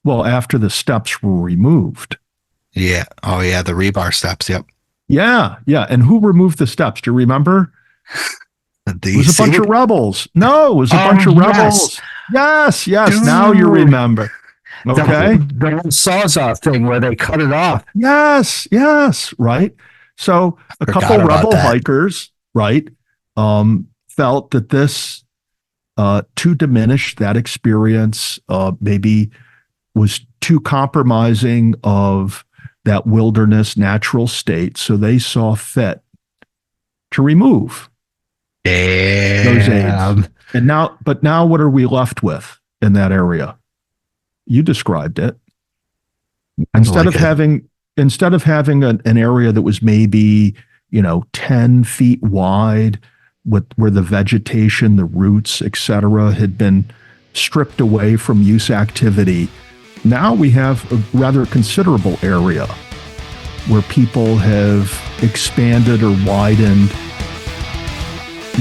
Well, after the steps were removed. Yeah. Oh, yeah. The rebar steps. Yep. Yeah. Yeah. And who removed the steps? Do you remember? It was a bunch of rebels. No, it was a bunch of rebels. Yes. Yes. Dude. Now you remember. Okay. The Sawzall thing where they cut it off. Yes. Yes. Right. So a couple rebel hikers, right, felt that this, to diminish that experience, maybe was too compromising of that wilderness natural state. So they saw fit to remove those aids. And now what are we left with in that area? You described it. Instead of having an area that was maybe, 10 feet wide where the vegetation, the roots, etc., had been stripped away from use activity, now we have a rather considerable area where people have expanded or widened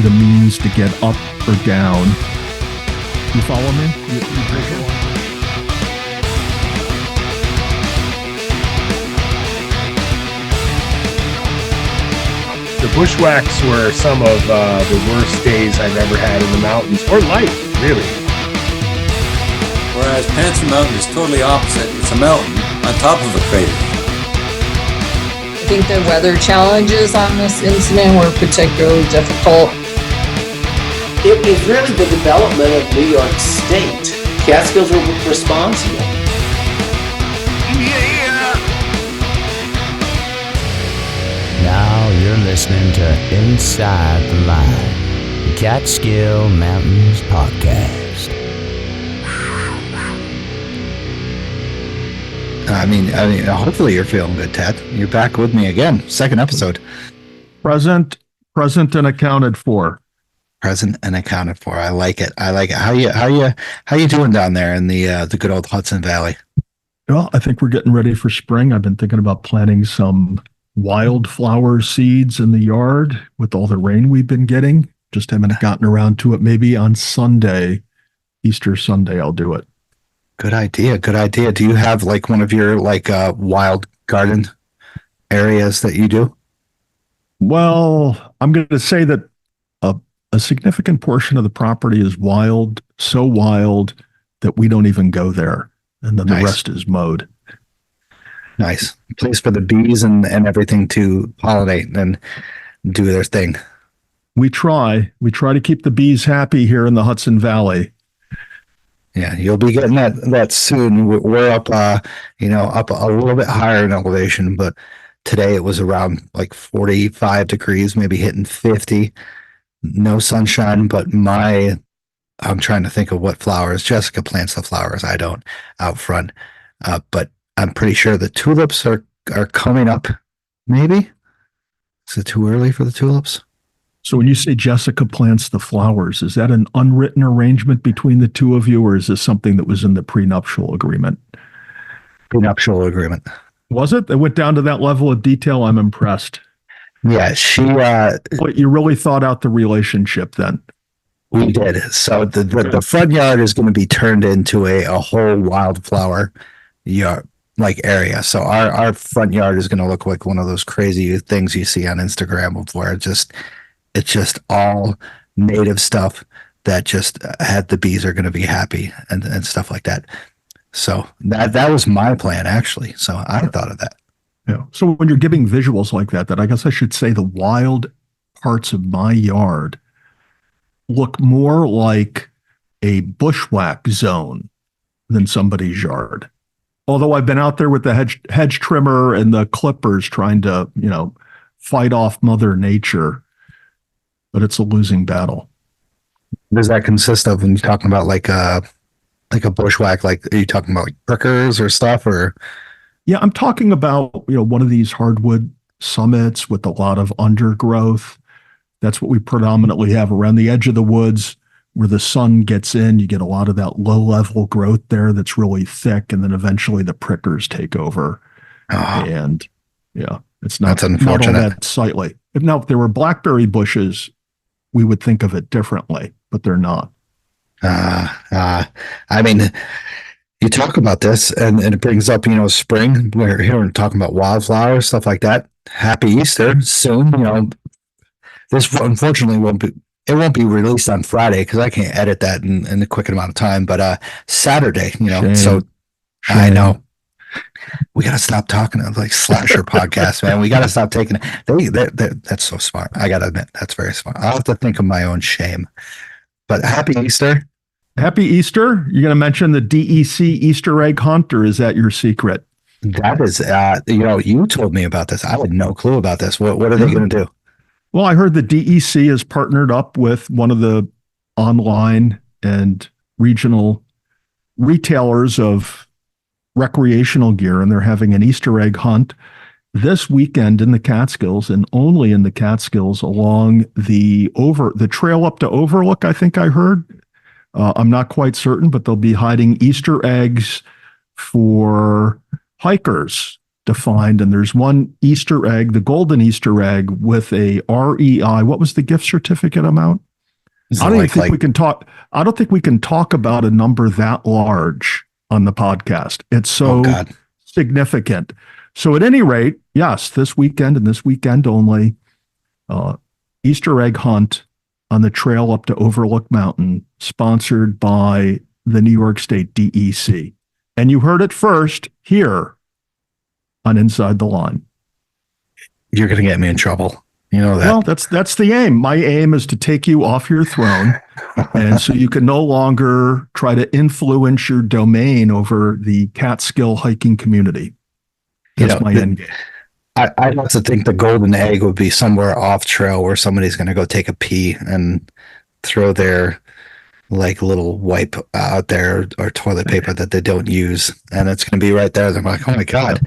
the means to get up or down. You follow me? You visualize? The bushwhacks were some of the worst days I've ever had in the mountains, or life, really. Whereas Panther Mountain is totally opposite. It's a mountain on top of a crater. I think the weather challenges on this incident were particularly difficult. It was really the development of New York State. Catskills were responsible. Now you're listening to Inside the Line, the Catskill Mountains podcast. I mean, hopefully you're feeling good, Ted. You're back with me again. Second episode. Present and accounted for. Present and accounted for. I like it. How you doing down there in the good old Hudson Valley? Well, I think we're getting ready for spring. I've been thinking about planting some wildflower seeds in the yard with all the rain we've been getting. Just haven't gotten around to it. Maybe on Sunday, Easter Sunday, I'll do it. Good idea. Do you have like one of your wild garden areas that you do? Well, I'm going to say that a significant portion of the property is wild, so wild that we don't even go there. And then the rest is mowed. Nice. Place for the bees and everything to pollinate and do their thing. We try to keep the bees happy here in the Hudson Valley. Yeah, you'll be getting that soon. We're up, up a little bit higher in elevation, but today it was around like 45 degrees, maybe hitting 50. No sunshine, but I'm trying to think of what flowers. Jessica plants the flowers. I don't out front, but I'm pretty sure the tulips are coming up. Maybe? Is it too early for the tulips? So when you say Jessica plants the flowers, is that an unwritten arrangement between the two of you, or is this something that was in the prenuptial agreement? Prenuptial agreement. Was it? It went down to that level of detail. I'm impressed. Yeah, she... But you really thought out the relationship then. We did. So the front yard is going to be turned into a whole wildflower yard area. So our front yard is going to look like one of those crazy things you see on Instagram where it's just all native stuff that just had the bees are going to be happy and stuff like that. So that was my plan actually. So I thought of that. Yeah. So when you're giving visuals like that I guess I should say the wild parts of my yard look more like a bushwhack zone than somebody's yard. Although I've been out there with the hedge trimmer and the clippers trying to, fight off Mother Nature, but it's a losing battle. Does that consist of when you're talking about like a bushwhack? Like, are you talking about like prickers or stuff? Or yeah, I'm talking about one of these hardwood summits with a lot of undergrowth. That's what we predominantly have around the edge of the woods where the sun gets in. You get a lot of that low level growth there that's really thick, and then eventually the prickers take over. And yeah, it's not, that's unfortunate. Not all that sightly. Now, if there were blackberry bushes, we would think of it differently, but they're not. I mean, you talk about this and it brings up, spring. We're here and talking about wildflowers, stuff like that. Happy Easter soon. This unfortunately won't be released on Friday because I can't edit that in a quick amount of time. But Saturday, Shame. so Shame. I know we got to stop talking of like slasher podcasts, man. We got to stop taking it. That's so smart. I got to admit, that's very smart. I'll have to think of my own shame. But happy Easter. Happy Easter. You're going to mention the DEC Easter egg hunt, or is that your secret? That is, you told me about this. I had no clue about this. What are they going to do? Well, I heard the DEC has partnered up with one of the online and regional retailers of recreational gear, and they're having an Easter egg hunt this weekend in the Catskills, and only in the Catskills along the trail up to Overlook, I think I heard. I'm not quite certain, but they'll be hiding Easter eggs for hikers to find. And there's one Easter egg, the golden Easter egg with a REI. What was the gift certificate amount? I don't think we can talk about a number that large on the podcast. It's so significant. So at any rate, yes, this weekend and this weekend only, Easter egg hunt on the trail up to Overlook Mountain, sponsored by the New York State DEC. And you heard it first here on Inside the Line. You're going to get me in trouble. You know that. Well, that's the aim. My aim is to take you off your throne, and so you can no longer try to influence your domain over the Catskill hiking community. That's my end game. I'd have to think the golden egg would be somewhere off trail where somebody's going to go take a pee and throw their like little wipe out there or toilet paper that they don't use. And it's going to be right there. They're like, oh my God.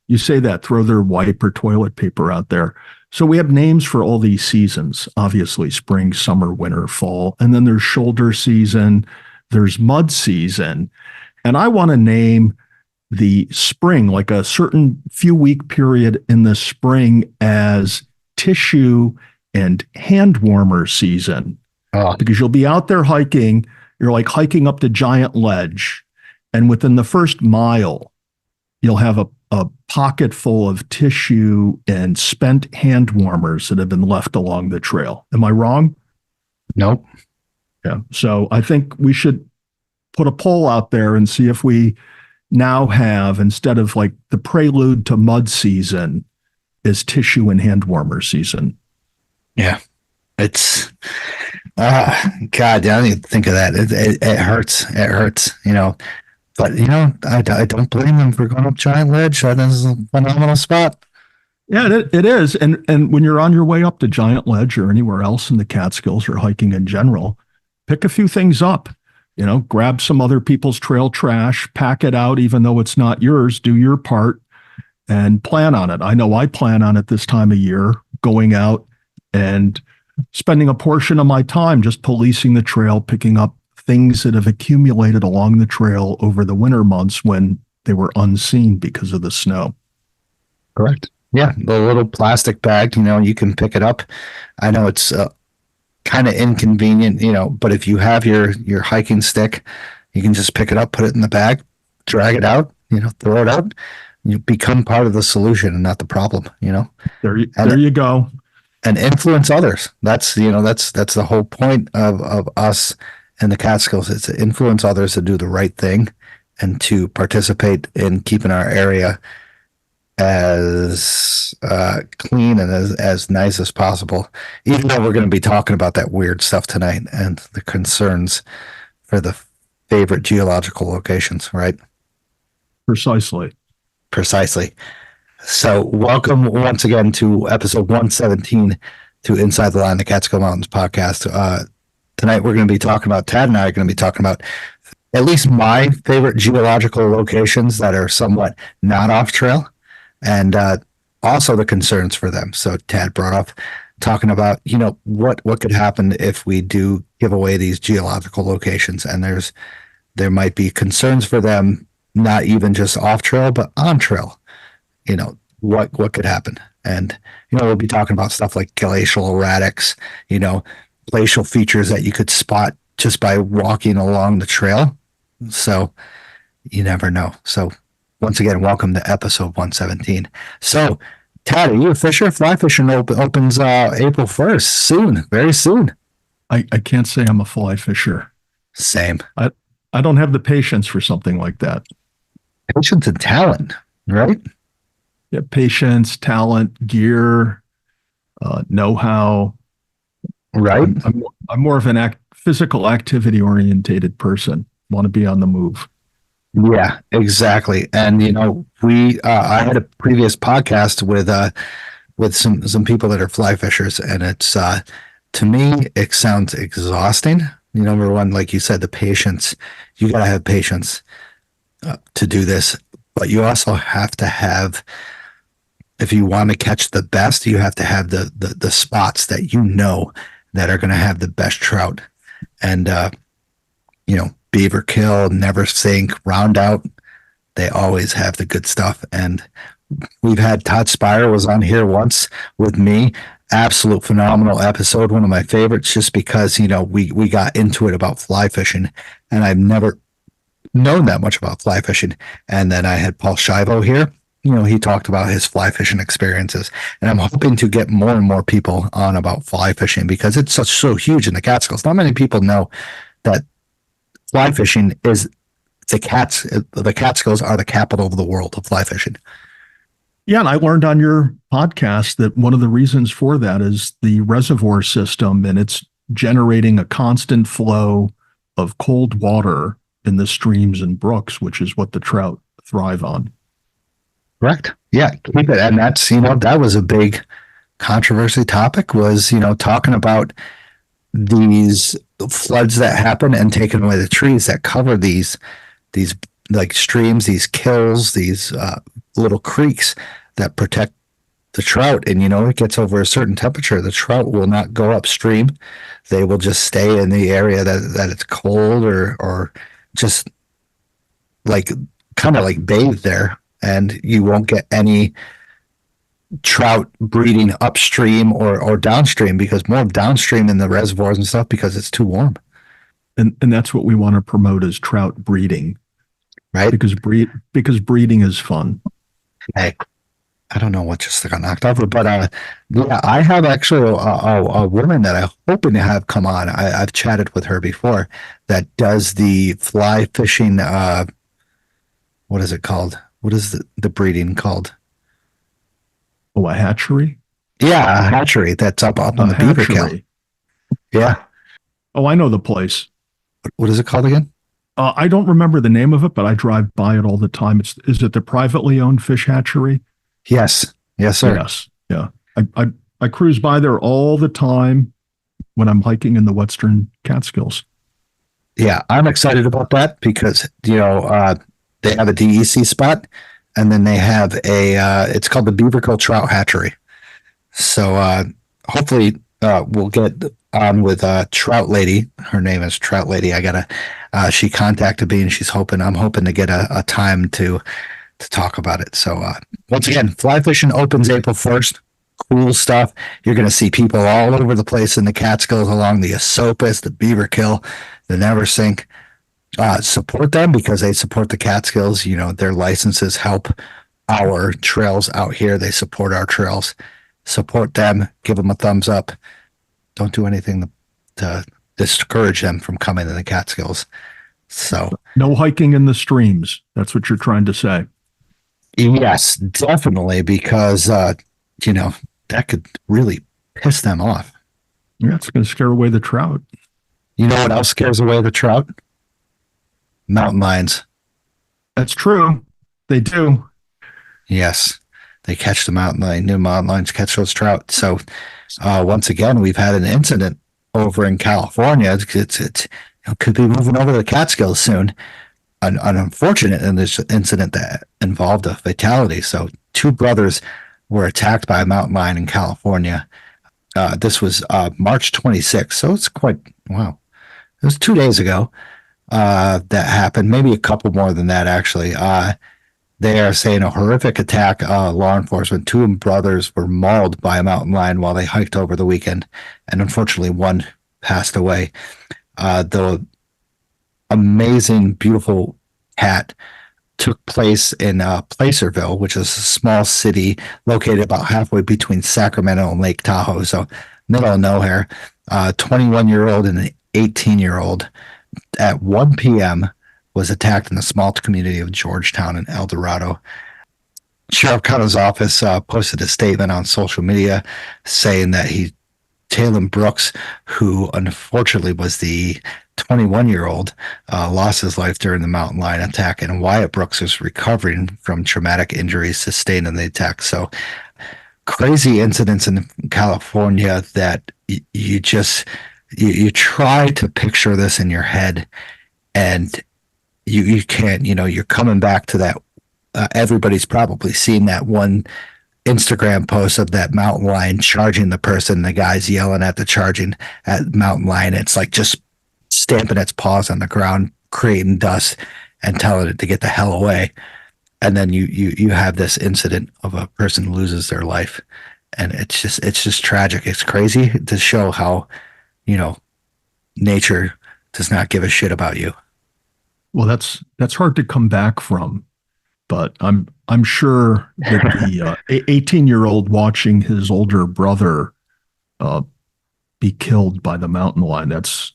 You say that, throw their wipe or toilet paper out there. So we have names for all these seasons, obviously spring, summer, winter, fall. And then there's shoulder season, there's mud season. And I want to name the spring, like a certain few week period in the spring, as tissue and hand warmer season. Because you'll be out there hiking, you're like hiking up the giant ledge, and within the first mile, you'll have a pocket full of tissue and spent hand warmers that have been left along the trail. Am I wrong? Nope. Yeah. So I think we should put a poll out there and see if we now have, instead of like the prelude to mud season, is tissue and hand warmer season. Yeah. It's, God, I didn't even think of that. It hurts. It hurts, But, I don't blame them for going up Giant Ledge. That is a phenomenal spot. Yeah, it is. And when you're on your way up to Giant Ledge or anywhere else in the Catskills or hiking in general, pick a few things up. Grab some other people's trail trash, pack it out, even though it's not yours, do your part, and plan on it. I know I plan on it this time of year, going out and spending a portion of my time just policing the trail, picking up things that have accumulated along the trail over the winter months when they were unseen because of the snow. Correct. Yeah, the little plastic bag, you can pick it up. I know it's kind of inconvenient, but if you have your hiking stick, you can just pick it up, put it in the bag, drag it out, throw it out. You become part of the solution and not the problem, There you go. And influence others. That's the whole point of us and the Catskills. It's to influence others to do the right thing and to participate in keeping our area as clean and as nice as possible, even though we're going to be talking about that weird stuff tonight and the concerns for the favorite geological locations, right? Precisely. So welcome once again to episode 117 to Inside the Line, the Catskill Mountains podcast. Tonight we're going to be talking about, Tad and I are going to be talking about at least my favorite geological locations that are somewhat not off trail, and also the concerns for them. So Tad brought up talking about, what could happen if we do give away these geological locations, and there might be concerns for them, not even just off trail, but on trail. What could happen? And, we'll be talking about stuff like glacial erratics, glacial features that you could spot just by walking along the trail. So You never know. So once again, welcome to episode 117. So Tad, are you a fisher? Fly fishing opens April 1st, soon, very soon. I can't say I'm a fly fisher. Same. I don't have the patience for something like that. Patience and talent, right? Yeah, patience, talent, gear, know-how. Right. I'm more of an physical activity orientated person. Want to be on the move. Yeah, exactly. And I had a previous podcast with some people that are fly fishers, and it's to me it sounds exhausting. Number one, like you said, the patience. You gotta have patience to do this, but you also have to have, if you want to catch the best, you have to have the spots that that are going to have the best trout. And beaver kill, never sink, round out, they always have the good stuff. And we've had Todd Spire was on here once with me. Absolute phenomenal episode, one of my favorites, just because we got into it about fly fishing, and I've never known that much about fly fishing. And then I had Paul Shivo here. He talked about his fly fishing experiences, and I'm hoping to get more and more people on about fly fishing because it's so huge in the Catskills. Not many people know that fly fishing is the Catskills are the capital of the world of fly fishing. Yeah, and I learned on your podcast that one of the reasons for that is the reservoir system, and it's generating a constant flow of cold water in the streams and brooks, which is what the trout thrive on. Correct. Yeah, keep it. And that's, that was a big controversy topic, was, talking about these floods that happen and taking away the trees that cover these like streams, these kills, these little creeks that protect the trout. And, it gets over a certain temperature, the trout will not go upstream. They will just stay in the area that it's cold or just like kind of like bathe there. And you won't get any trout breeding upstream or downstream, because more downstream in the reservoirs and stuff because it's too warm. And that's what we want to promote is trout breeding, right? Because breeding is fun. Hey, I don't know what just got knocked over, but yeah, I have actually a woman that I'm hoping to have come on. I've chatted with her before that does the fly fishing. What is it called? What is the breeding called? Oh, a hatchery? Yeah, a hatchery that's up on the beaver kill. Yeah. Oh, I know the place. What is it called again? I don't remember the name of it, but I drive by it all the time. Is it the privately owned fish hatchery? Yes. Yes, sir. Yes. Yeah. I cruise by there all the time when I'm hiking in the Western Catskills. Yeah, I'm excited about that because, they have a DEC spot, and then they have it's called the Beaverkill Trout Hatchery. So hopefully we'll get on with Trout Lady. Her name is Trout Lady. She contacted me, and I'm hoping to get a time to talk about it. So once again, fly fishing opens April 1st. Cool stuff. You're going to see people all over the place in the Catskills, along the Esopus, the Beaverkill, the Neversink. Support them because they support the Catskills. Their licenses help our trails out here. They support our trails. Support them. Give them a thumbs up. Don't do anything to discourage them from coming to the Catskills. So no hiking in the streams. That's what you're trying to say. Yes, definitely, because that could really piss them off. Yeah, it's going to scare away the trout. You know what else scares away the trout? Mountain lions. That's true. They do. Yes, they catch the mountain lion. New mountain lions catch those trout. So once again, we've had an incident over in California. It could be moving over to the Catskills soon. An unfortunate incident that involved a fatality. So 2 brothers were attacked by a mountain lion in California. This was March 26th. So it's wow. It was 2 days ago. That happened, maybe a couple more than that, actually. They are saying a horrific attack. Law enforcement, 2 brothers were mauled by a mountain lion while they hiked over the weekend, and unfortunately, one passed away. The amazing, beautiful cat took place in Placerville, which is a small city located about halfway between Sacramento and Lake Tahoe, so middle of nowhere. 21-year-old and an 18-year-old at 1 p.m. was attacked in the small community of Georgetown in El Dorado. Sheriff Cotto's office posted a statement on social media saying that Taylor Brooks, who unfortunately was the 21-year-old, lost his life during the mountain lion attack, and Wyatt Brooks is recovering from traumatic injuries sustained in the attack. So crazy incidents in California that you try to picture this in your head, and you can't. You're coming back to that. Everybody's probably seen that one Instagram post of that mountain lion charging the person. The guy's yelling at the charging at mountain lion. It's like just stamping its paws on the ground, creating dust, and telling it to get the hell away. And then you have this incident of a person who loses their life, and it's just tragic. It's crazy to show how nature does not give a shit about you. Well, that's hard to come back from. But I'm sure that the 18-year-old watching his older brother be killed by the mountain lion, that's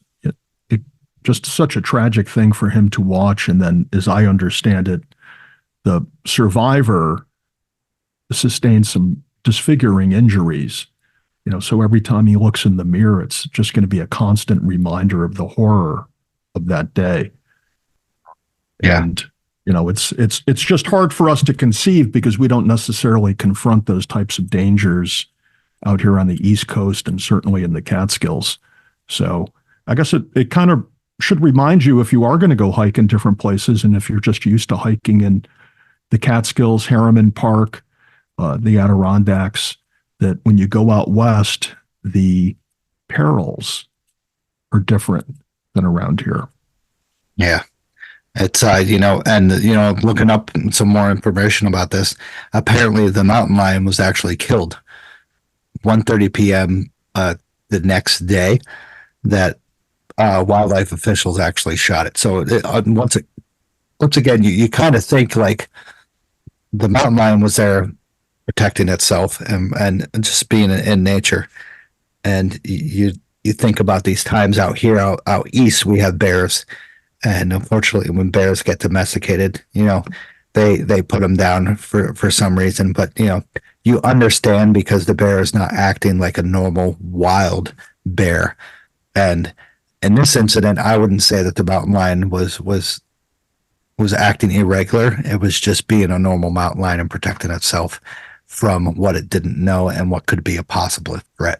just such a tragic thing for him to watch. And then, as I understand it, the survivor sustained some disfiguring injuries. So every time he looks in the mirror, it's just going to be a constant reminder of the horror of that day. Yeah. And it's just hard for us to conceive because we don't necessarily confront those types of dangers out here on the East Coast and certainly in the Catskills. So I guess it kind of should remind you, if you are going to go hike in different places, and if you're just used to hiking in the Catskills, Harriman Park, the Adirondacks, that when you go out west, the perils are different than around here. Yeah. It's, looking up some more information about this, apparently the mountain lion was actually killed 1:30 p.m. The next day that wildlife officials actually shot it. So once again, you kind of think like the mountain lion was there protecting itself and just being in nature. And you think about these times out here, out east, we have bears. And unfortunately, when bears get domesticated, they put them down for some reason. But, you understand because the bear is not acting like a normal wild bear. And in this incident, I wouldn't say that the mountain lion was acting irregular. It was just being a normal mountain lion and protecting itself from what it didn't know and what could be a possible threat.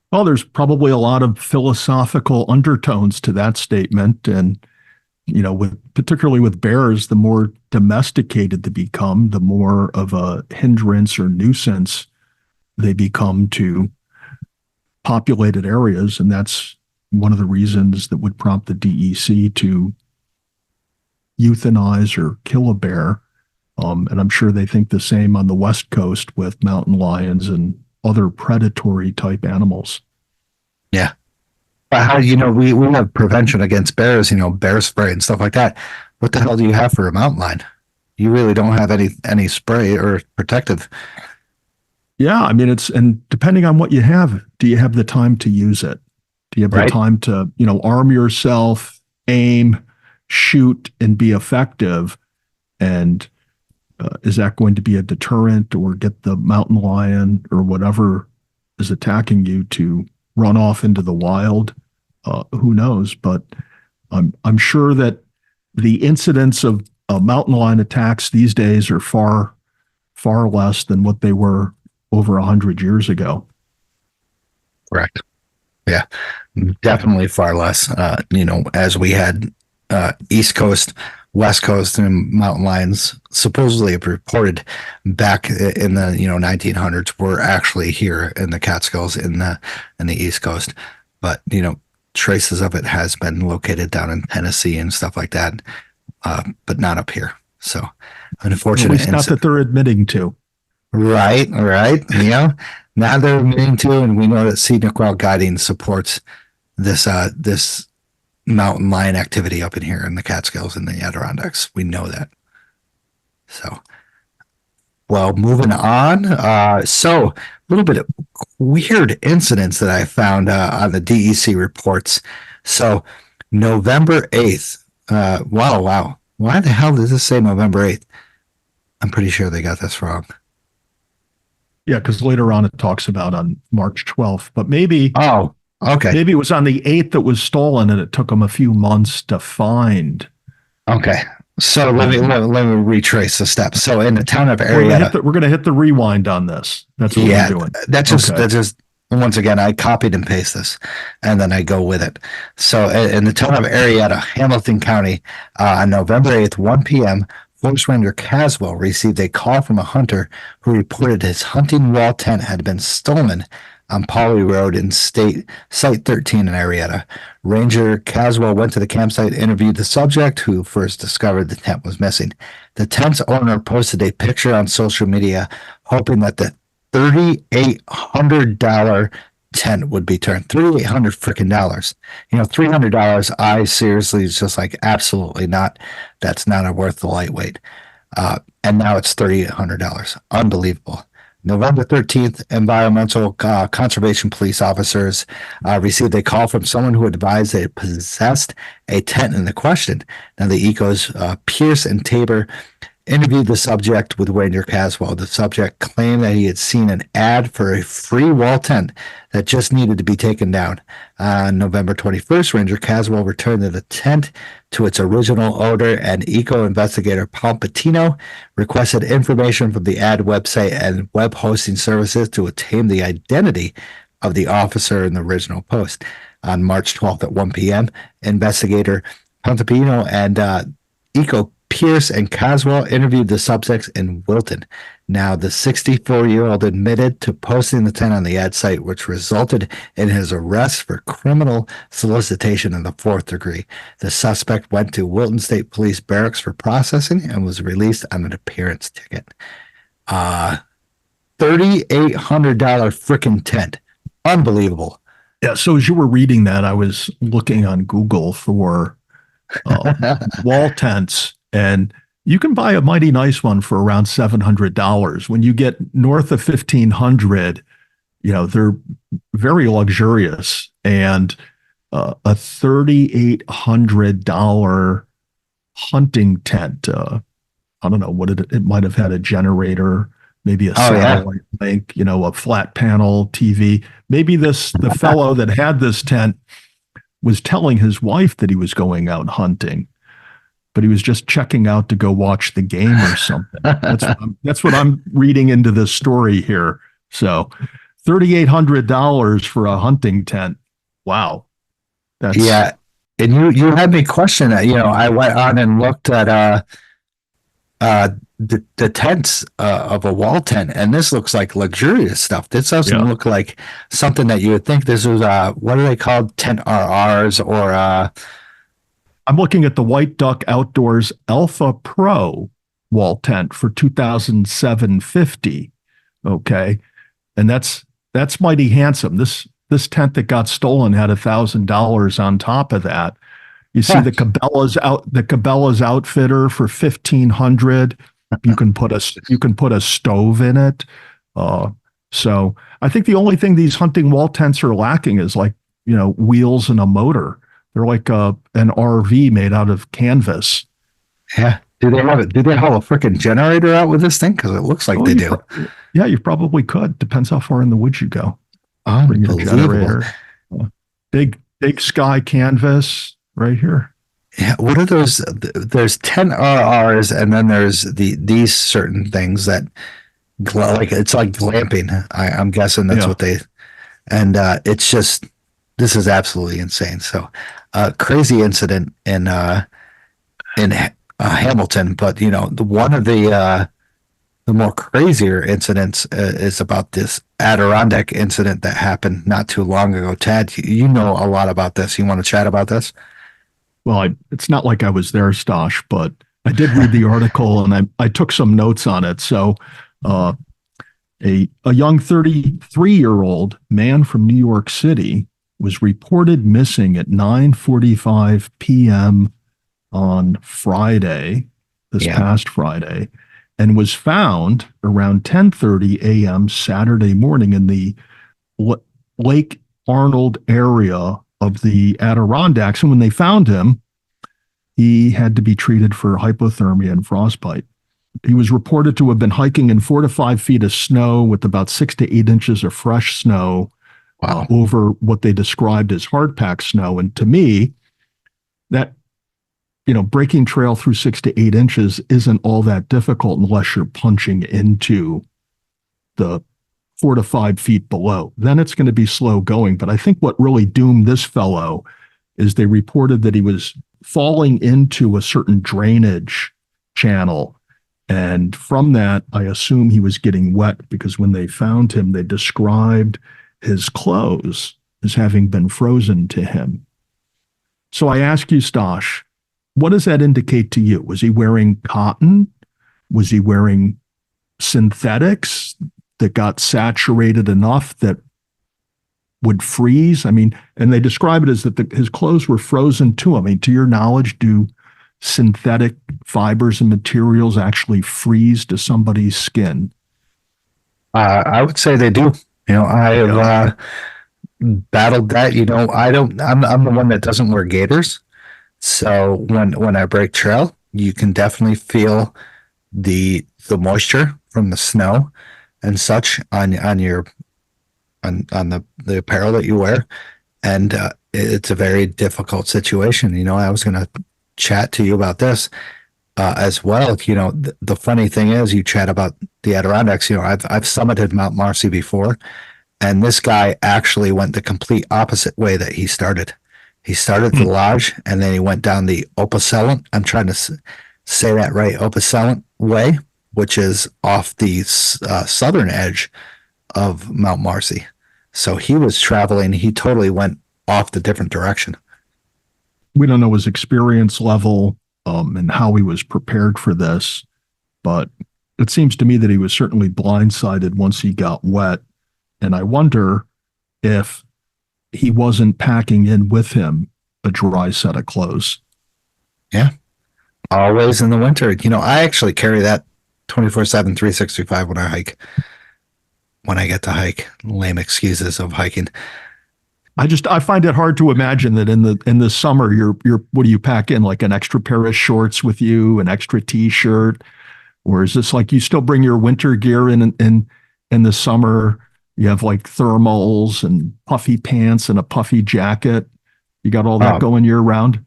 Well, there's probably a lot of philosophical undertones to that statement. And, particularly with bears, the more domesticated they become, the more of a hindrance or nuisance they become to populated areas. And that's one of the reasons that would prompt the DEC to euthanize or kill a bear. And I'm sure they think the same on the West Coast with mountain lions and other predatory type animals. Yeah. But how, we have prevention against bears, bear spray and stuff like that. What the hell do you have for a mountain lion? You really don't have any spray or protective. Yeah. I mean, and depending on what you have, do you have the time to use it? Do you have the time to, arm yourself, aim, shoot, and be effective? And is that going to be a deterrent or get the mountain lion or whatever is attacking you to run off into the wild? Who knows? But I'm sure that the incidence of mountain lion attacks these days are far, far less than what they were over 100 years ago. Correct. Yeah, definitely far less. As we had East Coast, West Coast, and mountain lions supposedly reported back in the 1900s were actually here in the Catskills in the East Coast, but traces of it has been located down in Tennessee and stuff like that, but not up here. So unfortunate. At least not that they're admitting to. Right. Now they're admitting to, and we know that Scenic Route Guiding supports this mountain lion activity up in here in the Catskills and the Adirondacks. We know that. So, well, moving on. So, a little bit of weird incidents that I found on the DEC reports. So, November 8th. Wow. Why the hell does this say November 8th? I'm pretty sure they got this wrong. Yeah, because later on it talks about on March 12th, but maybe. Oh, okay. Maybe it was on the 8th that was stolen and it took them a few months to find. Okay. So let me retrace the steps. So in the town of Arietta, we're going to hit the rewind on this. That's what we're doing. That's just once again, I copied and paste this and then I go with it. So in the town of Arietta, Hamilton County, on November 8th, 1 p.m., Forest Ranger Caswell received a call from a hunter who reported his hunting wall tent had been stolen on Pauley Road in Site 13 in Arietta. Ranger Caswell went to the campsite, interviewed the subject, who first discovered the tent was missing. The tent's owner posted a picture on social media, hoping that the $3,800 tent would be turned. $3,800 freaking dollars. $300. I seriously, it's just like absolutely not. That's not worth the lightweight. And now it's $3,800. Unbelievable. November 13th, environmental conservation police officers received a call from someone who advised they possessed a tent in the question. Now, the Ecos, Pierce and Tabor, interviewed the subject with Ranger Caswell. The subject claimed that he had seen an ad for a free wall tent that just needed to be taken down. On November 21st, Ranger Caswell returned the tent to its original owner, and eco investigator Paul Patino requested information from the ad website and web hosting services to obtain the identity of the officer in the original post. On March 12th at 1 p.m., investigator Patino and eco Pierce and Caswell interviewed the subjects in Wilton. Now, the 64-year-old admitted to posting the tent on the ad site, which resulted in his arrest for criminal solicitation in the 4th degree. The suspect went to Wilton State Police Barracks for processing and was released on an appearance ticket. $3,800 frickin' tent. Unbelievable. Yeah, so as you were reading that, I was looking on Google for wall tents. And you can buy a mighty nice one for around $700. When you get north of $1,500, they're very luxurious. And a $3,800 hunting tent, I don't know what it might have had, a generator, maybe a satellite link, a flat panel TV. Maybe the fellow that had this tent was telling his wife that he was going out hunting, but he was just checking out to go watch the game or something. That's what I'm reading into this story here. So $3,800 for a hunting tent. Wow. Yeah. And you had me question that. I went on and looked at the tents of a wall tent, and this looks like luxurious stuff. This doesn't look like something that you would think this was, what are they called? Tent RRs or I'm looking at the White Duck Outdoors Alpha Pro wall tent for $2,750. Okay. And that's mighty handsome. This tent that got stolen had $1,000 on top of that. You see the Cabela's outfitter for $1,500. You can put a stove in it. So I think the only thing these hunting wall tents are lacking is wheels and a motor. They're like an RV made out of canvas. Yeah. Do they have a freaking generator out with this thing? Because it looks like they do. Yeah, you probably could. Depends how far in the woods you go. Bring your generator. Big sky canvas right here. Yeah. What are those? There's 10 RRs, and then there's these certain things that it's like glamping. I'm guessing that's what they. And it's just. This is absolutely insane. So, crazy incident in Hamilton, but one of the more crazier incidents is about this Adirondack incident that happened not too long ago. Tad, you know a lot about this. You want to chat about this? Well, it's not like I was there, Stosh, but I did read the article and I took some notes on it. So, a young 33-year-old man from New York City was reported missing at 9:45 p.m. on Friday, this past Friday, and was found around 10:30 a.m. Saturday morning in the Lake Arnold area of the Adirondacks. And when they found him, he had to be treated for hypothermia and frostbite. He was reported to have been hiking in 4 to 5 feet of snow with about 6 to 8 inches of fresh snow over what they described as hardpack snow. And to me, that, breaking trail through 6 to 8 inches isn't all that difficult unless you're punching into the 4 to 5 feet below. Then it's going to be slow going. But I think what really doomed this fellow is they reported that he was falling into a certain drainage channel. And from that, I assume he was getting wet, because when they found him, they described his clothes as having been frozen to him. So I ask you, Stosh, what does that indicate to you? Was he wearing cotton? Was he wearing synthetics that got saturated enough that would freeze? I mean, and they describe it as that his clothes were frozen to him. I mean, to your knowledge, do synthetic fibers and materials actually freeze to somebody's skin? I would say they do. I've battled that. I'm the one that doesn't wear gaiters. So when I break trail, you can definitely feel the moisture from the snow and such on the apparel that you wear. And it's a very difficult situation. I was going to chat to you about this as well. The funny thing is, you chat about the Adirondacks. I've summited Mount Marcy before, and this guy actually went the complete opposite way that he started. He started the lodge, and then he went down the Opuscellent. I'm trying to say that right, Opuscellent way, which is off the southern edge of Mount Marcy. So he was traveling. He totally went off the different direction. We don't know his experience level and how he was prepared for this, but it seems to me that he was certainly blindsided once he got wet. And I wonder if he wasn't packing in with him a dry set of clothes. Yeah. Always in the winter. I actually carry that 24/7, 365 when I hike. When I get to hike, lame excuses of hiking. I find it hard to imagine that in the summer, you're what do you pack in, like an extra pair of shorts with you, an extra t-shirt, or is this like you still bring your winter gear in the summer? You have like thermals and puffy pants and a puffy jacket. You got all that going year round?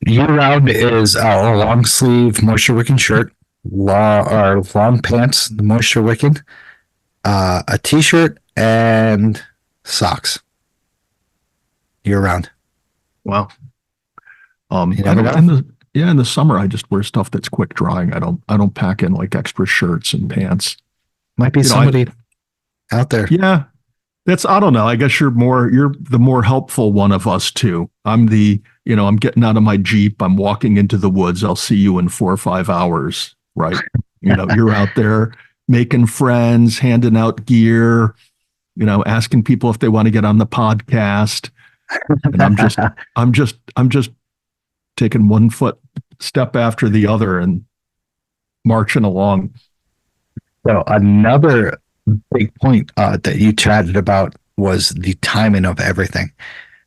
Year round is a long sleeve moisture wicking shirt, long pants, moisture wicking, a t-shirt, and socks. Year round. Wow. In the summer I just wear stuff that's quick drying. I don't pack in like extra shirts and pants. Might be somebody out there. Yeah. I don't know. I guess you're the more helpful one of us two. I'm I'm getting out of my Jeep. I'm walking into the woods. I'll see you in 4 or 5 hours. Right. You're out there making friends, handing out gear, asking people if they want to get on the podcast. And I'm just taking one step after the other and marching along. So another big point that you chatted about was the timing of everything.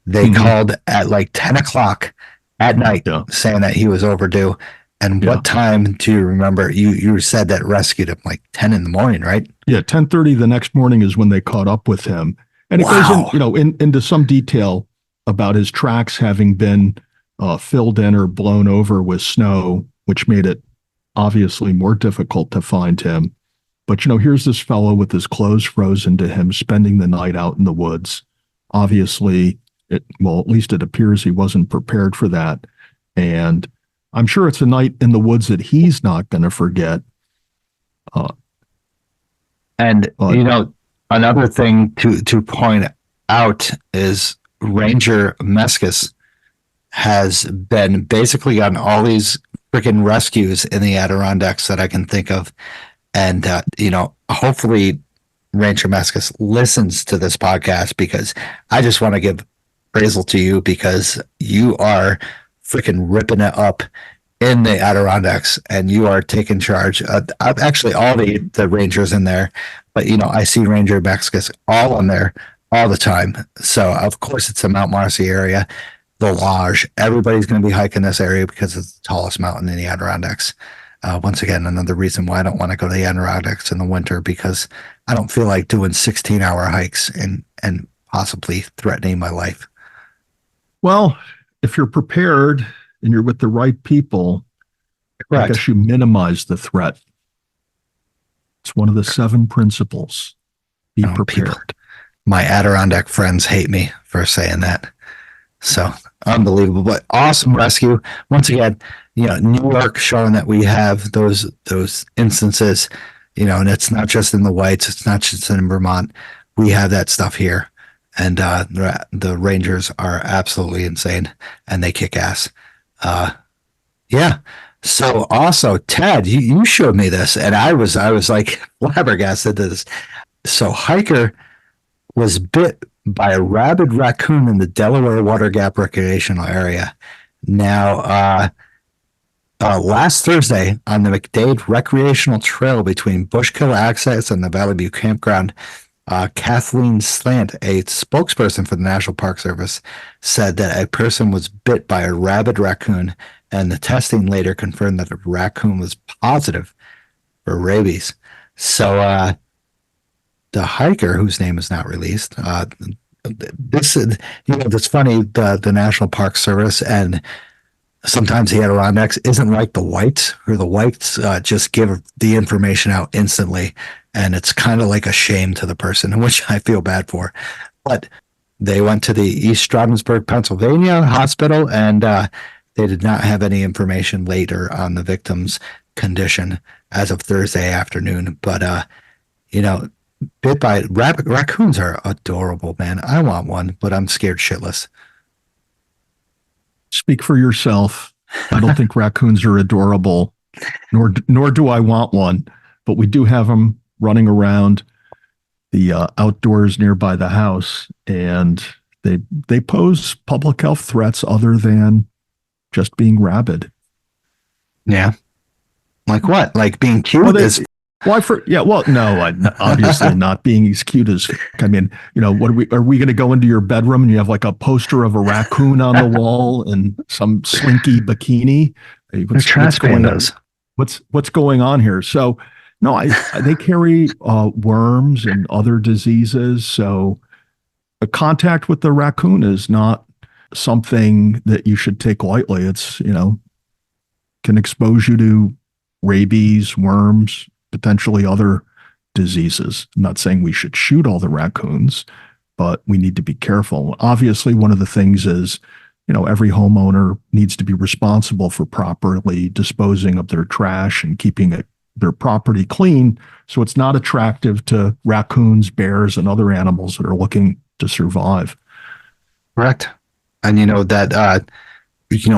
They called at like 10 o'clock at night saying that he was overdue. And what time do you remember? You said that rescued him like 10 in the morning, right? Yeah, 10:30 the next morning is when they caught up with him. And it goes into some detail about his tracks having been filled in or blown over with snow, which made it obviously more difficult to find him. But, here's this fellow with his clothes frozen to him, spending the night out in the woods. Obviously, at least it appears he wasn't prepared for that. And I'm sure it's a night in the woods that he's not going to forget. Another thing to point out is Ranger Meskis has been basically on all these freaking rescues in the Adirondacks that I can think of. And, hopefully Ranger Mescus listens to this podcast, because I just want to give appraisal to you, because you are freaking ripping it up in the Adirondacks, and you are taking charge. Actually, all the Rangers in there, but I see Ranger Mescus all on there all the time. So of course it's the Mount Marcy area, the Lodge. Everybody's going to be hiking this area because it's the tallest mountain in the Adirondacks. Once again, another reason why I don't want to go to the Adirondacks in the winter, because I don't feel like doing 16-hour hikes and possibly threatening my life. Well, if you're prepared and you're with the right people, I guess you minimize the threat. It's one of the 7 principles. Be prepared. My Adirondack friends hate me for saying that. So unbelievable, but awesome rescue. Once again, New York showing that we have those instances, and it's not just in the Whites, it's not just in Vermont. We have that stuff here, and the Rangers are absolutely insane, and they kick ass. Yeah. So also, Ted, you showed me this, and I was like flabbergasted to this. So hiker was bit by a rabid raccoon in the Delaware Water Gap recreational area. Now, last Thursday on the McDade recreational trail between Bushkill Access and the Valley View Campground, Kathleen Slant, a spokesperson for the National Park Service, said that a person was bit by a rabid raccoon, and the testing later confirmed that the raccoon was positive for rabies. So the hiker, whose name is not released, this is, that's funny, the National Park Service and sometimes the Adirondacks isn't like the Whites, or the Whites just give the information out instantly, and it's kind of like a shame to the person, which I feel bad for. But they went to the East Stroudsburg, Pennsylvania hospital, and they did not have any information later on the victim's condition as of Thursday afternoon. But bit by raccoons are adorable, man. I want one, but I'm scared shitless. Speak for yourself. I don't think raccoons are adorable, nor do I want one, but we do have them running around the outdoors nearby the house, and they pose public health threats other than just being rabid. Yeah. Like what? Like being cute? No, obviously not being as cute as, I mean, what are we going to go into your bedroom and you have like a poster of a raccoon on the wall and some slinky bikini? What's going on here? So no, they carry worms and other diseases. So a contact with the raccoon is not something that you should take lightly. It's, can expose you to rabies, worms, potentially other diseases. I'm not saying we should shoot all the raccoons, but we need to be careful. Obviously, one of the things is, every homeowner needs to be responsible for properly disposing of their trash and keeping their property clean, so it's not attractive to raccoons, bears, and other animals that are looking to survive. Correct. And that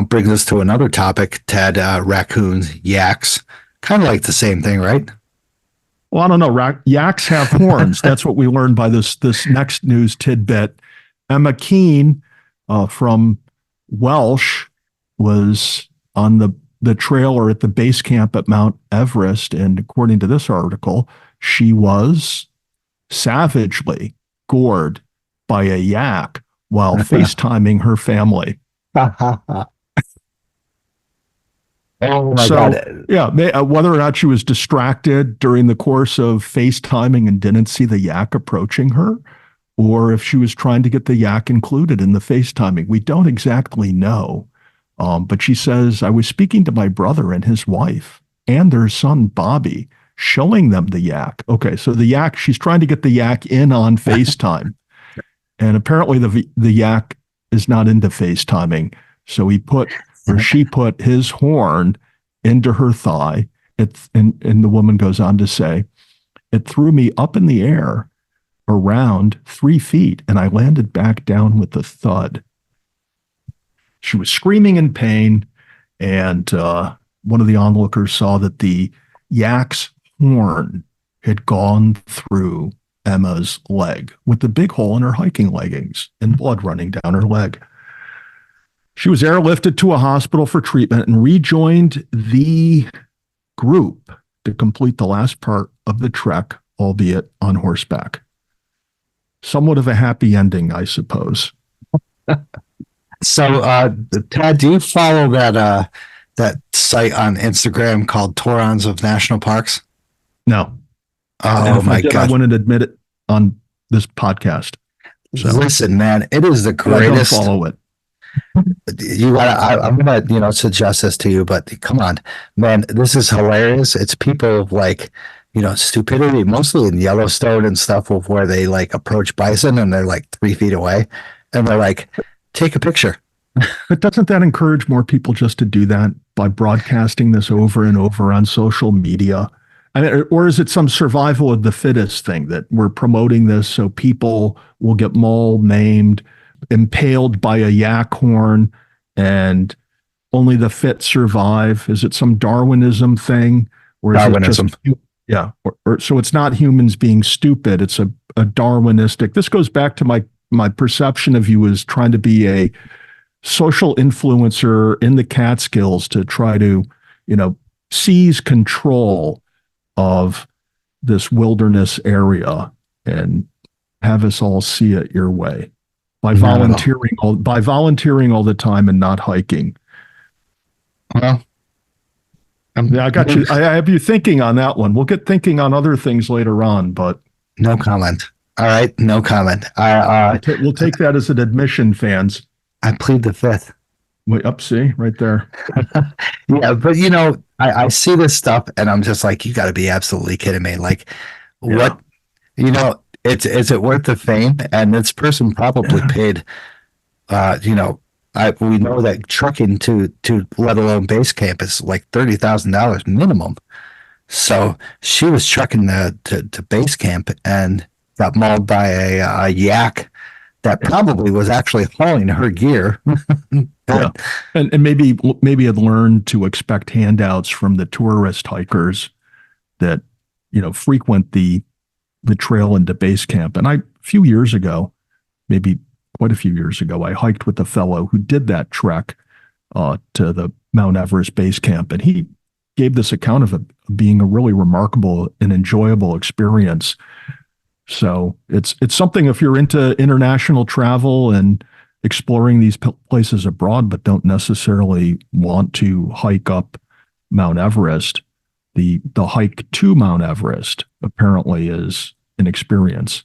brings us to another topic, Ted. Raccoons, yaks, kind of like the same thing, right? Well, I don't know. Yaks have horns. That's what we learned by this next news tidbit. Emma Keene from Welsh was on the trail or at the base camp at Mount Everest, and according to this article, she was savagely gored by a yak while FaceTiming her family. Oh my God. Yeah, whether or not she was distracted during the course of FaceTiming and didn't see the yak approaching her, or if she was trying to get the yak included in the FaceTiming, we don't exactly know. But she says, I was speaking to my brother and his wife and their son, Bobby, showing them the yak. Okay, so the yak, she's trying to get the yak in on FaceTime. And apparently the yak is not into FaceTiming. So she put his horn into her thigh. And the woman goes on to say, it threw me up in the air around 3 feet, and I landed back down with a thud. She was screaming in pain, and one of the onlookers saw that the yak's horn had gone through Emma's leg with the big hole in her hiking leggings and blood running down her leg. She was airlifted to a hospital for treatment and rejoined the group to complete the last part of the trek, albeit on horseback. Somewhat of a happy ending, I suppose. So, Tad, do you follow that site on Instagram called Torrens of National Parks? No. Oh my God! I wouldn't admit it on this podcast. So. Listen, man, it is the greatest. I don't follow it. You gotta. I'm gonna, suggest this to you, but come on, man, this is hilarious. It's people like, stupidity, mostly in Yellowstone and stuff, where they like approach bison and they're like 3 feet away, and they're like, take a picture. But doesn't that encourage more people just to do that by broadcasting this over and over on social media? I mean, or is it some survival of the fittest thing that we're promoting this so people will get mauled, maimed, impaled by a yak horn, and only the fit survive? Is it some Darwinism thing? Or is Darwinism. It just, or so it's not humans being stupid. It's a Darwinistic. This goes back to my perception of you as trying to be a social influencer in the Catskills to try to, seize control of this wilderness area and have us all see it your way by volunteering all the time and not hiking. Well, I got you. I have you thinking on that one. We'll get thinking on other things later on, but no comment. All right, no comment. We'll take that as an admission, fans. I plead the fifth. Wait, see right there. Yeah, but I see this stuff and I'm just like, you got to be absolutely kidding me. Like, what? Is it worth the fame? And this person probably paid. We know that trucking to let alone base camp is like $30,000 minimum. So she was trucking to base camp and got mauled by a yak that probably was actually hauling her gear. Yeah. And maybe had learned to expect handouts from the tourist hikers that, frequent the trail into base camp. And a few years ago, maybe quite a few years ago, I hiked with a fellow who did that trek to the Mount Everest base camp. And he gave this account of it being a really remarkable and enjoyable experience. So it's something if you're into international travel and exploring these places abroad, but don't necessarily want to hike up Mount Everest, the hike to Mount Everest apparently is an experience.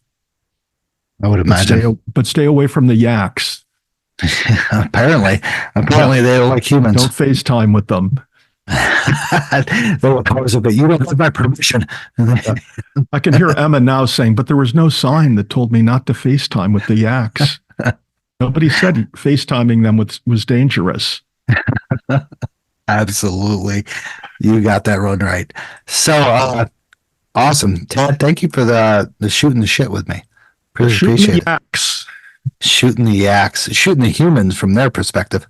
I would imagine. But stay away from the yaks. Apparently they are like humans. Don't FaceTime with them. They will pose a bit. You don't have my permission. I can hear Emma now saying, but there was no sign that told me not to FaceTime with the yaks. Nobody said FaceTiming them was dangerous. Absolutely. You got that one right. So awesome. Ted, thank you for the shooting the shit with me. Appreciate it. Shooting the yaks, shooting the humans from their perspective.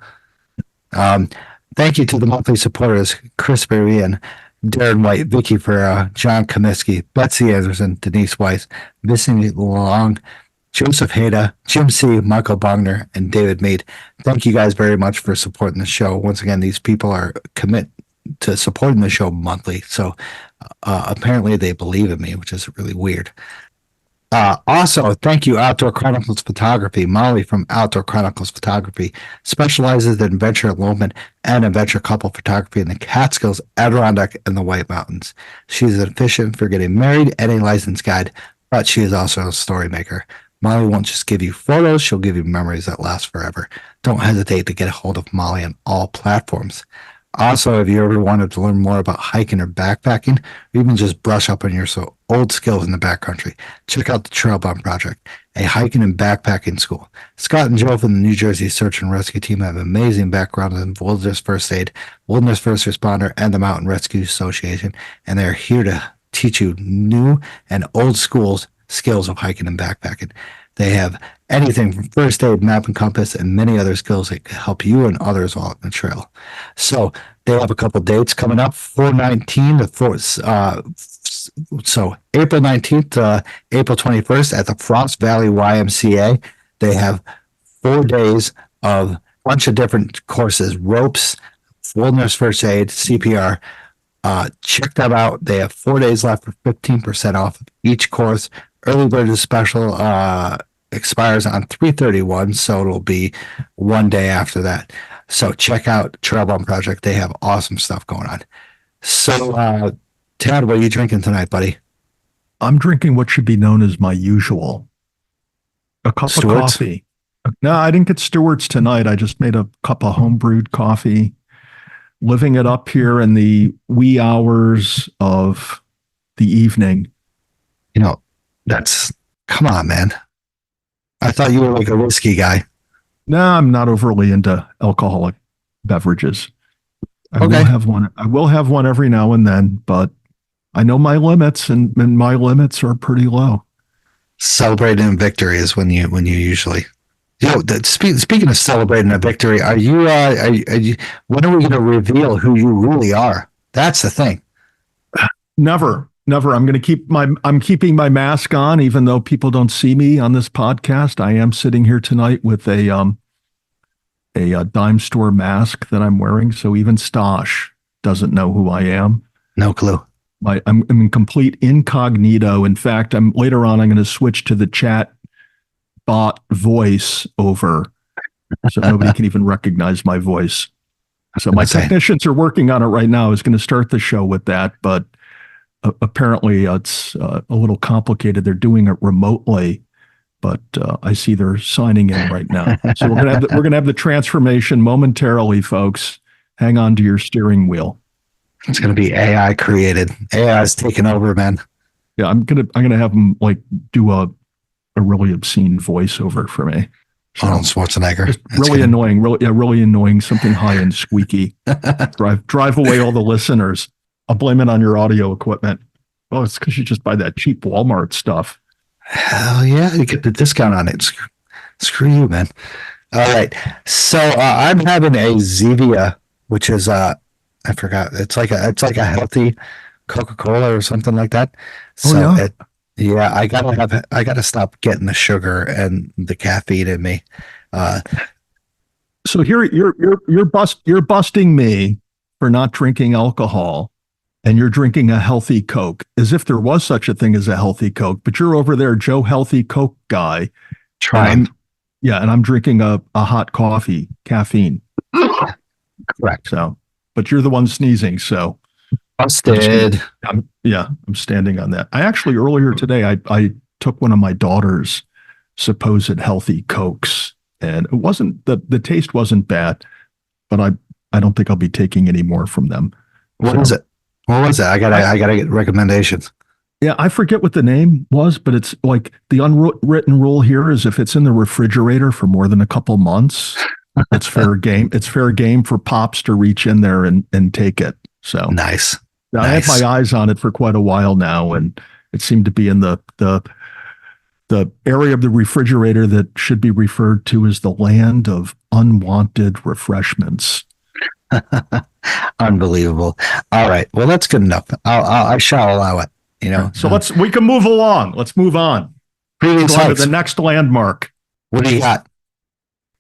Thank you to the monthly supporters, Chris Berrien, Darren White, Vicky Ferreira, John Comiskey, Betsy Anderson, Denise Weiss, Missing Long, Joseph Hayda, Jim C., Michael Bogner, and David Mead. Thank you guys very much for supporting the show. Once again, these people are commit to supporting the show monthly. So apparently they believe in me, which is really weird. Also, thank you, Outdoor Chronicles Photography. Molly from Outdoor Chronicles Photography specializes in adventure elopement and adventure couple photography in the Catskills, Adirondack, and the White Mountains. She's efficient for getting married and a licensed guide, but she is also a story maker. Molly won't just give you photos, she'll give you memories that last forever. Don't hesitate to get a hold of Molly on all platforms. Also, if you ever wanted to learn more about hiking or backpacking, or even just brush up on your old skills in the backcountry, check out the Trail Bum Project, a hiking and backpacking school. Scott and Joe from the New Jersey Search and Rescue Team have amazing backgrounds in wilderness first aid, wilderness first responder, and the Mountain Rescue Association, and they're here to teach you new and old skills of hiking and backpacking. They have anything from first aid, map and compass, and many other skills that can help you and others along the trail. So they have a couple dates coming up, 4/19 to So April 19th to April 21st at the Frost Valley YMCA, they have 4 days of a bunch of different courses, ropes, wilderness first aid, CPR. Check them out. They have 4 days left for 15% off each course. Early bird is special, expires on 3/31, so it'll be 1 day after that. So check out Trail Bum Project. They have awesome stuff going on. So, Tad, what are you drinking tonight, buddy? I'm drinking what should be known as my usual. A cup Stewart's? of coffee. No, I didn't get Stewart's tonight. I just made a cup of homebrewed coffee, living it up here in the wee hours of the evening. You know, come on, man. I thought you were like a whiskey guy. No, I'm not overly into alcoholic beverages. I Okay. will have one. I will have one every now and then, but I know my limits, and my limits are pretty low. Celebrating a victory is when you usually. Speaking of celebrating a victory, are you? When are we going to reveal who you really are? That's the thing. Never. I'm keeping my mask on, even though people don't see me on this podcast. I am sitting here tonight with a dime store mask that I'm wearing, so even Stosh doesn't know who I am. No clue. I'm in complete incognito. In fact, later on I'm going to switch to the chat bot voice over, so nobody can even recognize my voice. So my technicians are working on it right now. I was going to start the show with that, but apparently it's a little complicated. They're doing it remotely, but I see they're signing in right now. So we're gonna have the transformation momentarily, folks. Hang on to your steering wheel. It's going to be AI created. AI is taking over, man. Yeah, I'm gonna have them like do a really obscene voiceover for me. Arnold Schwarzenegger. Just really annoying, really annoying. Something high and squeaky. drive away all the listeners. I'll blame it on your audio equipment. Oh, it's because you just buy that cheap Walmart stuff. Hell yeah, you get the discount on it. Screw you, man. All right, so I'm having a Zevia, which is I forgot. It's like a healthy Coca-Cola or something like that. So yeah? I gotta stop getting the sugar and the caffeine in me. So here you're busting me for not drinking alcohol, and you're drinking a healthy Coke, as if there was such a thing as a healthy Coke. But you're over there, Joe Healthy Coke guy. Trying. And I'm drinking a hot coffee, caffeine. Correct. So, but you're the one sneezing. So Busted. I'm standing on that. I actually earlier today, I took one of my daughter's supposed healthy Cokes, and it wasn't the taste wasn't bad, but I don't think I'll be taking any more from them. What was it? What was it? I gotta get recommendations. Yeah, I forget what the name was, but it's like the unwritten rule here is if it's in the refrigerator for more than a couple months, it's fair game. It's fair game for Pops to reach in there and take it. So Nice. I had my eyes on it for quite a while now, and it seemed to be in the area of the refrigerator that should be referred to as the land of unwanted refreshments. Unbelievable. All right. Well, that's good enough. I shall allow it. You know. So we can move along. Let's move on. Previous Go on to hikes. the next landmark. What do you got?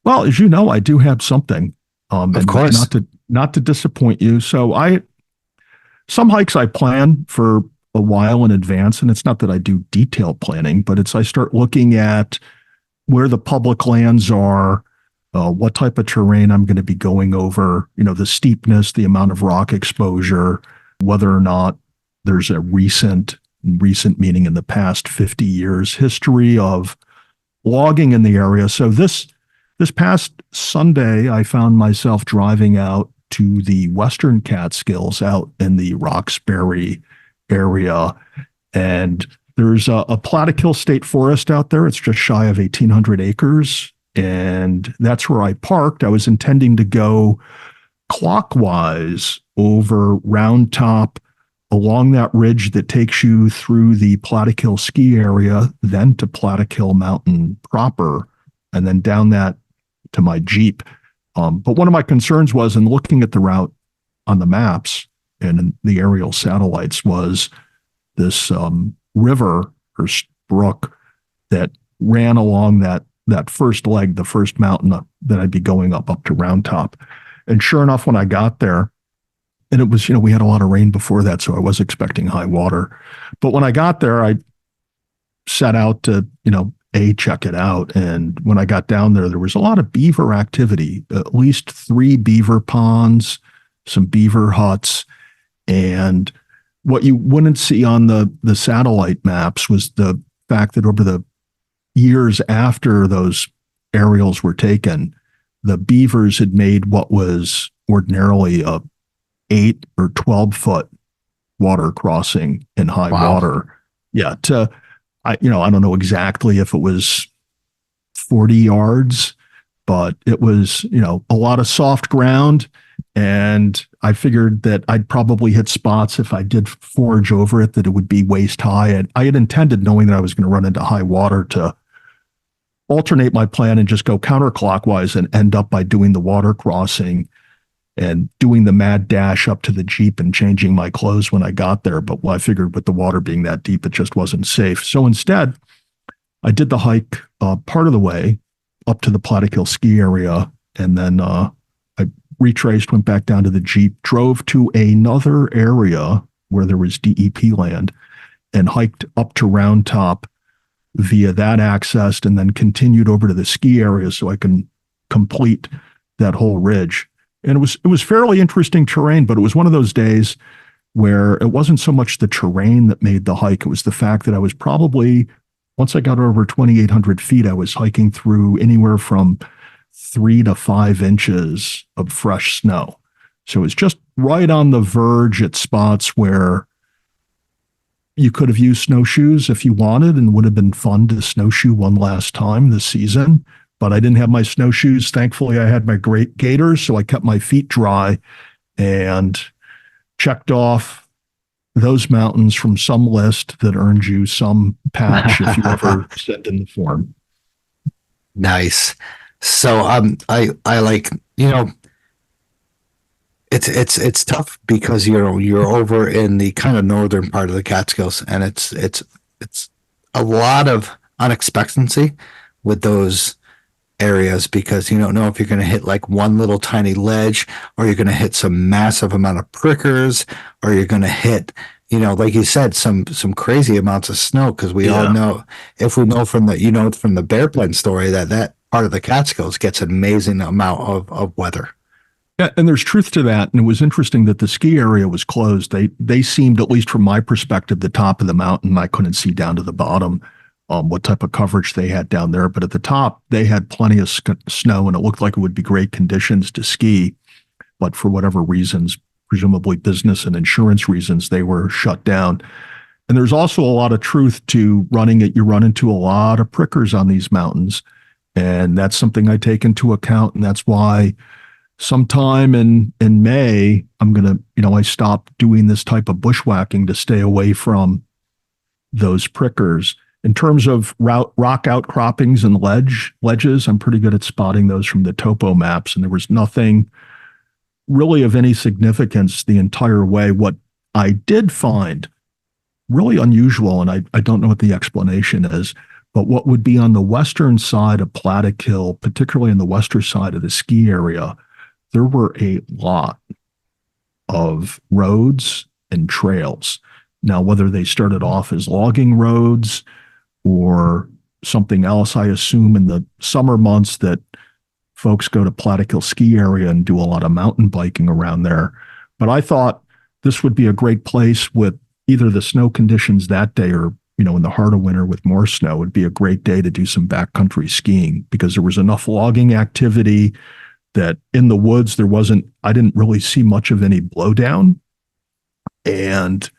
Well, as you know, I do have something. Of course. Not to disappoint you. So some hikes I plan for a while in advance, and it's not that I do detailed planning, but I start looking at where the public lands are, what type of terrain I'm going to be going over, the steepness, the amount of rock exposure, whether or not there's a recent meaning in the past 50 years history of logging in the area. So this past Sunday, I found myself driving out to the Western Catskills out in the Roxbury area. And there's a Platicille State Forest out there. It's just shy of 1,800 acres. And that's where I parked. I was intending to go clockwise over Round Top along that ridge that takes you through the Platicille ski area, then to Platicille Mountain proper, and then down that to my Jeep. But one of my concerns was, in looking at the route on the maps and in the aerial satellites, was this river or brook that ran along that first leg, the first mountain that I'd be going up to Round Top. And sure enough, when I got there, and it was, we had a lot of rain before that, so I was expecting high water. But when I got there, I set out to, check it out. And when I got down there, there was a lot of beaver activity, at least 3 beaver ponds, some beaver huts. And what you wouldn't see on the satellite maps was the fact that over the years after those aerials were taken, the beavers had made what was ordinarily a 8 or 12-foot water crossing in high water. Yeah. I don't know exactly if it was 40 yards, but it was, a lot of soft ground. And I figured that I'd probably hit spots if I did forage over it, that it would be waist high. And I had intended, knowing that I was going to run into high water, to alternate my plan and just go counterclockwise and end up by doing the water crossing and doing the mad dash up to the Jeep and changing my clothes when I got there. But I figured with the water being that deep, it just wasn't safe. So instead, I did the hike part of the way up to the Kaaterskill ski area. And then I retraced, went back down to the Jeep, drove to another area where there was DEP land, and hiked up to Round Top via that access, and then continued over to the ski area so I can complete that whole ridge. And it was fairly interesting terrain, but it was one of those days where it wasn't so much the terrain that made the hike. It was the fact that I was probably, once I got over 2,800 feet, I was hiking through anywhere from 3 to 5 inches of fresh snow. So it was just right on the verge at spots where you could have used snowshoes if you wanted, and would have been fun to snowshoe one last time this season. But I didn't have my snowshoes. Thankfully, I had my great gaiters, so I kept my feet dry and checked off those mountains from some list that earned you some patch if you ever sent in the form. Nice. So I like, it's tough because you're over in the kind of northern part of the Catskills, and it's a lot of unexpectancy with those areas, because you don't know if you're going to hit like one little tiny ledge, or you're going to hit some massive amount of prickers, or you're going to hit, like you said, some crazy amounts of snow. Because we all know, if we know from the bear pen story, that part of the Catskills gets an amazing amount of weather. Yeah, and there's truth to that. And it was interesting that the ski area was closed. They seemed, at least from my perspective, the top of the mountain, I couldn't see down to the bottom what type of coverage they had down there. But at the top, they had plenty of snow, and it looked like it would be great conditions to ski. But for whatever reasons, presumably business and insurance reasons, they were shut down. And there's also a lot of truth to running it. You run into a lot of prickers on these mountains. And that's something I take into account. And that's why sometime in May, I'm going to, I stopped doing this type of bushwhacking to stay away from those prickers. In terms of rock outcroppings and ledges, I'm pretty good at spotting those from the topo maps. And there was nothing really of any significance the entire way. What I did find really unusual, and I don't know what the explanation is, but what would be on the western side of Kaaterskill, particularly on the western side of the ski area, there were a lot of roads and trails. Now, whether they started off as logging roads or something else, I assume in the summer months that folks go to Kaaterskill ski area and do a lot of mountain biking around there. But I thought this would be a great place with either the snow conditions that day, or, in the heart of winter with more snow, would be a great day to do some backcountry skiing, because there was enough logging activity that in the woods, I didn't really see much of any blowdown. And,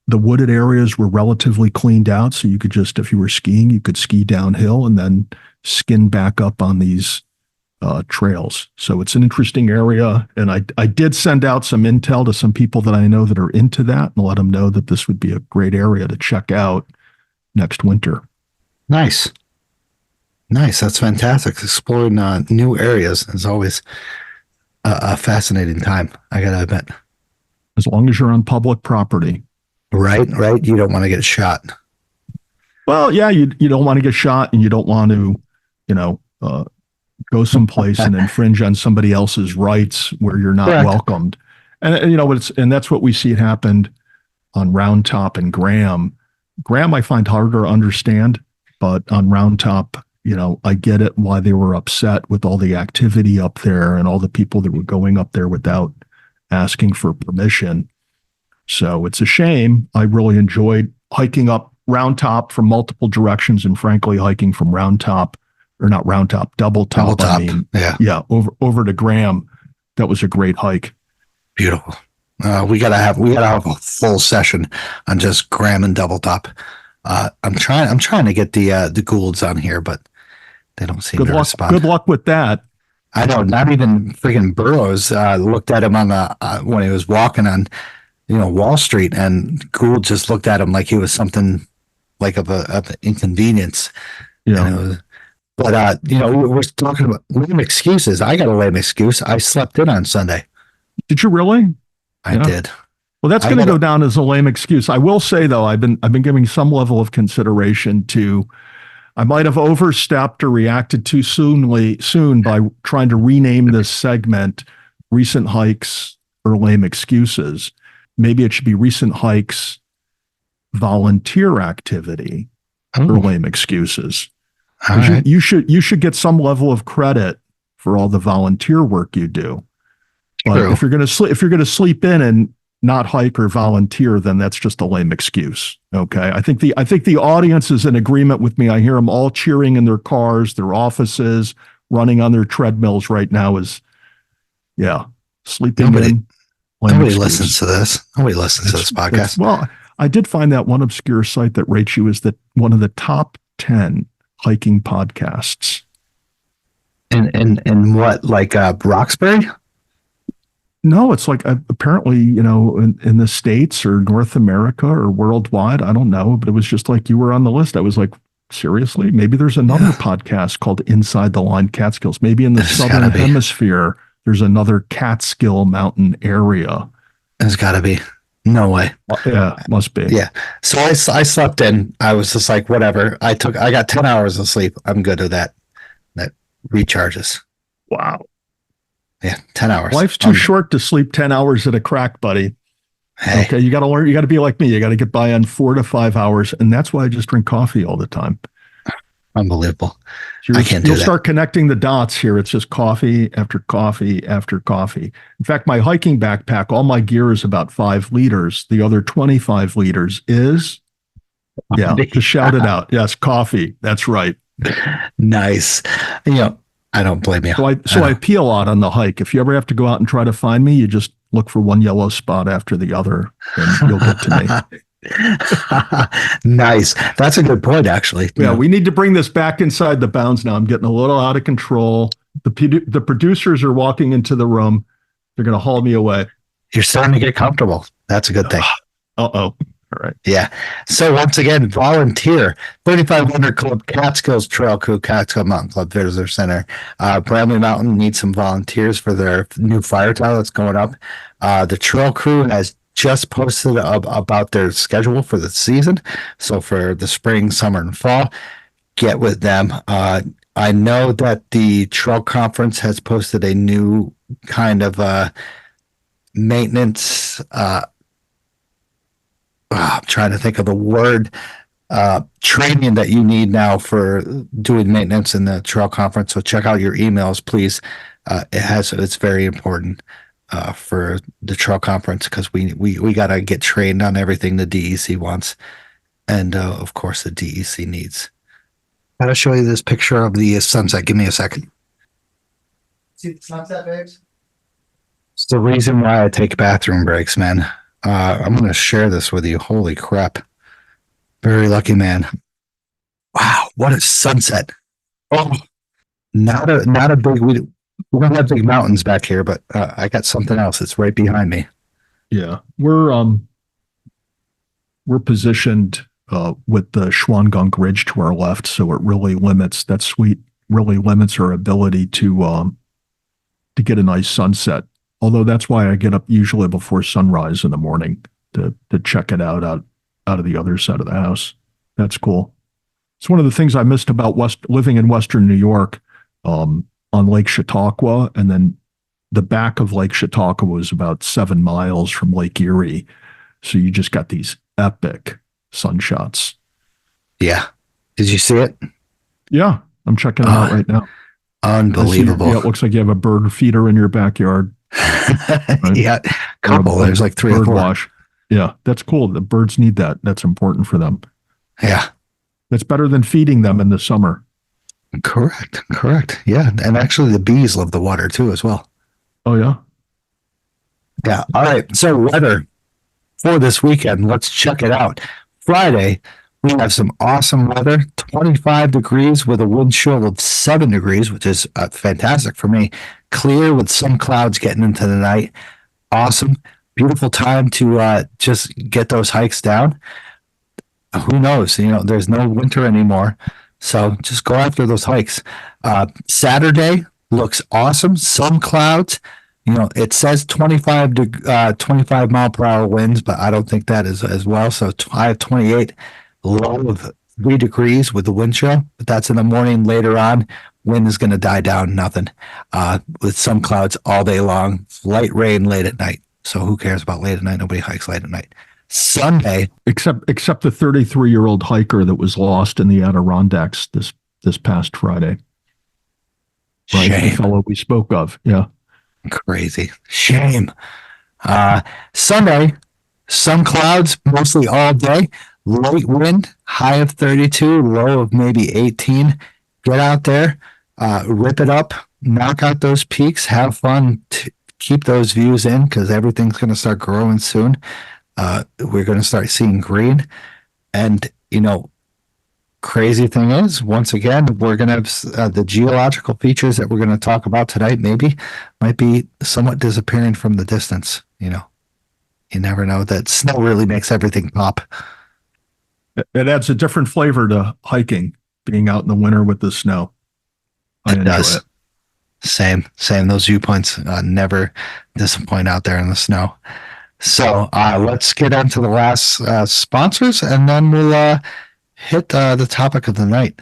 the wooded areas were relatively cleaned out. So you could just, if you were skiing, you could ski downhill and then skin back up on these trails. So it's an interesting area. And I did send out some intel to some people that I know that are into that, and let them know that this would be a great area to check out next winter. Nice. That's fantastic. Exploring new areas is always a fascinating time, I gotta admit. As long as you're on public property. Right. You don't want to get shot. Well, yeah, you don't want to get shot, and you don't want to, go someplace and infringe on somebody else's rights where you're not Correct. welcomed. And that's what we see happened on Round Top and Graham. Graham, I find harder to understand, but on Round Top, I get it why they were upset with all the activity up there and all the people that were going up there without asking for permission. So it's a shame. I really enjoyed hiking up Round Top from multiple directions, and frankly, hiking from Round Top, or not Round Top, Double Top. I mean, yeah, over to Graham. That was a great hike. Beautiful. We gotta have a full session on just Graham and Double Top. I'm trying to get the Goulds on here, but they don't seem to respond. Good luck with that. I know. Not even freaking Burroughs looked at him on when he was walking on, Wall Street, and Gould just looked at him like he was something like of an inconvenience. Yeah. But we're talking about lame excuses. I got a lame excuse. I slept in on Sunday. Did you really? I did. Well, that's going to go down as a lame excuse. I will say, though, I've been giving some level of consideration to. I might have overstepped or reacted too soon by trying to rename this segment "Recent Hikes" or "Lame Excuses." Maybe it should be "Recent Hikes, Volunteer Activity" or "Lame Excuses." Right. You should get some level of credit for all the volunteer work you do. But True. if you're going to sleep in and not hike or volunteer, then that's just a lame excuse. Okay. I think the audience is in agreement with me. I hear them all cheering in their cars, their offices, running on their treadmills right now sleeping in. Nobody listens to this. Nobody listens to this podcast. Well, I did find that one obscure site that rates you as one of the top 10 hiking podcasts. And what, like Roxbury? No, it's like apparently, in the States or North America or worldwide. I don't know, but it was just like you were on the list. I was like, seriously? Maybe there's another podcast called Inside the Line Catskills. Maybe in the Southern Hemisphere, there's another Catskill mountain area. There's got to be. No way. Yeah, must be. Yeah. So I slept in. I was just like, whatever. I got 10 hours of sleep. I'm good with that. That recharges. Wow. Yeah, 10 hours. Life's too short to sleep 10 hours at a crack, buddy. Hey. Okay, you got to learn. You got to be like me. You got to get by on 4 to 5 hours, and that's why I just drink coffee all the time. Unbelievable. I can't do that. You'll start connecting the dots here. It's just coffee after coffee after coffee. In fact, my hiking backpack, all my gear is about 5 liters. The other 25 liters is, just shout it out. Yes, coffee. That's right. Nice. I don't blame you. So I pee a lot on the hike. If you ever have to go out and try to find me, you just look for one yellow spot after the other, and you'll get to me. Nice. That's a good point, actually. Yeah, we need to bring this back inside the bounds now. I'm getting a little out of control. The producers are walking into the room. They're going to haul me away. You're starting to get comfortable. That's a good thing. Uh-oh. All right. Yeah. So once again, volunteer 3500 Club, Catskills Trail Crew, Catskill Mountain Club Visitor Center. Bramley Mountain needs some volunteers for their new fire tile that's going up. The Trail Crew has just posted about their schedule for the season. So for the spring, summer, and fall, get with them. I know that the Trail Conference has posted a new kind of maintenance. I'm trying to think of the word. Training that you need now for doing maintenance in the Trail Conference. So check out your emails, please. It's very important for the Trail Conference because we got to get trained on everything the DEC wants, and of course the DEC needs. I'm going to show you this picture of the sunset. Give me a second. See the sunset, babes? It's the reason why I take bathroom breaks, man. I'm going to share this with you. Holy crap. Very lucky man. Wow, what a sunset. Oh, not a big, we don't have big mountains back here, but I got something else. It's right behind me. Yeah, we're positioned with the Schwangunk Ridge to our left, so it really limits our ability to get a nice sunset. Although that's why I get up usually before sunrise in the morning. to check it out of the other side of the house. That's cool. It's one of the things I missed about living in Western New York, on Lake Chautauqua, and then the back of Lake Chautauqua was about 7 miles from Lake Erie. So you just got these epic sunshots. Yeah. Did you see it? Yeah, I'm checking it out right now. Unbelievable. Yeah, it looks like you have a bird feeder in your backyard. Right? Yeah, couple. There's like 3 or 4. Wash. Yeah, that's cool. The birds need that. That's important for them. Yeah. That's better than feeding them in the summer. Correct. Yeah. And actually the bees love the water too as well. Oh, yeah? Yeah. All right. So weather for this weekend, let's check it out. Friday, we have some awesome weather, 25 degrees with a wind chill of 7 degrees, which is fantastic for me. Clear with some clouds getting into the night. Awesome. Beautiful time to just get those hikes down. Who knows? There's no winter anymore. So just go after those hikes. Saturday looks awesome. Some clouds. It says 25 mile per hour winds, but I don't think that is as well. So I have 28, low of 3 degrees with the wind chill, but that's in the morning. Later on, wind is going to die down, nothing, with some clouds all day long, light rain late at night. So who cares about late at night? Nobody hikes late at night. Sunday, except the 33-year-old hiker that was lost in the Adirondacks this past Friday. Right, shame. The fellow we spoke of. Yeah. Crazy. Shame. Sunday, some clouds mostly all day. Light wind, high of 32, low of maybe 18. Get out there, rip it up, knock out those peaks, have fun, keep those views in because everything's going to start growing soon. We're going to start seeing green. And, crazy thing is, once again, we're going to have the geological features that we're going to talk about tonight might be somewhat disappearing from the distance. You never know. That snow really makes everything pop. It adds a different flavor to hiking, being out in the winter with the snow. It does. Same. Those viewpoints never disappoint out there in the snow. So let's get on to the last sponsors, and then we'll hit the topic of the night.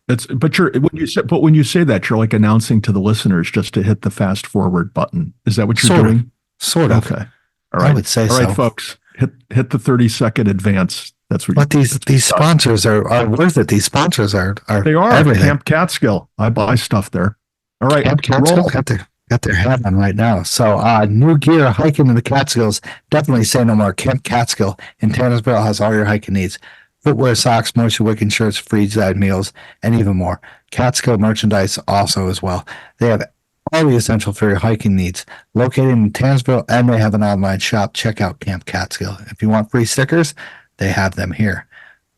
When you say that, you're like announcing to the listeners just to hit the fast forward button. Is that what you're doing? Sort of. Okay. All right. I would say so. All right, folks. Hit the 30-second advance. That's what. But these sponsors are worth it. These sponsors are they are everything. Camp Kaaterskill. I buy stuff there. All right. Camp Kaaterskill got their hat on right now. So new gear, hiking in the Catskills. Definitely say no more. Camp Kaaterskill in Tannersville has all your hiking needs. Footwear, socks, moisture wicking shirts, freeze-dried meals, and even more. Catskill merchandise also as well. They have all the essential for your hiking needs. Located in Tannersville, and they have an online shop. Check out Camp Kaaterskill. If you want free stickers, they have them here.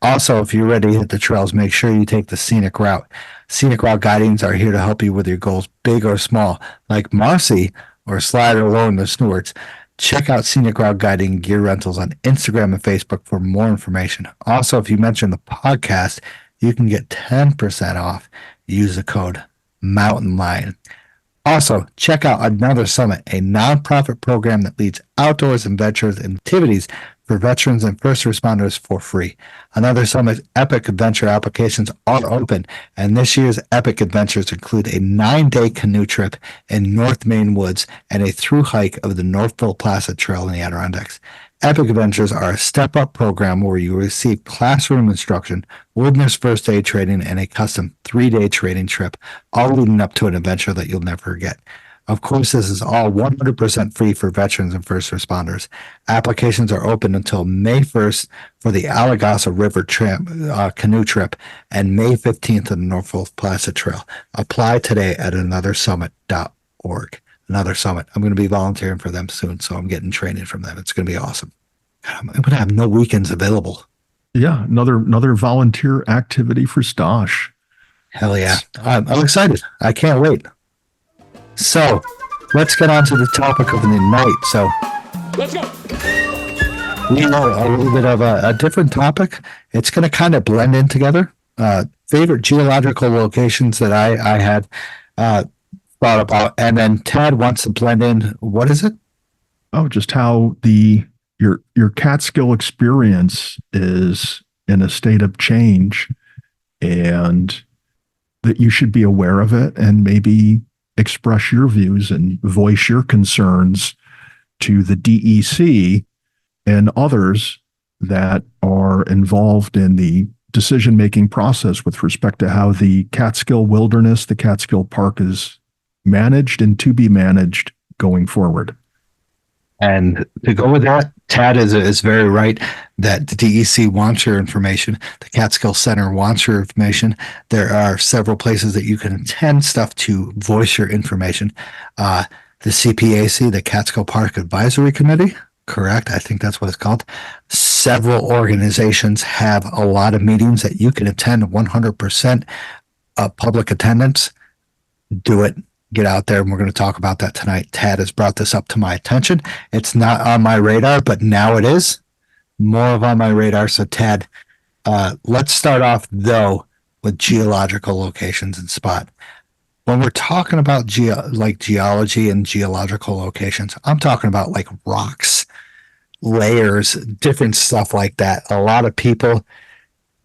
Also, if you're ready to hit the trails, make sure you take the scenic route. Scenic route guidings are here to help you with your goals, big or small, like Marcy or Slide or Low in the Snorts. Check out Scenic Route Guiding Gear Rentals on Instagram and Facebook for more information. Also, if you mention the podcast, you can get 10% off. Use the code Mountain Lion. Also, check out Another Summit, a nonprofit program that leads outdoors adventures and activities for veterans and first responders for free. Another Summit's Epic Adventure applications are open, and this year's Epic Adventures include a 9-day canoe trip in North Maine woods and a through hike of the Northville Placid Trail in the Adirondacks. Epic Adventures are a step-up program where you receive classroom instruction, wilderness first aid training, and a custom 3-day training trip, all leading up to an adventure that you'll never forget. Of course, this is all 100% free for veterans and first responders. Applications are open until May 1st for the Allegheny River canoe trip and May 15th on the Northville Placid Trail. Apply today at anothersummit.org. Another Summit. I'm going to be volunteering for them soon, so I'm getting training from them. It's going to be awesome. I'm going to have no weekends available. Yeah, another volunteer activity for Stosh. Hell yeah. I'm excited. I can't wait. So, let's get on to the topic of the night. So, Let's go. we have a little bit of a different topic. It's going to kind of blend in together. Favorite geological locations that I had thought about, and then Ted wants to blend in. What is it? Oh, just how the your Catskill experience is in a state of change, and that you should be aware of it and maybe express your views and voice your concerns to the DEC and others that are involved in the decision-making process with respect to how the Catskill Wilderness, the Catskill Park, is managed and to be managed going forward. And to go with that, Tad is very right that the DEC wants your information. The Catskill Center wants your information. There are several places that you can attend stuff to voice your information. The CPAC, the Catskill Park Advisory Committee, correct? I think that's what it's called. Several organizations have a lot of meetings that you can attend 100% public attendance. Do it. Get out there, and we're going to talk about that tonight. Tad has brought this up to my attention. It's not on my radar, but now it is more of on my radar. So Tad, let's start off though with geological locations and spot. When we're talking about geology and geological locations, I'm talking about like rocks, layers, different stuff like that. A lot of people,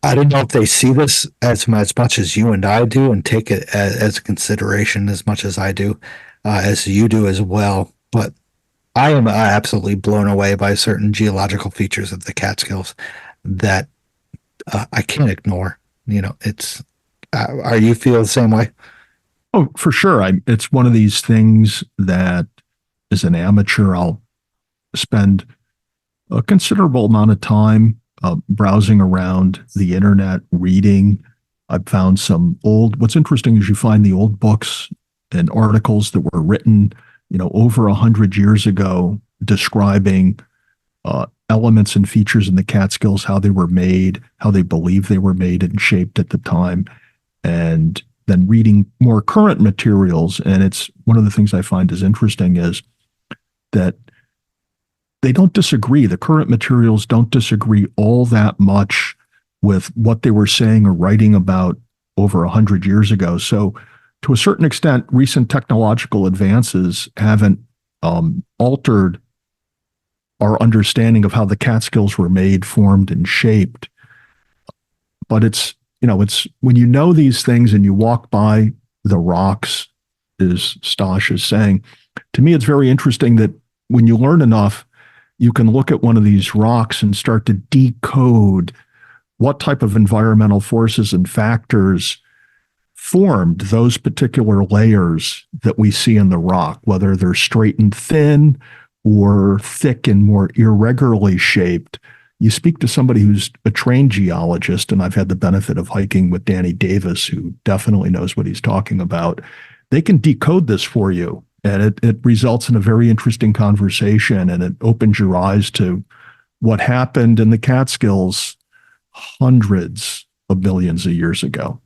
I don't know if they see this as much as you and I do and take it as a consideration as much as I do, as you do as well. But I am absolutely blown away by certain geological features of the Catskills that I can't ignore. You know, it's, are you feel the same way? Oh, for sure. It's one of these things that as an amateur, I'll spend a considerable amount of time browsing around the internet, reading. I've found some what's interesting is you find the old books and articles that were written, over 100 years ago, describing elements and features in the Catskills, how they were made, how they believe they were made and shaped at the time. And then reading more current materials. And it's one of the things I find is interesting is that they don't disagree. The current materials don't disagree all that much with what they were saying or writing about over 100 years ago. So to a certain extent, recent technological advances haven't altered our understanding of how the Catskills were made, formed, and shaped. But it's when you know these things and you walk by the rocks, as Stosh is saying, to me, it's very interesting that when you learn enough, you can look at one of these rocks and start to decode what type of environmental forces and factors formed those particular layers that we see in the rock, whether they're straight and thin or thick and more irregularly shaped. You speak to somebody who's a trained geologist, and I've had the benefit of hiking with Danny Davis, who definitely knows what he's talking about. They can decode this for you. And it results in a very interesting conversation, and it opens your eyes to what happened in the Catskills hundreds of millions of years ago.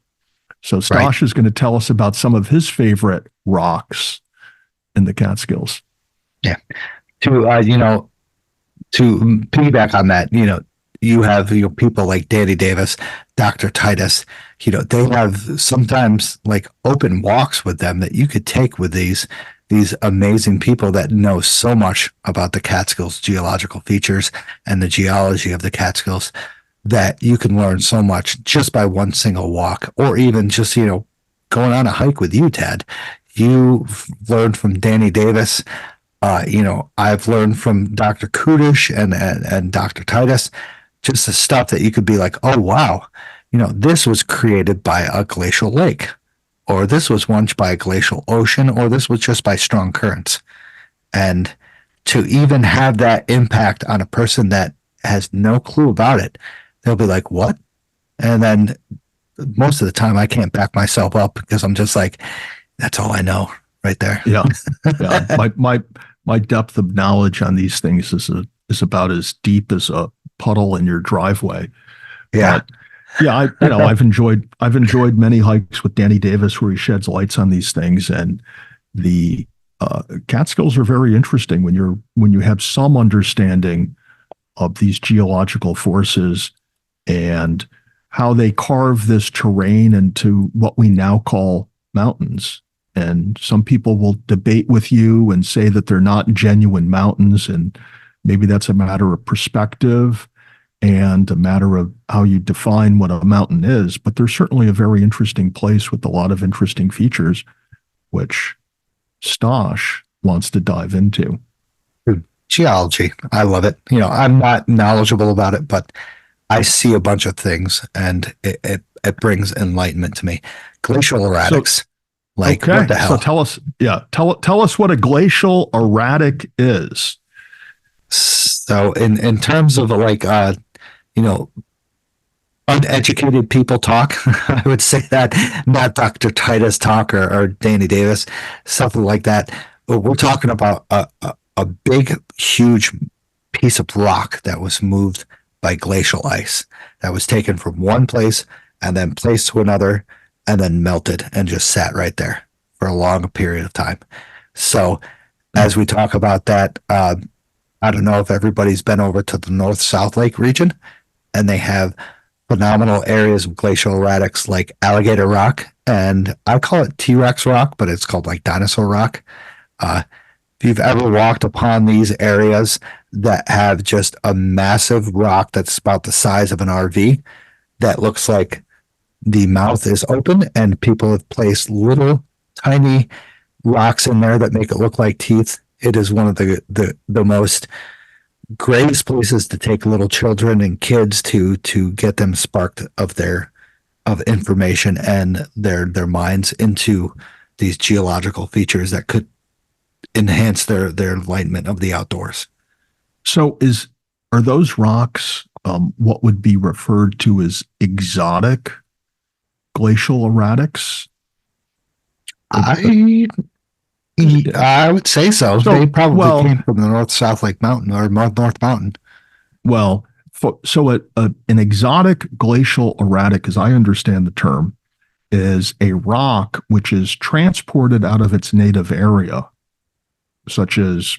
So Stosh is going to tell us about some of his favorite rocks in the Catskills. Yeah. To piggyback on that, you have people like Danny Davis, Dr. Titus, they have sometimes like open walks with them that you could take with these amazing people that know so much about the Catskills geological features and the geology of the Catskills that you can learn so much just by one single walk, or even just, going on a hike with you, Tad. You've learned from Danny Davis. I've learned from Dr. Kudish and Dr. Titus, just the stuff that you could be like, oh, wow, this was created by a glacial lake, or this was once by a glacial ocean, or this was just by strong currents. And to even have that impact on a person that has no clue about it, they'll be like, what? And then most of the time I can't back myself up because I'm just like, that's all I know right there. Yeah. My depth of knowledge on these things is about as deep as a puddle in your driveway. Yeah. But yeah, I've enjoyed many hikes with Danny Davis where he sheds lights on these things, and the Catskills are very interesting when you have some understanding of these geological forces and how they carve this terrain into what we now call mountains. And some people will debate with you and say that they're not genuine mountains, and Maybe that's a matter of perspective and a matter of how you define what a mountain is, but there's certainly a very interesting place with a lot of interesting features, which Stosh wants to dive into. Geology. I love it. You know, I'm not knowledgeable about it, but I see a bunch of things and it brings enlightenment to me. Glacial erratics. What the hell? So tell us what a glacial erratic is. So in terms of uneducated people talk, I would say that, not Dr. Titus talk or Danny Davis, something like that. We're talking about a big, huge piece of rock that was moved by glacial ice, that was taken from one place and then placed to another and then melted and just sat right there for a long period of time. So as we talk about that, I don't know if everybody's been over to the North-South Lake region, and they have phenomenal areas of glacial erratics like Alligator Rock, and I call it T-Rex Rock, but it's called like Dinosaur Rock. If you've ever walked upon these areas that have just a massive rock that's about the size of an RV, that looks like the mouth is open and people have placed little tiny rocks in there that make it look like teeth. It is one of the most greatest places to take little children and kids to get them sparked of information and their minds into these geological features that could enhance their enlightenment of the outdoors. So are those rocks what would be referred to as exotic glacial erratics? I would say so. They probably came from the North-South Lake Mountain or North Mountain. Well, an exotic glacial erratic, as I understand the term, is a rock which is transported out of its native area, such as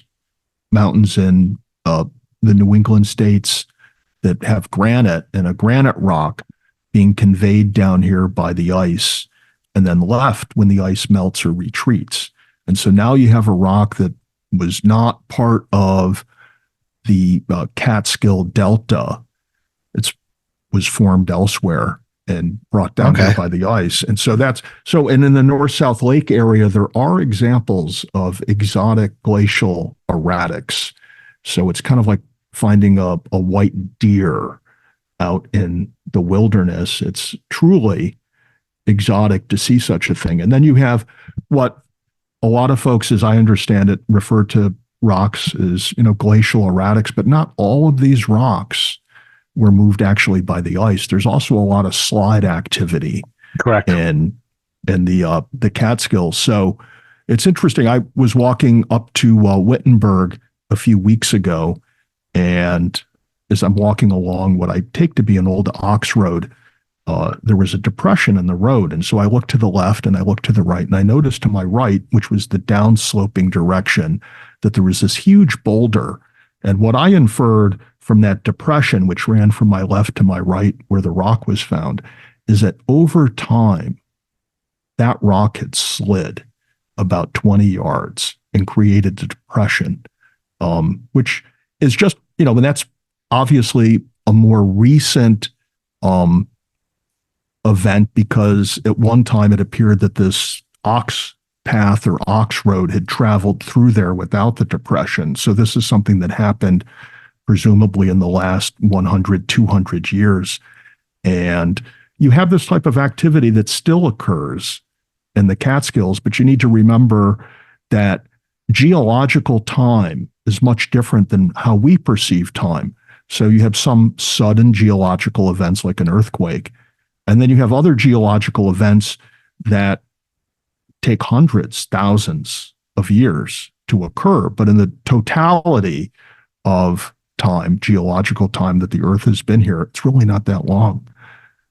mountains in the New England states that have granite, and a granite rock being conveyed down here by the ice and then left when the ice melts or retreats. And so now you have a rock that was not part of the Kaaterskill Delta. It was formed elsewhere and brought down here by the ice. And so and in the North-South Lake area, there are examples of exotic glacial erratics. So it's kind of like finding a white deer out in the wilderness. It's truly exotic to see such a thing. And then you have what a lot of folks, as I understand it, refer to rocks as, glacial erratics, but not all of these rocks were moved actually by the ice. There's also a lot of slide activity. Correct. In the Catskills. So it's interesting. I was walking up to Wittenberg a few weeks ago, and as I'm walking along what I take to be an old ox road, there was a depression in the road. And so I looked to the left and I looked to the right, and I noticed to my right, which was the downsloping direction, that there was this huge boulder. And what I inferred from that depression, which ran from my left to my right where the rock was found, is that over time, that rock had slid about 20 yards and created a depression, which is just, and that's obviously a more recent event, because at one time it appeared that this ox path or ox road had traveled through there without the depression. So this is something that happened presumably in the last 100, 200 years. And you have this type of activity that still occurs in the Catskills, but you need to remember that geological time is much different than how we perceive time. So you have some sudden geological events like an earthquake, and then you have other geological events that take hundreds, thousands of years to occur. But in the totality of time, geological time that the Earth has been here, it's really not that long.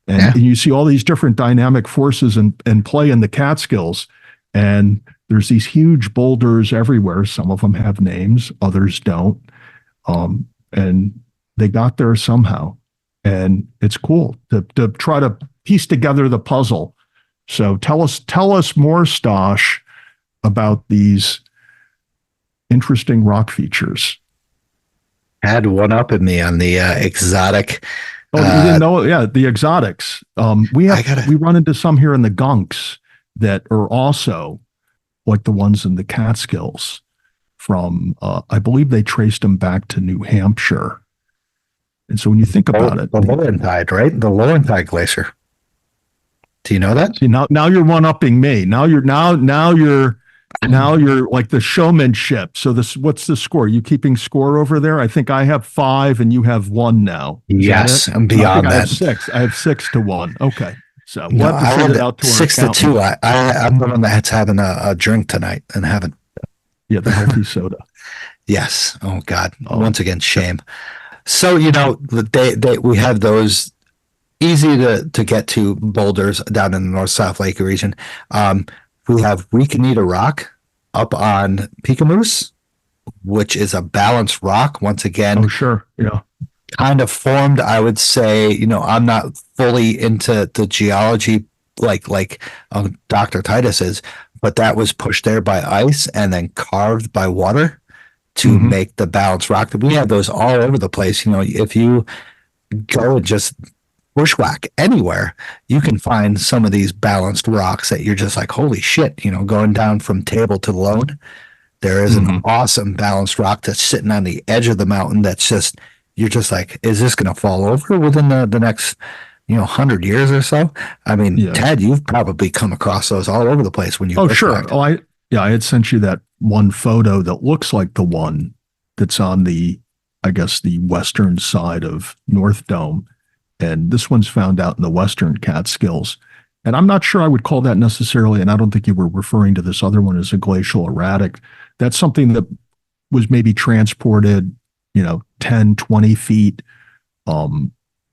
And you see all these different dynamic forces in play in the Catskills. And there's these huge boulders everywhere. Some of them have names, others don't. And they got there somehow. And it's cool to try to piece together the puzzle. So tell us more, Stosh, about these interesting rock features. Had one up in me on the exotic. Oh, you didn't know? Yeah, the exotics. We run into some here in the gunks that are also like the ones in the Catskills from, I believe they traced them back to New Hampshire. And so when you think about it, the Laurentide, right? The Laurentide Glacier. Do you know that? See, now you're one-upping me. Now you're like the showmanship. So what's the score? You keeping score over there? I think I have 5 and you have 1 now. Yes, I'm beyond that. I have 6. I have 6-1. Okay. So No, we'll have to send it out to 6-2. I'm the one that's having a drink tonight and haven't. Yeah, the healthy soda. Yes. Oh God. Once again, shame. So, we have those easy to get to boulders down in the North-South Lake region. We have Reconita Rock up on Peekamoose, which is a balanced rock. Once again. Oh, sure. Yeah. Kind of formed, I would say, I'm not fully into the geology like Dr. Titus is, but that was pushed there by ice and then carved by water to make the balanced rock. We have those all over the place. If you go and just bushwhack anywhere, you can find some of these balanced rocks that you're just like, holy shit, going down from Table to Lone. There is an awesome balanced rock that's sitting on the edge of the mountain that's just, you're just like, is this going to fall over within the next 100 years or so? I mean, yeah. Ted, you've probably come across those all over the place when you. Oh, sure. Oh, I had sent you that one photo that looks like the one that's on the western side of North Dome, and this one's found out in the western Catskills. And I'm not sure I would call that necessarily, and I don't think you were referring to this other one as a glacial erratic. That's something that was maybe transported, 10, 20 feet,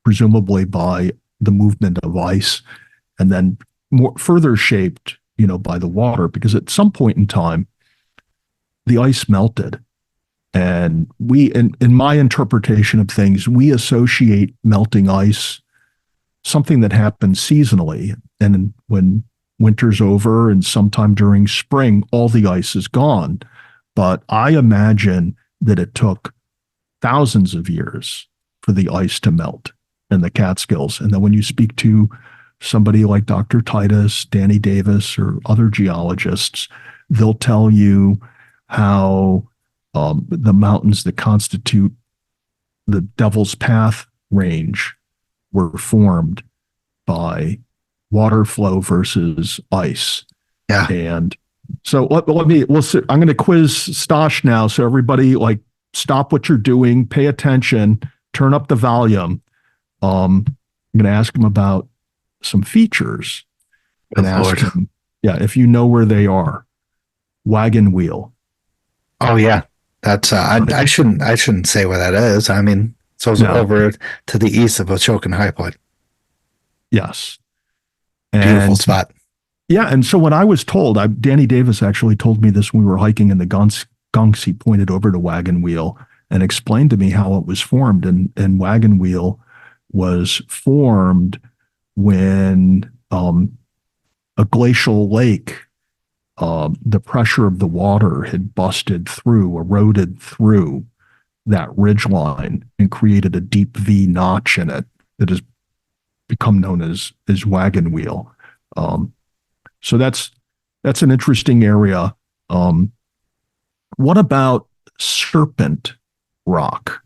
presumably by the movement of ice, and then more further shaped, by the water, because at some point in time, the ice melted. And we, in my interpretation of things, we associate melting ice, something that happens seasonally. And when winter's over and sometime during spring, all the ice is gone. But I imagine that it took thousands of years for the ice to melt in the Catskills. And then when you speak to somebody like Dr. Titus, Danny Davis, or other geologists, they'll tell you how the mountains that constitute the Devil's Path range were formed by water flow versus ice. Yeah. And so I'm going to quiz Stosh now. So everybody, stop what you're doing, pay attention, turn up the volume. I'm going to ask him about some features and ask him, if you know where they are. Wagon Wheel. Oh yeah, that's I shouldn't say where that is. I mean, it's over to the east of Ochokin High Point. Yes, beautiful spot. Yeah, and so when I was told, Danny Davis actually told me this when we were hiking in the gunks. He pointed over to Wagon Wheel and explained to me how it was formed, and Wagon Wheel was formed when a glacial lake, the pressure of the water had eroded through that ridgeline and created a deep V notch in it that has become known as Wagon Wheel. So that's an interesting area. What about Serpent Rock?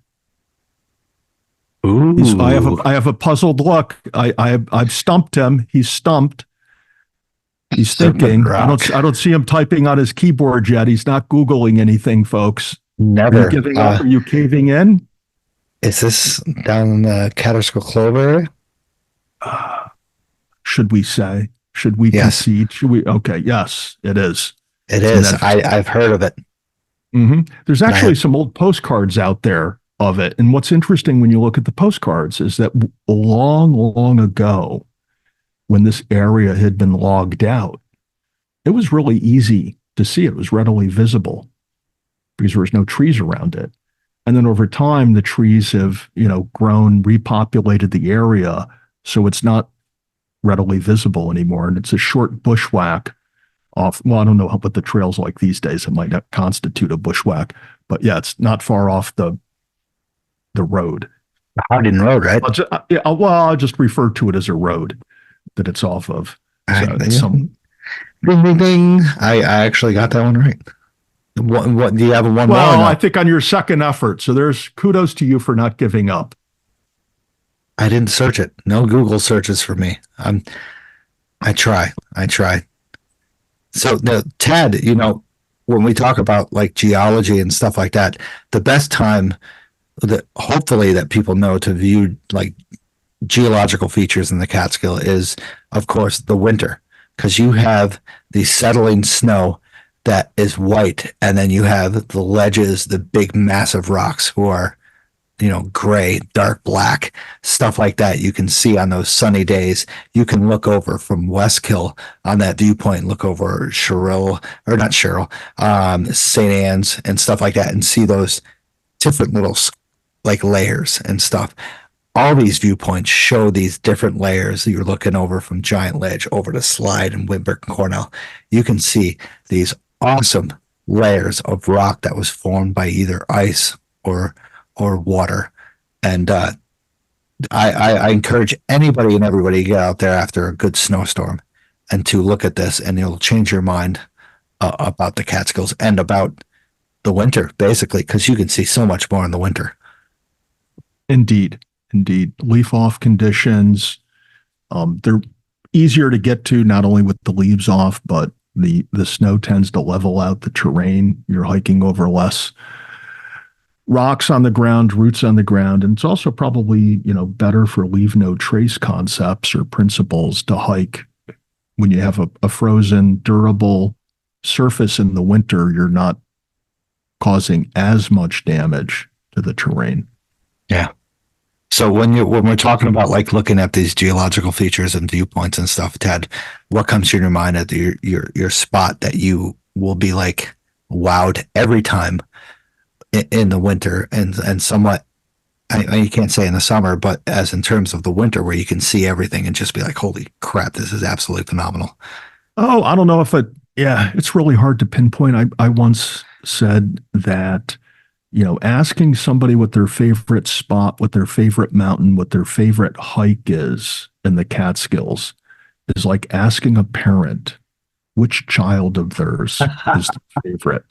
Ooh. I have a puzzled look. I've stumped him. He's stumped. He's thinking. I don't see him typing on his keyboard yet. He's not Googling anything, folks. Never. Are you giving up? Are you caving in? Is this down in the Kaaterskill Clove area? Should we say? Should we concede? Should we? Okay. Yes, it is. It is. I've heard of it. Mm-hmm. There's actually some old postcards out there of it. And what's interesting when you look at the postcards is that long, long ago, when this area had been logged out, it was really easy to see. It was readily visible because there was no trees around it. And then over time, the trees have, grown, repopulated the area. So it's not readily visible anymore. And it's a short bushwhack off. Well, I don't know what the trail's like these days. It might not constitute a bushwhack, but yeah, it's not far off the the road. Hardin Road, right? I'll just refer to it as a road that it's off of. So it's Ding, ding, ding. I actually got that one right. What do you have one more? I think on your second effort. So there's kudos to you for not giving up. I didn't search it. No Google searches for me. I try. So Ted, when we talk about like geology and stuff like that, the best time that hopefully that people know to view like geological features in the Catskill is, of course, the winter, because you have the settling snow that is white, and then you have the ledges, the big massive rocks who are, gray, dark black, stuff like that. You can see on those sunny days. You can look over from Westkill on that viewpoint, look over St. Anne's and stuff like that, and see those different little like layers and stuff. All these viewpoints show these different layers. You're looking over from Giant Ledge over to Slide and Windberg and Cornell. You can see these awesome layers of rock that was formed by either ice or water. And I encourage anybody and everybody to get out there after a good snowstorm and to look at this, and it'll change your mind about the Catskills and about the winter, basically, because you can see so much more in the winter. Indeed. Leaf off conditions. They're easier to get to, not only with the leaves off, but the snow tends to level out the terrain. You're hiking over less rocks on the ground, roots on the ground. And it's also probably, better for leave no trace concepts or principles to hike when you have a frozen, durable surface in the winter. You're not causing as much damage to the terrain. Yeah. So when we're talking about like looking at these geological features and viewpoints and stuff, Ted, what comes to your mind at your spot that you will be like wowed every time in the winter and somewhat, you can't say in the summer, but as in terms of the winter where you can see everything and just be like, holy crap, this is absolutely phenomenal. Oh, I don't know if it's really hard to pinpoint. I once said that, asking somebody what their favorite spot, what their favorite mountain, what their favorite hike is in the Catskills is like asking a parent which child of theirs is the favorite.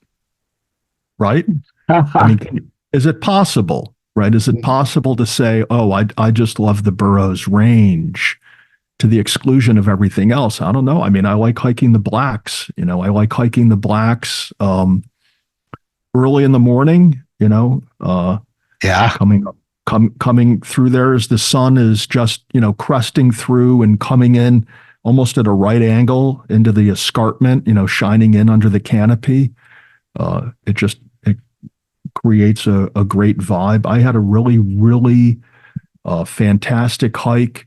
Right? I mean, is it possible, right? Is it possible to say, oh, I just love the Burroughs Range to the exclusion of everything else? I don't know. I mean, I like hiking the Blacks. I like hiking the Blacks early in the morning, coming through there as the sun is just, cresting through and coming in almost at a right angle into the escarpment, shining in under the canopy. It creates a great vibe. I had a really, really fantastic hike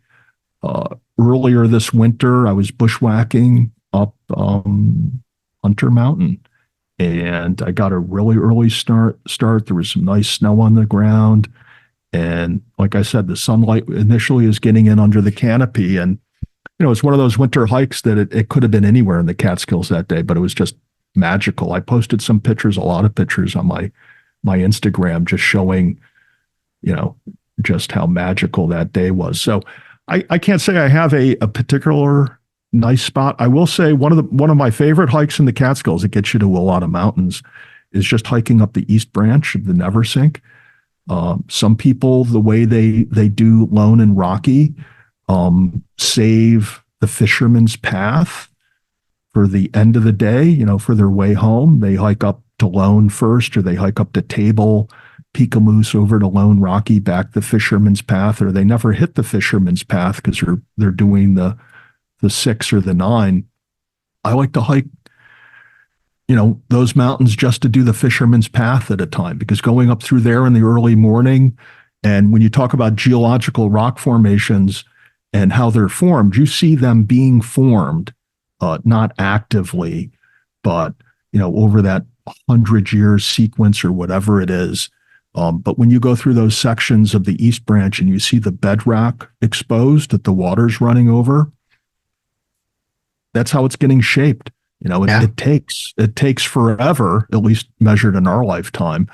earlier this winter. I was bushwhacking up Hunter Mountain, and I got a really early start. There was some nice snow on the ground, and like I said, the sunlight initially is getting in under the canopy, and it's one of those winter hikes that it could have been anywhere in the Catskills that day, but it was just magical. I posted some pictures, a lot of pictures on my Instagram, just showing, just how magical that day was. So I can't say I have a particular nice spot. I will say one of my favorite hikes in the Catskills, it gets you to a lot of mountains, is just hiking up the East Branch of the Neversink. Some people, the way they do Lone and Rocky, save the Fisherman's Path for the end of the day, for their way home. They hike up to Lone first, or they hike up to Table, Peekamoose over to Lone Rocky, back the Fisherman's Path, or they never hit the Fisherman's Path because they're doing the 6 or the 9. I like to hike, those mountains just to do the Fisherman's Path at a time, because going up through there in the early morning, and when you talk about geological rock formations and how they're formed, you see them being formed, not actively, but, over that 100-year sequence or whatever it is. But when you go through those sections of the East Branch and you see the bedrock exposed that the water's running over, that's how it's getting shaped. It takes forever, at least measured in our lifetime,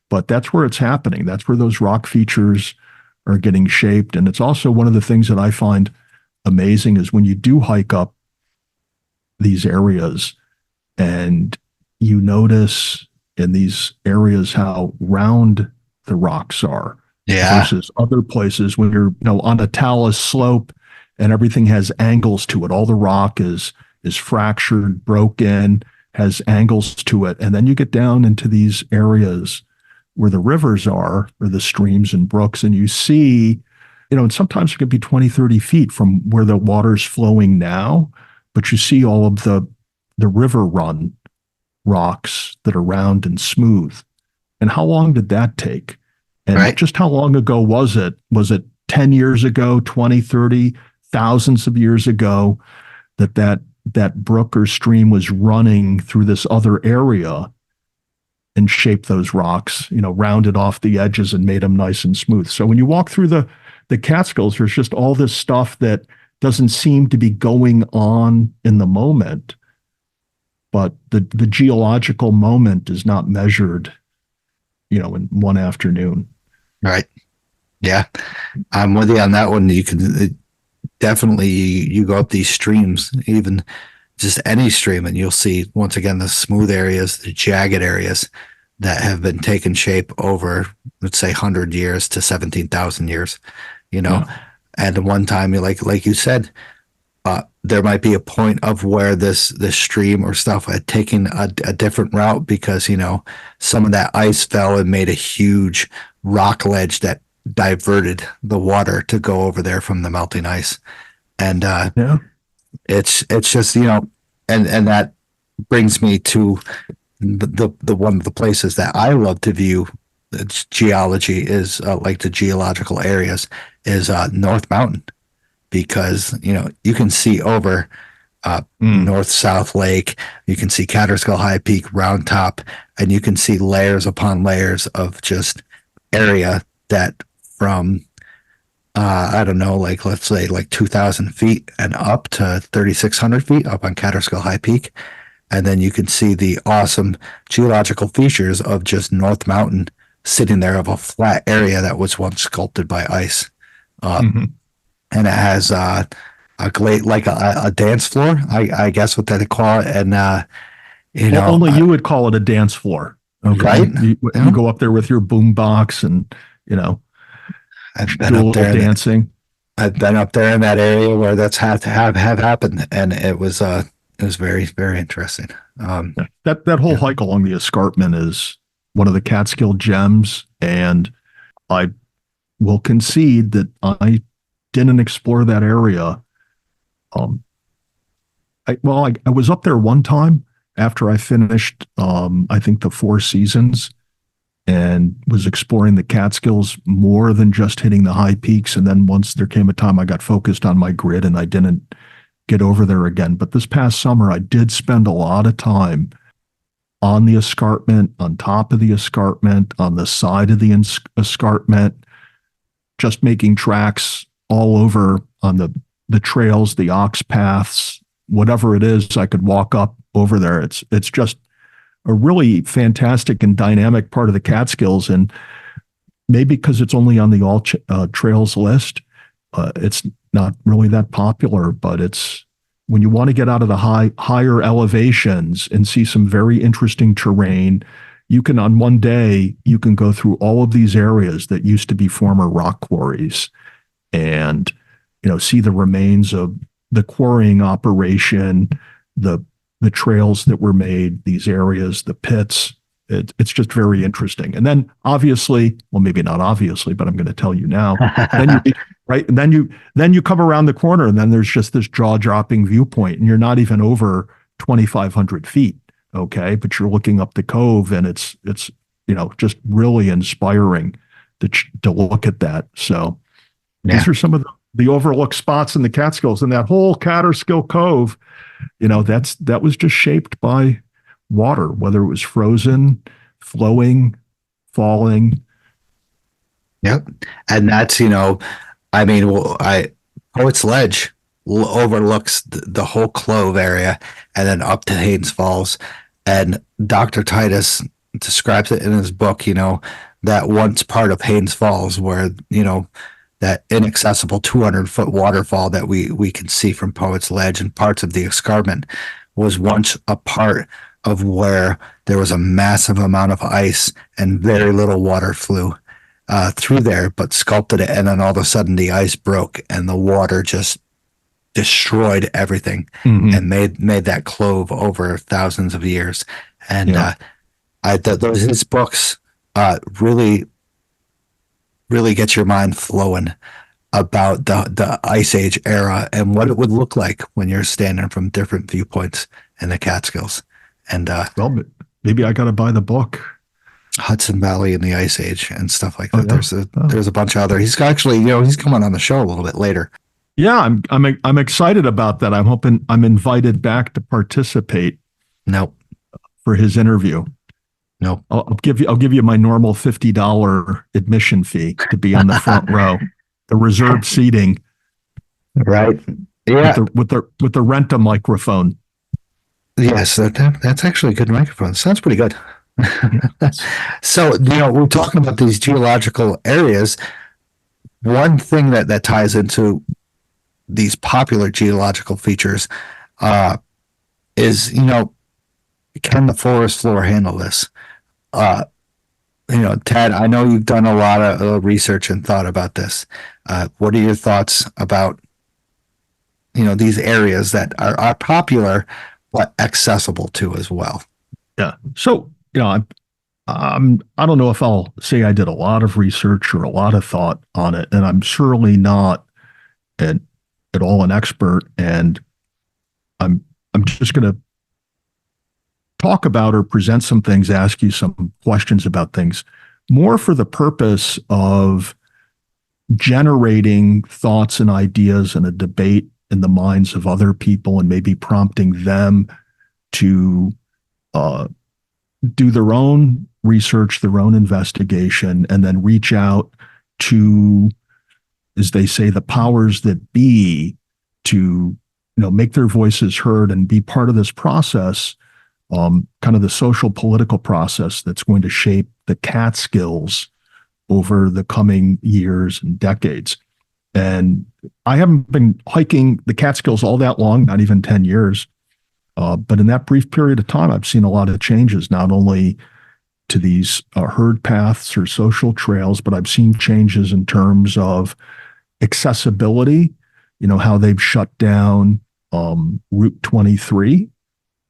but that's where it's happening. That's where those rock features are getting shaped. And it's also one of the things that I find amazing is when you do hike up these areas and you notice in these areas how round the rocks are versus other places when you're on a talus slope and everything has angles to it. All the rock is fractured, broken, has angles to it. And then you get down into these areas where the rivers are, or the streams and brooks, and you see, and sometimes it could be 20, 30 feet from where the water's flowing now, but you see all of the river run rocks that are round and smooth. And how long did that take? And just how long ago was it? Was it 10 years ago, 20, 30, thousands of years ago that brook or stream was running through this other area and shaped those rocks, rounded off the edges and made them nice and smooth. So when you walk through the Catskills, there's just all this stuff that doesn't seem to be going on in the moment, but the geological moment is not measured, in one afternoon. Right. Yeah. I'm with you on that one. You can definitely, you go up these streams, even just any stream, and you'll see once again the smooth areas, the jagged areas that have been taking shape over, let's say, 100 years to 17,000 years. And one time, like you said, there might be a point of where this stream or stuff had taken a different route because some of that ice fell and made a huge rock ledge that diverted the water to go over there from the melting ice. And it's just, and that brings me to the one of the places that I love to view geology is like the geological areas is North Mountain, because you can see over North South Lake, you can see Kaaterskill High Peak, Round Top, and you can see layers upon layers of just area that from I don't know, like let's say like 2,000 feet and up to 3,600 feet up on Kaaterskill High Peak. And then you can see the awesome geological features of just North Mountain sitting there of a flat area that was once sculpted by ice. And it has a dance floor, I guess what they call it. And, only you would call it a dance floor. Okay. Right? You go up there with your boom box and, I've been up there dancing. I've been up there in that area where that's have happened. And it was very, very interesting. That whole hike along the escarpment is one of the Catskill gems. And I will concede that I didn't explore that area. I was up there one time after I finished, I think the Four Seasons, and was exploring the Catskills more than just hitting the high peaks. And then once there came a time I got focused on my grid and I didn't get over there again. But this past summer, I did spend a lot of time on the escarpment, on top of the escarpment, on the side of the escarpment, just making tracks all over on the trails, the ox paths, whatever it is, I could walk up over there. It's just a really fantastic and dynamic part of the Catskills. And maybe because it's only on the all trails list, it's not really that popular, but it's when you want to get out of the higher elevations and see some very interesting terrain, you can, on one day, you can go through all of these areas that used to be former rock quarries and, see the remains of the quarrying operation, the trails that were made, these areas, the pits. It's just very interesting. And then obviously, well, maybe not obviously, but I'm going to tell you now, right. And then you come around the corner and then there's just this jaw-dropping viewpoint and you're not even over 2,500 feet. Okay. But you're looking up the cove and it's just really inspiring to look at that. So these are some of the overlooked spots in the Catskills, and that whole Kaaterskill Cove, that was just shaped by water, whether it was frozen, flowing, falling. Yep. And that's, Poets Ledge overlooks the whole Clove area and then up to Haynes Falls. And Dr. Titus describes it in his book, that once part of Haynes Falls where, that inaccessible 200-foot waterfall that we can see from Poet's Ledge and parts of the escarpment was once a part of where there was a massive amount of ice and very little water flew through there, but sculpted it. And then all of a sudden the ice broke and the water just destroyed everything and made that Clove over thousands of years. And his books really gets your mind flowing about the Ice Age era and what it would look like when you're standing from different viewpoints in the Catskills. And well, maybe I got to buy the book. Hudson Valley in the Ice Age and stuff like that. Yeah. There's a bunch of other. He's actually, he's coming on the show a little bit later. Yeah, I'm excited about that. I'm hoping I'm invited back to participate. Nope. For his interview. Nope. I'll give you my normal $50 admission fee to be on the front row, the reserved seating. Right. Yeah. With the Renta microphone. Yes, that's actually a good microphone. Sounds pretty good. So, we're talking about these geological areas. One thing that ties into these popular geological features is, can the forest floor handle this? Ted, I know you've done a lot of research and thought about this. What are your thoughts about, these areas that are popular but accessible to as well? Yeah. So, I don't know if I'll say I did a lot of research or a lot of thought on it, and I'm surely not at all an expert. And I'm just going to talk about or present some things, ask you some questions about things, more for the purpose of generating thoughts and ideas and a debate in the minds of other people, and maybe prompting them to do their own research, their own investigation, and then reach out to, as they say, the powers that be to, make their voices heard and be part of this process, kind of the social political process that's going to shape the Catskills over the coming years and decades. And I haven't been hiking the Catskills all that long, not even 10 years. But in that brief period of time, I've seen a lot of changes, not only to these herd paths or social trails, but I've seen changes in terms of accessibility, how they've shut down Route 23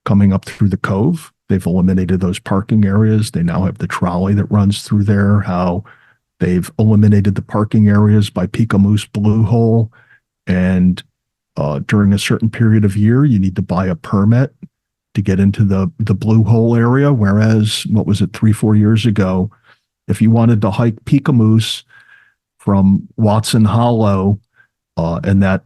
coming up through the Cove. They've eliminated those parking areas. They now have the trolley that runs through there, how they've eliminated the parking areas by Pikamoose Blue Hole. And during a certain period of year, you need to buy a permit to get into the Blue Hole area. Whereas, 3-4 years ago, if you wanted to hike Pikamoose from Watson Hollow and that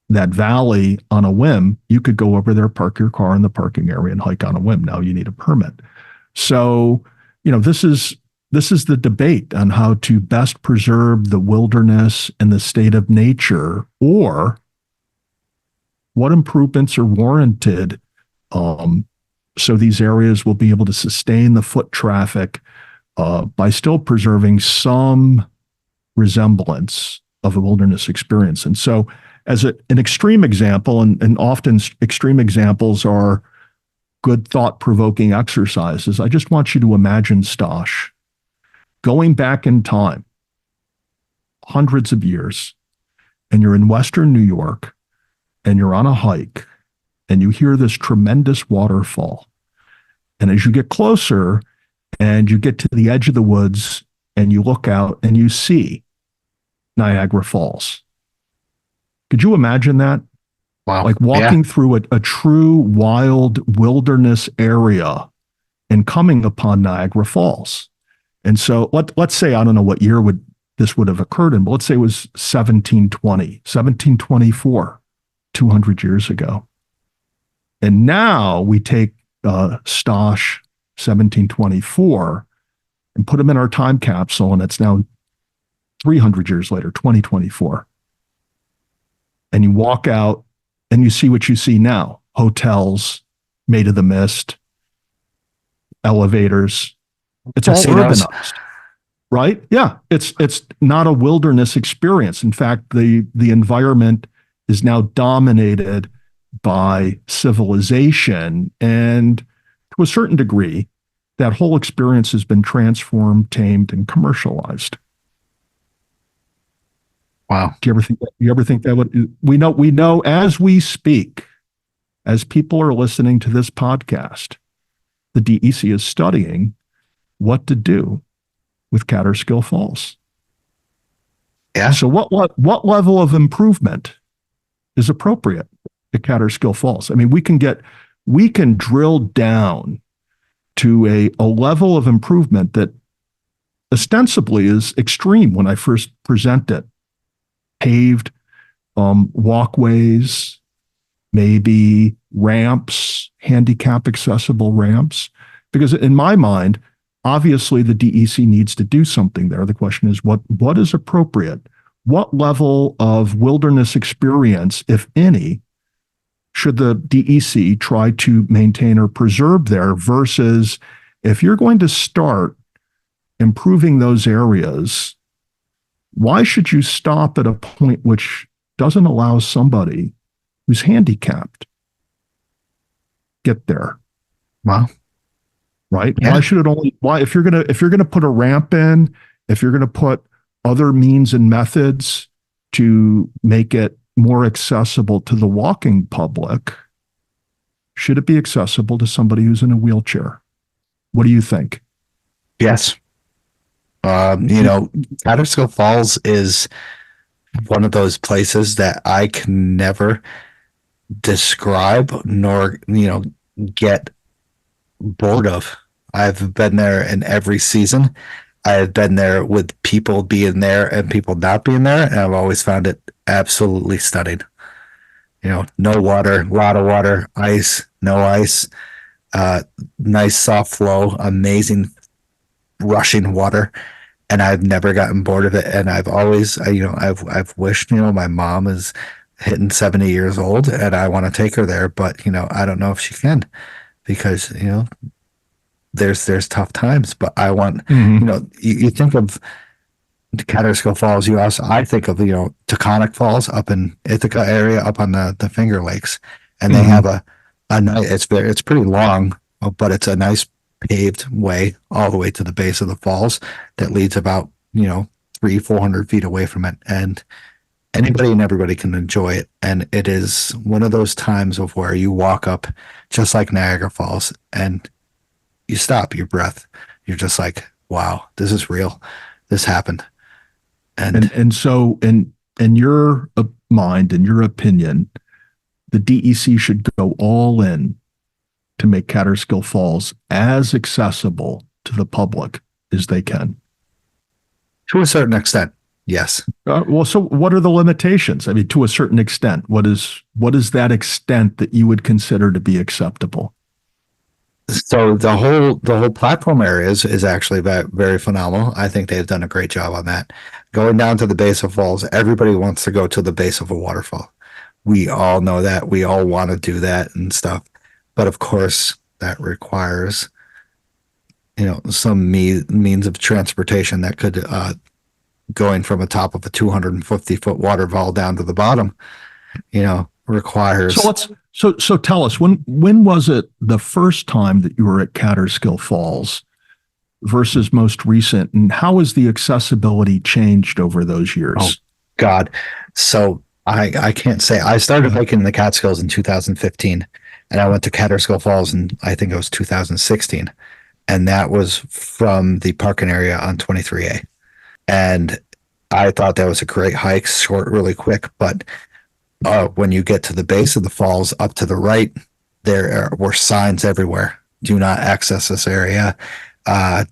valley on a whim, you could go over there, park your car in the parking area and hike on a whim. Now you need a permit. So, this is the debate on how to best preserve the wilderness and the state of nature, or what improvements are warranted so these areas will be able to sustain the foot traffic by still preserving some resemblance of a wilderness experience. And so, as an extreme example, and often extreme examples are good thought-provoking exercises, I just want you to imagine, Stosh, going back in time, hundreds of years, and you're in Western New York, and you're on a hike, and you hear this tremendous waterfall. And as you get closer and you get to the edge of the woods and you look out and you see Niagara Falls. Could you imagine that? Wow. Like walking through a true wild wilderness area and coming upon Niagara Falls. And so let's say, I don't know what year this would have occurred in, but let's say it was 1724, 200 years ago. And now we take Stosh 1724 and put him in our time capsule, and it's now 300 years later, 2024. And you walk out and you see what you see now: hotels made of the mist, elevators, It's all Casinos. urbanized, right? Yeah, it's not a wilderness experience. In fact, the environment is now dominated by civilization, and to a certain degree, that whole experience has been transformed, tamed, and commercialized. Wow. Do you ever think that would, we know as we speak, as people are listening to this podcast, the DEC is studying what to do with Kaaterskill Falls. Yeah. So what level of improvement is appropriate at Kaaterskill Falls? I mean, we can drill down to a level of improvement that ostensibly is extreme when I first present it. Paved walkways, maybe ramps, handicap accessible ramps. Because in my mind, obviously the DEC needs to do something there. The question is what is appropriate? What level of wilderness experience, if any, should the DEC try to maintain or preserve there versus if you're going to start improving those areas, why should you stop at a point which doesn't allow somebody who's handicapped get there? Wow. Right? Yeah. Why should it why if you're gonna put a ramp in, if you're gonna put other means and methods to make it more accessible to the walking public, should it be accessible to somebody who's in a wheelchair? What do you think? Yes. Kaaterskill Falls is one of those places that I can never describe nor, get bored of. I've been there in every season. I've been there with people being there and people not being there, and I've always found it absolutely stunning. No water, a lot of water, ice, no ice, nice soft flow, amazing rushing water. And I've never gotten bored of it. And I've always, I've wished, my mom is hitting 70 years old and I want to take her there, but, I don't know if she can because, there's tough times, but I want, you think of the Kaaterskill Falls, I think of, Taconic Falls up in Ithaca area, up on the Finger Lakes. And they have a nice, it's pretty long, but it's a nice paved way all the way to the base of the falls that leads about 300-400 feet away from it, and anybody and everybody can enjoy it. And it is one of those times of where you walk up just like Niagara Falls and you stop your breath. You're just like, wow, this is real, this happened. And so in your mind, in your opinion, the DEC should go all in to make Kaaterskill Falls as accessible to the public as they can. To a certain extent, yes. So what are the limitations? I mean, to a certain extent, what is that extent that you would consider to be acceptable? So the whole platform area is actually very phenomenal. I think they've done a great job on that. Going down to the base of falls, everybody wants to go to the base of a waterfall. We all know that. We all want to do that and stuff. But of course, that requires, some means of transportation that could, going from the top of a 250-foot waterfall down to the bottom, requires. So tell us, when was it the first time that you were at Kaaterskill Falls versus most recent, and how has the accessibility changed over those years? Oh, God. So I can't say. I started hiking in the Catskills in 2015. And I went to Kaaterskill Falls in, I think it was 2016. And that was from the parking area on 23A. And I thought that was a great hike, short, really quick. But when you get to the base of the falls up to the right, there were signs everywhere. Do not access this area.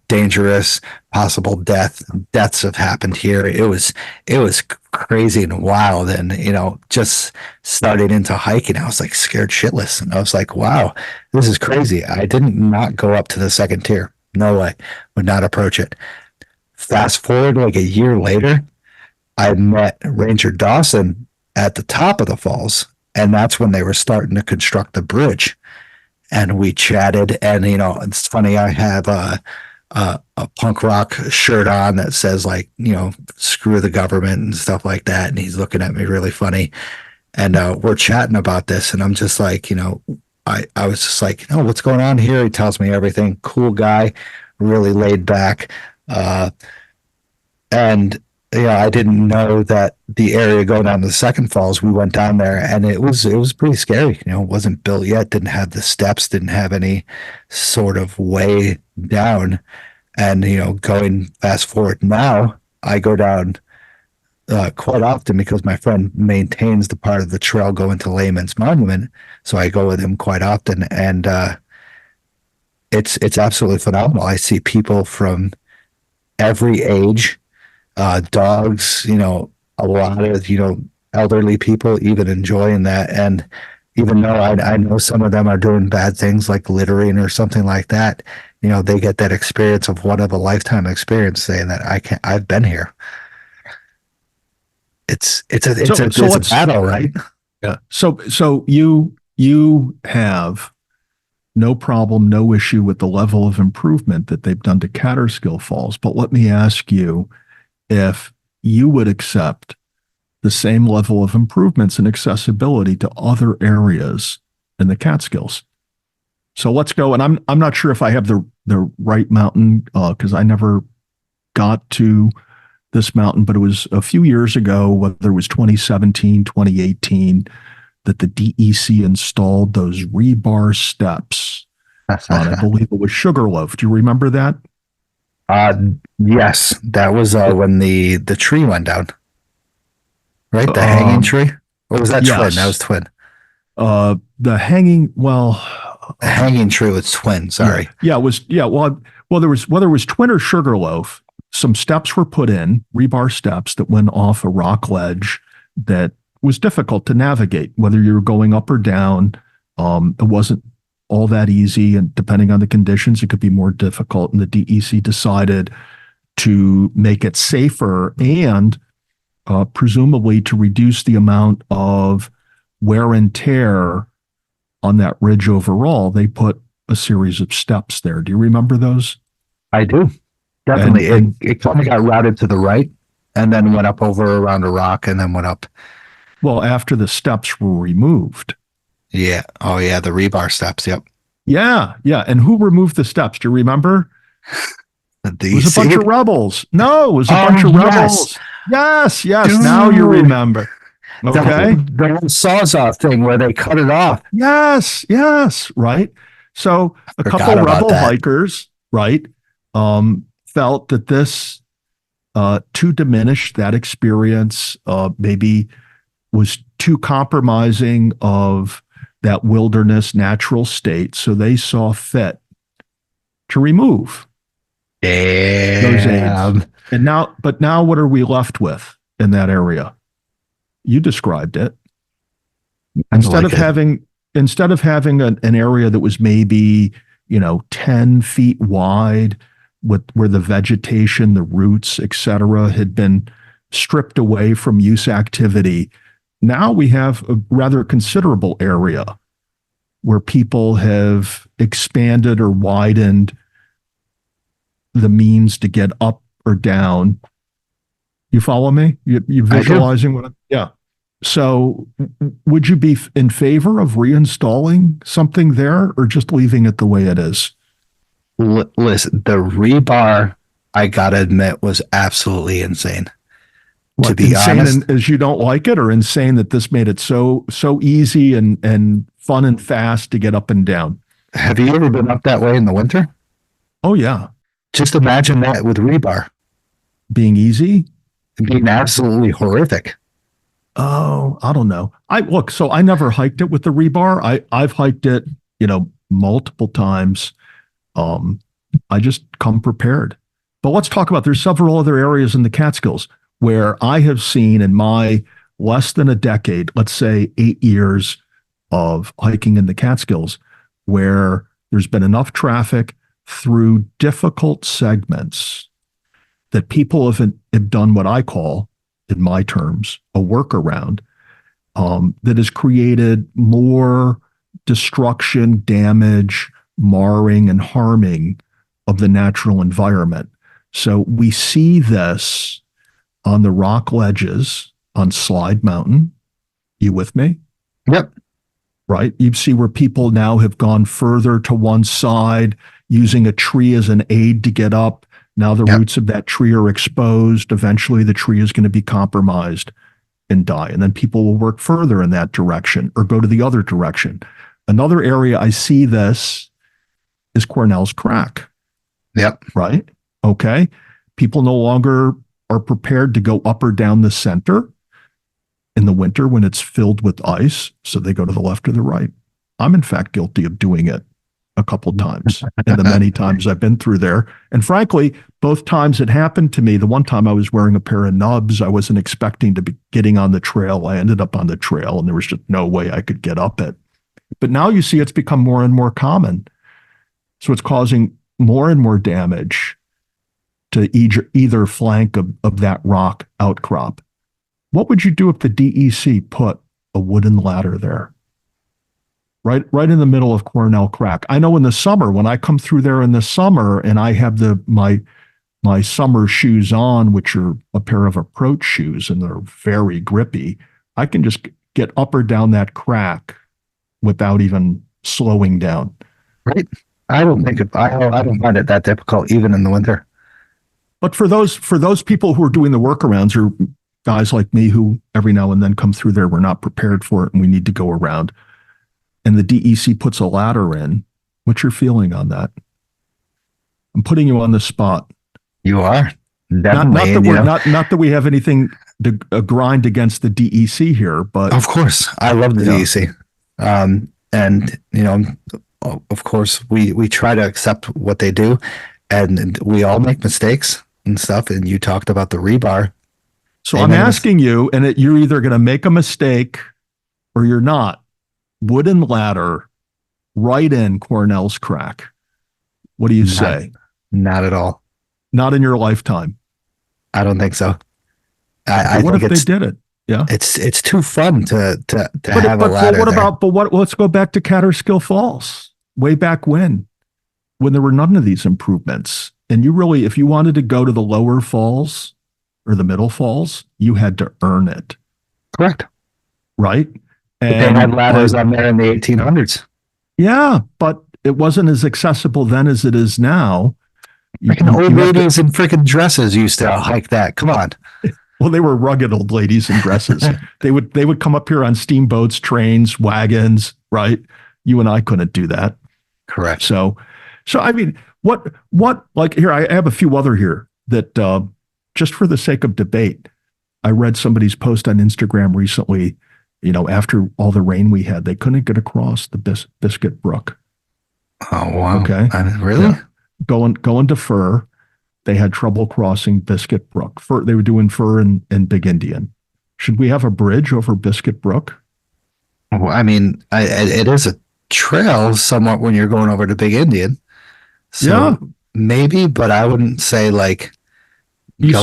Dangerous, possible deaths have happened here. It was crazy and wild. And, just starting into hiking, I was like scared shitless. And I was like, wow, this is crazy. I didn't not go up to the second tier. No way. Would not approach it. Fast forward like a year later, I met Ranger Dawson at the top of the falls. And that's when they were starting to construct the bridge. And we chatted, and it's funny. I have a punk rock shirt on that says like, screw the government and stuff like that. And he's looking at me really funny. And we're chatting about this. And I'm just like, I was just like, what's going on here? He tells me everything. Cool guy, really laid back. And I didn't know that the area going down to the second falls, we went down there and it was pretty scary. It wasn't built yet, didn't have the steps, didn't have any sort of way down. And, going fast forward now, I go down quite often because my friend maintains the part of the trail going to Layman's Monument. So I go with him quite often, and it's absolutely phenomenal. I see people from every age, dogs, a lot of, elderly people even enjoying that. And even though I know some of them are doing bad things like littering or something like that, they get that experience of one of a lifetime experience saying that I've been here. It's a battle, right? Yeah. So you have no problem, no issue with the level of improvement that they've done to Kaaterskill Falls. But let me ask you if you would accept the same level of improvements and accessibility to other areas in the Catskills. So let's go. And I'm not sure if I have the right mountain because I never got to this mountain, but it was a few years ago, whether it was 2017, 2018, that the DEC installed those rebar steps on, I believe it was Sugarloaf. Do you remember that? Yes, that was when the tree went down, right? The hanging tree, or was that twin? That was twin. The hanging, the hanging tree was twin. Sorry. Yeah, it was. Yeah, well, there was whether it was twin or Sugarloaf. Some steps were put in, rebar steps that went off a rock ledge that was difficult to navigate, whether you were going up or down. It wasn't all that easy, and depending on the conditions, it could be more difficult. And the DEC decided to make it safer and presumably to reduce the amount of wear and tear on that ridge overall. They put a series of steps there. Do you remember those? I do. Definitely. It kind of got routed to the right and then went up over around a rock and then went up. Well, after the steps were removed. Yeah. Oh, yeah. The rebar steps. Yep. Yeah. Yeah. And who removed the steps? Do you remember? It was a bunch of rebels. No, it was a bunch of rebels. Yes. Dude. Now you remember. Okay. The Sawzall thing where they cut it off. Yes. Right. So a couple rebel hikers, right, felt that this, to diminish that experience, maybe was too compromising of that wilderness natural state. So they saw fit to remove those aids. And now what are we left with in that area? You described it. Instead of having an area that was maybe, 10 feet wide, where the vegetation, the roots, etc., had been stripped away from use activity. Now we have a rather considerable area where people have expanded or widened the means to get up or down. You follow me? You visualizing what? Yeah. So would you be in favor of reinstalling something there or just leaving it the way it is? Listen, the rebar, I gotta admit, was absolutely insane. What, to be insane honest, as you don't like it, or insane that this made it so easy and fun and fast to get up and down? Have you ever been up that way in the winter? Oh yeah. Just imagine that with rebar. Being easy? Being absolutely horrific. Oh, I don't know. So I never hiked it with the rebar. I've hiked it, multiple times. I just come prepared. But let's talk about, there's several other areas in the Catskills where I have seen in my less than a decade, let's say 8 years of hiking in the Catskills, where there's been enough traffic through difficult segments that people have done what I call, in my terms, a workaround that has created more destruction, damage, marring, and harming of the natural environment. So we see this on the rock ledges on Slide Mountain. You with me? Yep. Right? You see where people now have gone further to one side, using a tree as an aid to get up. Now the roots of that tree are exposed. Eventually the tree is going to be compromised and die. And then people will work further in that direction or go to the other direction. Another area I see this is Cornell's Crack. Yep. Right? Okay. People no longer are prepared to go up or down the center in the winter when it's filled with ice. So they go to the left or the right. I'm in fact guilty of doing it a couple times and the many times I've been through there. And frankly, both times it happened to me. The one time I was wearing a pair of nubs, I wasn't expecting to be getting on the trail. I ended up on the trail and there was just no way I could get up it. But now you see it's become more and more common. So it's causing more and more damage to either flank of that rock outcrop. What would you do if the DEC put a wooden ladder there? Right in the middle of Cornell Crack. I know in the summer, when I come through there in the summer and I have my summer shoes on, which are a pair of approach shoes and they're very grippy, I can just get up or down that crack without even slowing down. Right. I don't find it that difficult even in the winter. But for those people who are doing the workarounds, or guys like me who every now and then come through there, we're not prepared for it and we need to go around, and the DEC puts a ladder in, what's your feeling on that? I'm putting you on the spot. You are. Definitely. Not that we have anything to grind against the DEC here, but of course, I love the DEC. And of course, we try to accept what they do, and we all make mistakes and stuff. And you talked about the rebar. So I'm asking you, and you're either going to make a mistake or you're not. Wooden ladder right in Cornell's Crack. What do you say? Not at all. Not in your lifetime. I don't think so. What if they did it? Yeah, it's too fun to have a ladder. Let's go back to Kaaterskill Falls, way back when there were none of these improvements. And you really, if you wanted to go to the lower falls or the middle falls, you had to earn it. Correct. Right? But they had ladders on there in the 1800s. Yeah, but it wasn't as accessible then as it is now. Freaking old ladies in freaking dresses used to hike that. Come on. Well, they were rugged old ladies in dresses. They would come up here on steamboats, trains, wagons, right? You and I couldn't do that. Correct. So I mean, what like here, I have a few other here that just for the sake of debate, I read somebody's post on Instagram recently. After all the rain we had, they couldn't get across the Biscuit Brook. Oh, wow. Okay. Really? Yeah. Going to Fur, they had trouble crossing Biscuit Brook. They were doing Fur and Big Indian. Should we have a bridge over Biscuit Brook? Well, I mean, it is a trail somewhat when you're going over to Big Indian. So maybe, but I wouldn't say like. You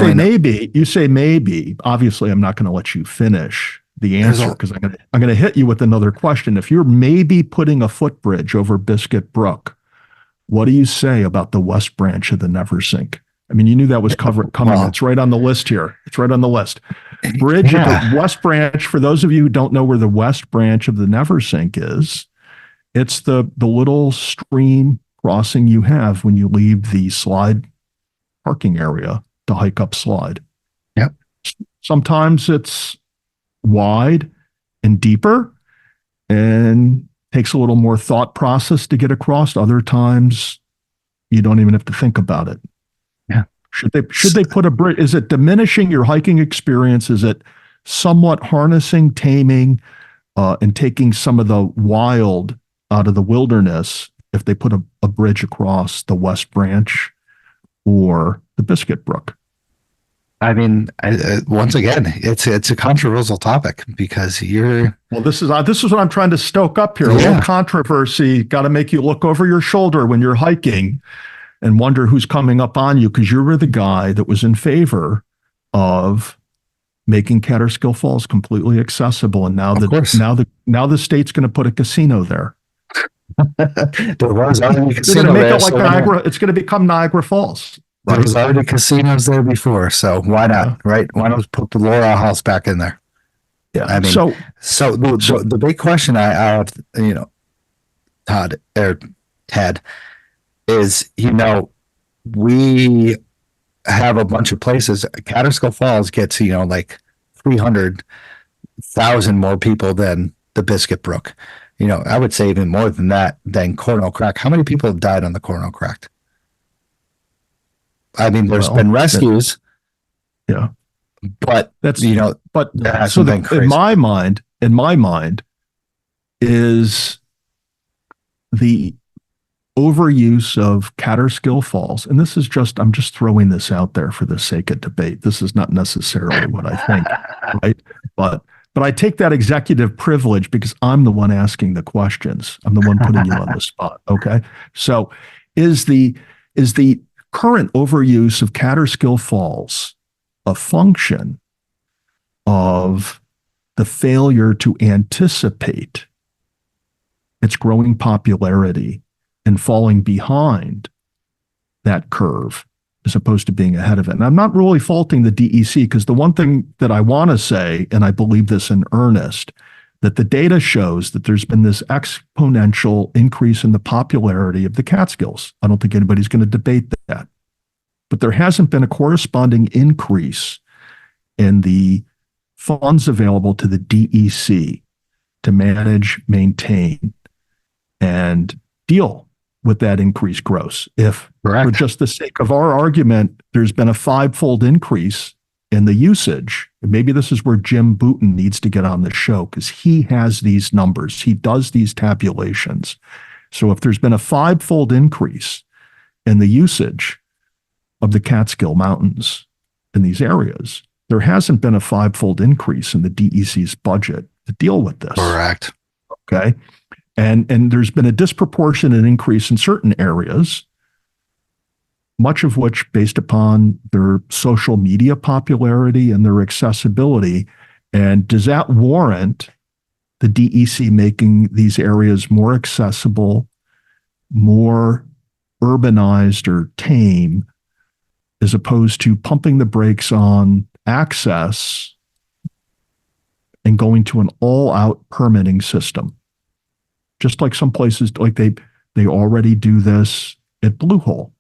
say maybe. Obviously, I'm not going to let you finish the answer because I'm going to hit you with another question. If you're maybe putting a footbridge over Biscuit Brook, what do you say about the west branch of the Neversink? I mean, you knew that was coming. Well, it's right on the list here. It's right on the list. Bridge at the west branch. For those of you who don't know where the west branch of the Neversink is, it's the little stream crossing you have when you leave the Slide parking area to hike up Slide. Yep. Sometimes it's wide and deeper and takes a little more thought process to get across. Other times you don't even have to think about it. Yeah. Should they put a bridge? Is it diminishing your hiking experience? Is it somewhat harnessing, taming, and taking some of the wild out of the wilderness if they put a bridge across the west branch or the Biscuit Brook? I mean, once again, it's a controversial topic because this is what I'm trying to stoke up here. A little controversy, got to make you look over your shoulder when you're hiking and wonder who's coming up on you, because you were the guy that was in favor of making Kaaterskill Falls completely accessible, and now the state's going to put a casino there. There was already a They're casino going to make there, it like so Niagara. It's going to become Niagara Falls. there Right? was already casinos there before, so why not, Yeah. right? Why not put the Laura House back in there? Yeah. I mean, so the big question I have, Todd or Ted, is, we have a bunch of places. Kaaterskill Falls gets, like 300,000 more people than the Biscuit Brook. I would say even more than that, than Cornell Crack. How many people have died on the Cornell Crack? I mean, there's been rescues. Yeah. But that's, but that hasn't so been crazy. in my mind is the overuse of Kaaterskill Falls. And this is I'm just throwing this out there for the sake of debate. This is not necessarily what I think, right? But I take that executive privilege because I'm the one asking the questions. I'm the one putting you on the spot. Okay. So is the current overuse of Kaaterskill Falls a function of the failure to anticipate its growing popularity and falling behind that curve as opposed to being ahead of it? And I'm not really faulting the DEC, because the one thing that I want to say, and I believe this in earnest, that the data shows that there's been this exponential increase in the popularity of the Catskills. I don't think anybody's going to debate that. But there hasn't been a corresponding increase in the funds available to the DEC to manage, maintain, and deal with that increased gross. If, Correct, for just the sake of our argument, there's been a 5-fold increase in the usage, and maybe this is where Jim Booten needs to get on the show, because he has these numbers. He does these tabulations. So if there's been a 5-fold increase in the usage of the Catskill Mountains in these areas, there hasn't been a 5-fold increase in the DEC's budget to deal with this. correct. Okay. And there's been a disproportionate increase in certain areas, much of which based upon their social media popularity and their accessibility. And does that warrant the DEC making these areas more accessible, more urbanized or tame, as opposed to pumping the brakes on access and going to an all-out permitting system? Just like some places, like they already do this at Blue Hole,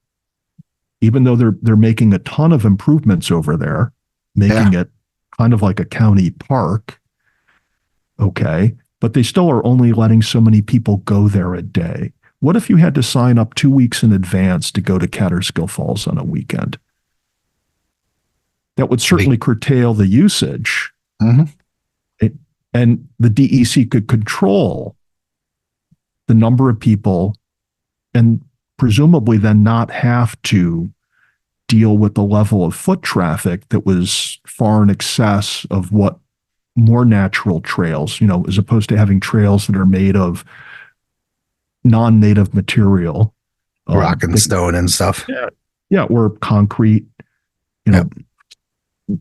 even though they're making a ton of improvements over there, making it kind of like a county park. Okay, but they still are only letting so many people go there a day. What if you had to sign up 2 weeks in advance to go to Kaaterskill Falls on a weekend? That would certainly curtail the usage. Mm-hmm. And the DEC could control the number of people and presumably then not have to deal with the level of foot traffic that was far in excess of what more natural trails, as opposed to having trails that are made of non-native material. Rock and stone and stuff. Yeah, or concrete,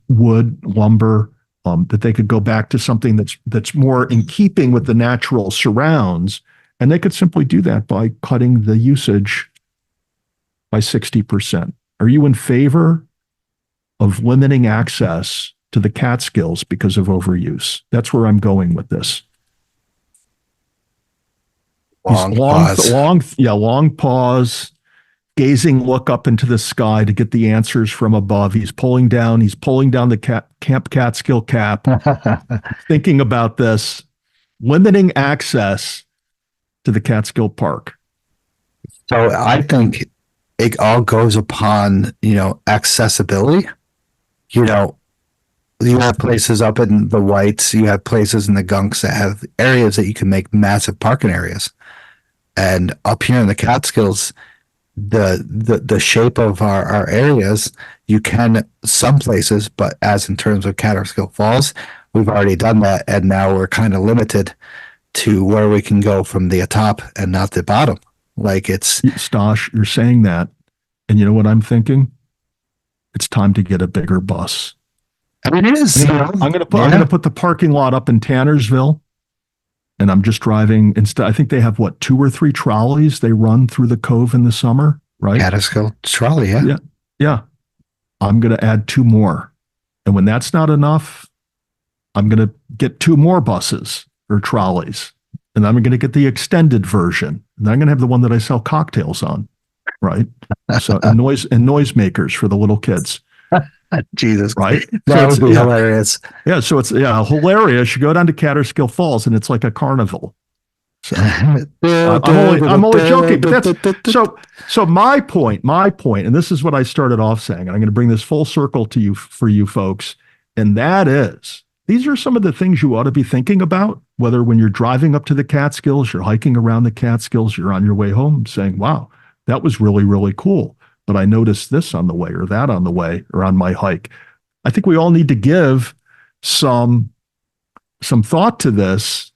wood, lumber, that they could go back to something that's more in keeping with the natural surrounds. And they could simply do that by cutting the usage by 60%. Are you in favor of limiting access to the Catskills because of overuse? That's where I'm going with this. Long pause, gazing look up into the sky to get the answers from above. He's pulling down the Camp Catskill cap, thinking about this, limiting access to the Catskill Park. So I think it all goes upon, accessibility. You have places up in the Whites, you have places in the Gunks that have areas that you can make massive parking areas. And up here in the Catskills, the shape of our areas, you can some places, but as in terms of Kaaterskill Falls, we've already done that, and now we're kind of limited to where we can go from the top and not the bottom. Like it's Stosh, you're saying that, and you know what I'm thinking? It's time to get a bigger bus. I mean, it is. I'm going to put the parking lot up in Tannersville, and I'm just driving instead. I think they have 2 or 3 trolleys they run through the cove in the summer, right? Kaaterskill trolley, yeah. Yeah. Yeah. I'm going to add 2 more. And when that's not enough, I'm going to get 2 more buses or trolleys. And I'm going to get the extended version. And I'm going to have the one that I sell cocktails on, right? So and noisemakers for the little kids. Jesus. Right? That So would be hilarious. Yeah, so it's hilarious. You go down to Kaaterskill Falls and it's like a carnival. So I'm only joking, but that's so my point, and this is what I started off saying, and I'm going to bring this full circle to you for you folks, and that is these are some of the things you ought to be thinking about, whether when you're driving up to the Catskills, you're hiking around the Catskills, you're on your way home saying, wow, that was really, really cool. But I noticed this on the way or that on the way or on my hike. I think we all need to give some thought to this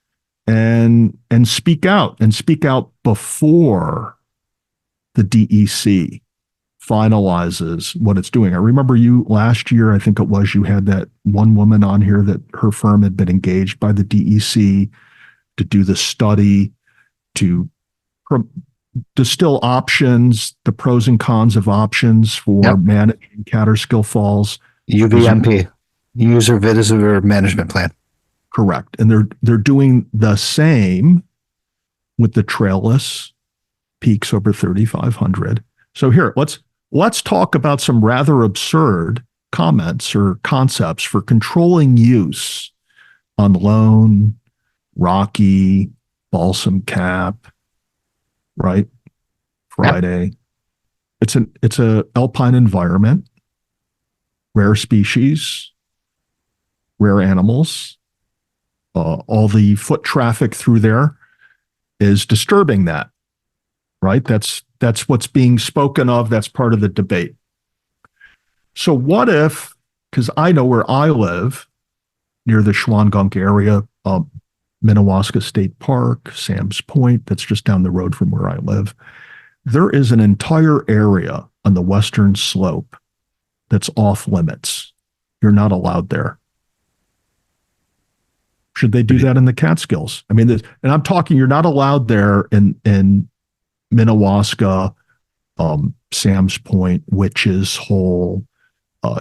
and speak out before the DEC finalizes what it's doing. I remember you last year, I think it was, you had that one woman on here that her firm had been engaged by the DEC to do the study, to distill options, the pros and cons of options for managing Kaaterskill Falls. UVMP, User Visitor Management Plan. Correct. And they're doing the same with the trailless peaks over 3,500. So here, let's talk about some rather absurd comments or concepts for controlling use on Lone, Rocky, Balsam Cap, right? Friday. Yep. It's a alpine environment, rare species, rare animals. All the foot traffic through there is disturbing that, right? That's what's being spoken of. That's part of the debate. So what if, because I know where I live, near the Schwangunk area, Minnewaska State Park, Sam's Point, that's just down the road from where I live. There is an entire area on the western slope that's off limits. You're not allowed there. Should they do that in the Catskills? I mean, and I'm talking, you're not allowed there in Minnewaska, Sam's Point, Witches Hole,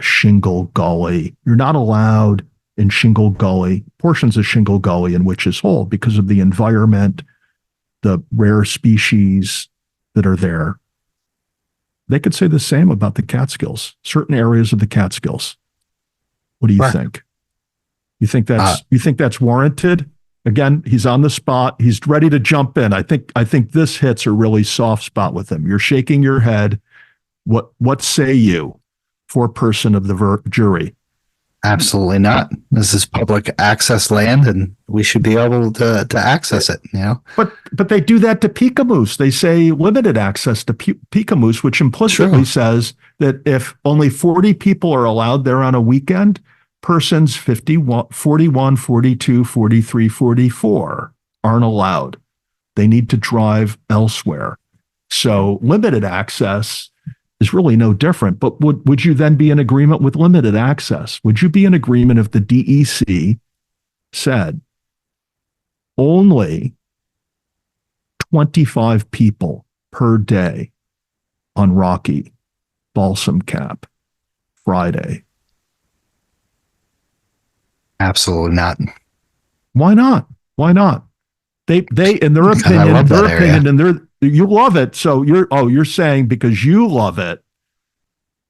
Shingle Gully. You're not allowed in Shingle Gully, portions of Shingle Gully and Witches Hole because of the environment, the rare species that are there. They could say the same about the Catskills, certain areas of the Catskills. What do you think? You think that's warranted? Again, he's on the spot. He's ready to jump in. I think this hits a really soft spot with him. You're shaking your head. What say you, foreperson of the jury? Absolutely not. This is public access land, and we should be able to access it. You know, but they do that to Pikamoose. They say limited access to Pikamoose, which implicitly says that if only 40 people are allowed there on a weekend, persons 41, 42, 43, 44 aren't allowed. They need to drive elsewhere. So limited access is really no different. But would you then be in agreement with limited access? Would you be in agreement if the DEC said only 25 people per day on Rocky, Balsam Cap, Friday? Absolutely not. Why not? Why not? They in their opinion, and you love it. So you're saying because you love it,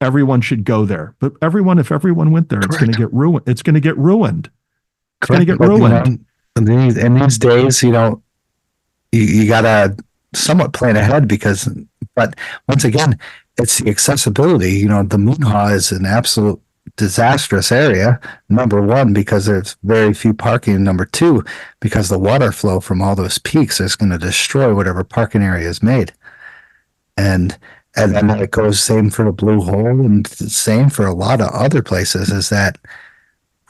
everyone should go there. But if everyone went there, Correct. It's going to get ruined. It's going to get ruined. It's going to get ruined. In these days, you got to somewhat plan ahead but once again, it's the accessibility. The Moonhaw is an absolute disastrous area. Number one, because there's very few parking. Number two, because the water flow from all those peaks is going to destroy whatever parking area is made. And then it goes same for the Blue Hole and same for a lot of other places, is that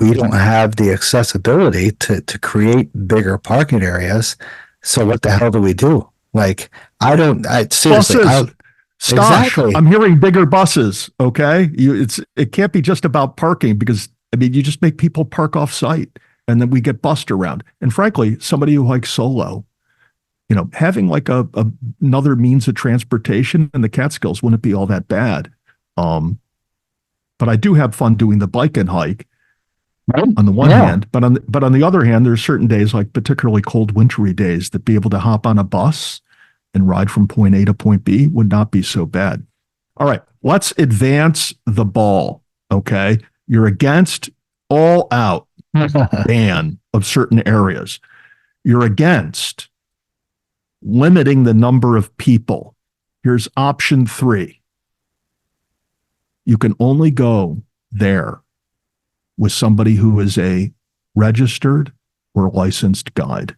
we don't have the accessibility to create bigger parking areas. So what the hell do we do? Seriously, Stosh, exactly. I'm hearing bigger buses. Okay, it can't be just about parking, because you just make people park off site. and then we get bussed around. And frankly, somebody who likes solo, having like another means of transportation in the Catskills wouldn't be all that bad. But I do have fun doing the bike and hike on the one hand, but on the other hand, there's certain days, like particularly cold wintry days, that be able to hop on a bus and ride from point A to point B would not be so bad. All right, let's advance the ball. Okay. You're against all out ban of certain areas. You're against limiting the number of people. Here's option 3. You can only go there with somebody who is a registered or licensed guide.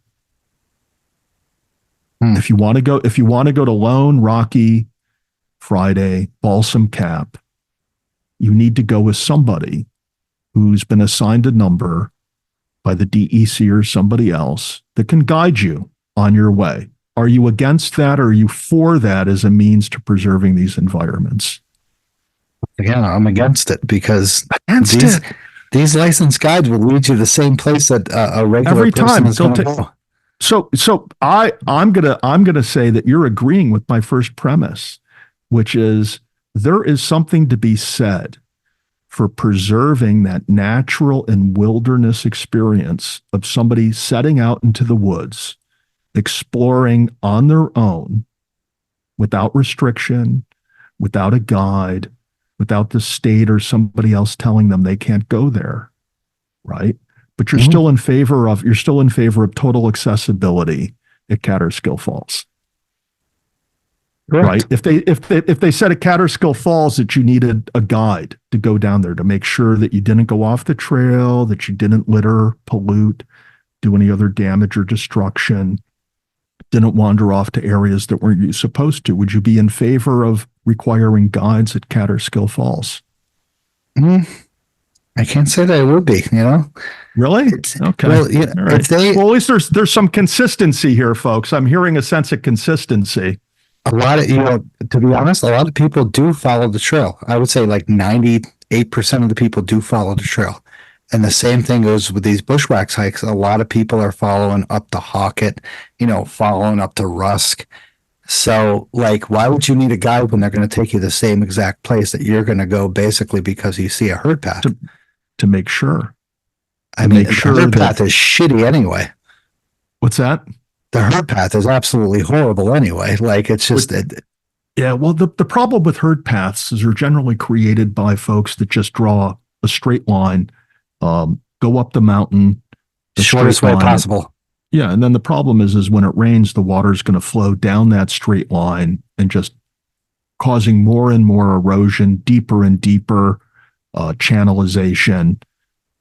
If you want to go to Lone, Rocky, Friday, Balsam Cap, you need to go with somebody who's been assigned a number by the DEC or somebody else that can guide you on your way. Are you against that, or are you for that as a means to preserving these environments? Again, I'm against it because these licensed guides will lead you to the same place that a regular every person time is going to go. So I'm gonna say that you're agreeing with my first premise, which is there is something to be said for preserving that natural and wilderness experience of somebody setting out into the woods, exploring on their own, without restriction, without a guide, without the state or somebody else telling them they can't go there, right? But you're still in favor of total accessibility at Kaaterskill Falls. Correct. Right? If they said at Kaaterskill Falls that you needed a guide to go down there to make sure that you didn't go off the trail, that you didn't litter, pollute, do any other damage or destruction, didn't wander off to areas that weren't you supposed to, would you be in favor of requiring guides at Kaaterskill Falls? I can't say that it would be, Really? Okay. Well, right. Well, at least there's some consistency here, folks. I'm hearing a sense of consistency. A lot of, to be honest, a lot of people do follow the trail. I would say like 98% of the people do follow the trail. And the same thing goes with these bushwhacks hikes. A lot of people are following up to Hawkett, following up to Rusk. So, like, why would you need a guide when they're going to take you the same exact place that you're going to go basically because you see a herd path? To make sure. I mean, the herd path is shitty anyway. What's that? The herd path is absolutely horrible anyway. Like, it's just... Yeah, well, the problem with herd paths is they're generally created by folks that just draw a straight line, go up the mountain, the shortest way possible. Yeah, and then the problem is when it rains, the water's going to flow down that straight line and just causing more and more erosion, deeper and deeper channelization,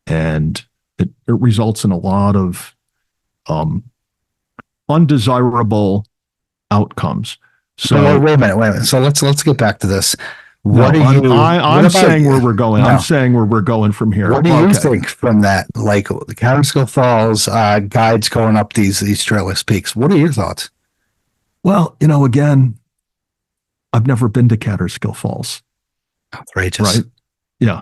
and it results in a lot of undesirable outcomes. So wait a minute. So let's get back to this. I'm saying where we're going. No. I'm saying where we're going from here. What do you think from that? Like the Kaaterskill Falls guides going up these trailless peaks. What are your thoughts? Well, again, I've never been to Kaaterskill Falls. Outrageous, right? Yeah.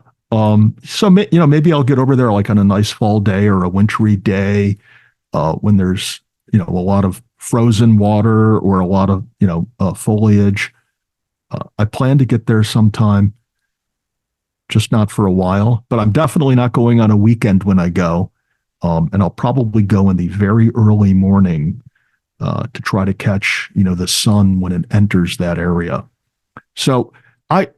So maybe I'll get over there like on a nice fall day or a wintry day when there's a lot of frozen water or a lot of foliage. I plan to get there sometime, just not for a while, but I'm definitely not going on a weekend when I go. And I'll probably go in the very early morning to try to catch, the sun when it enters that area. So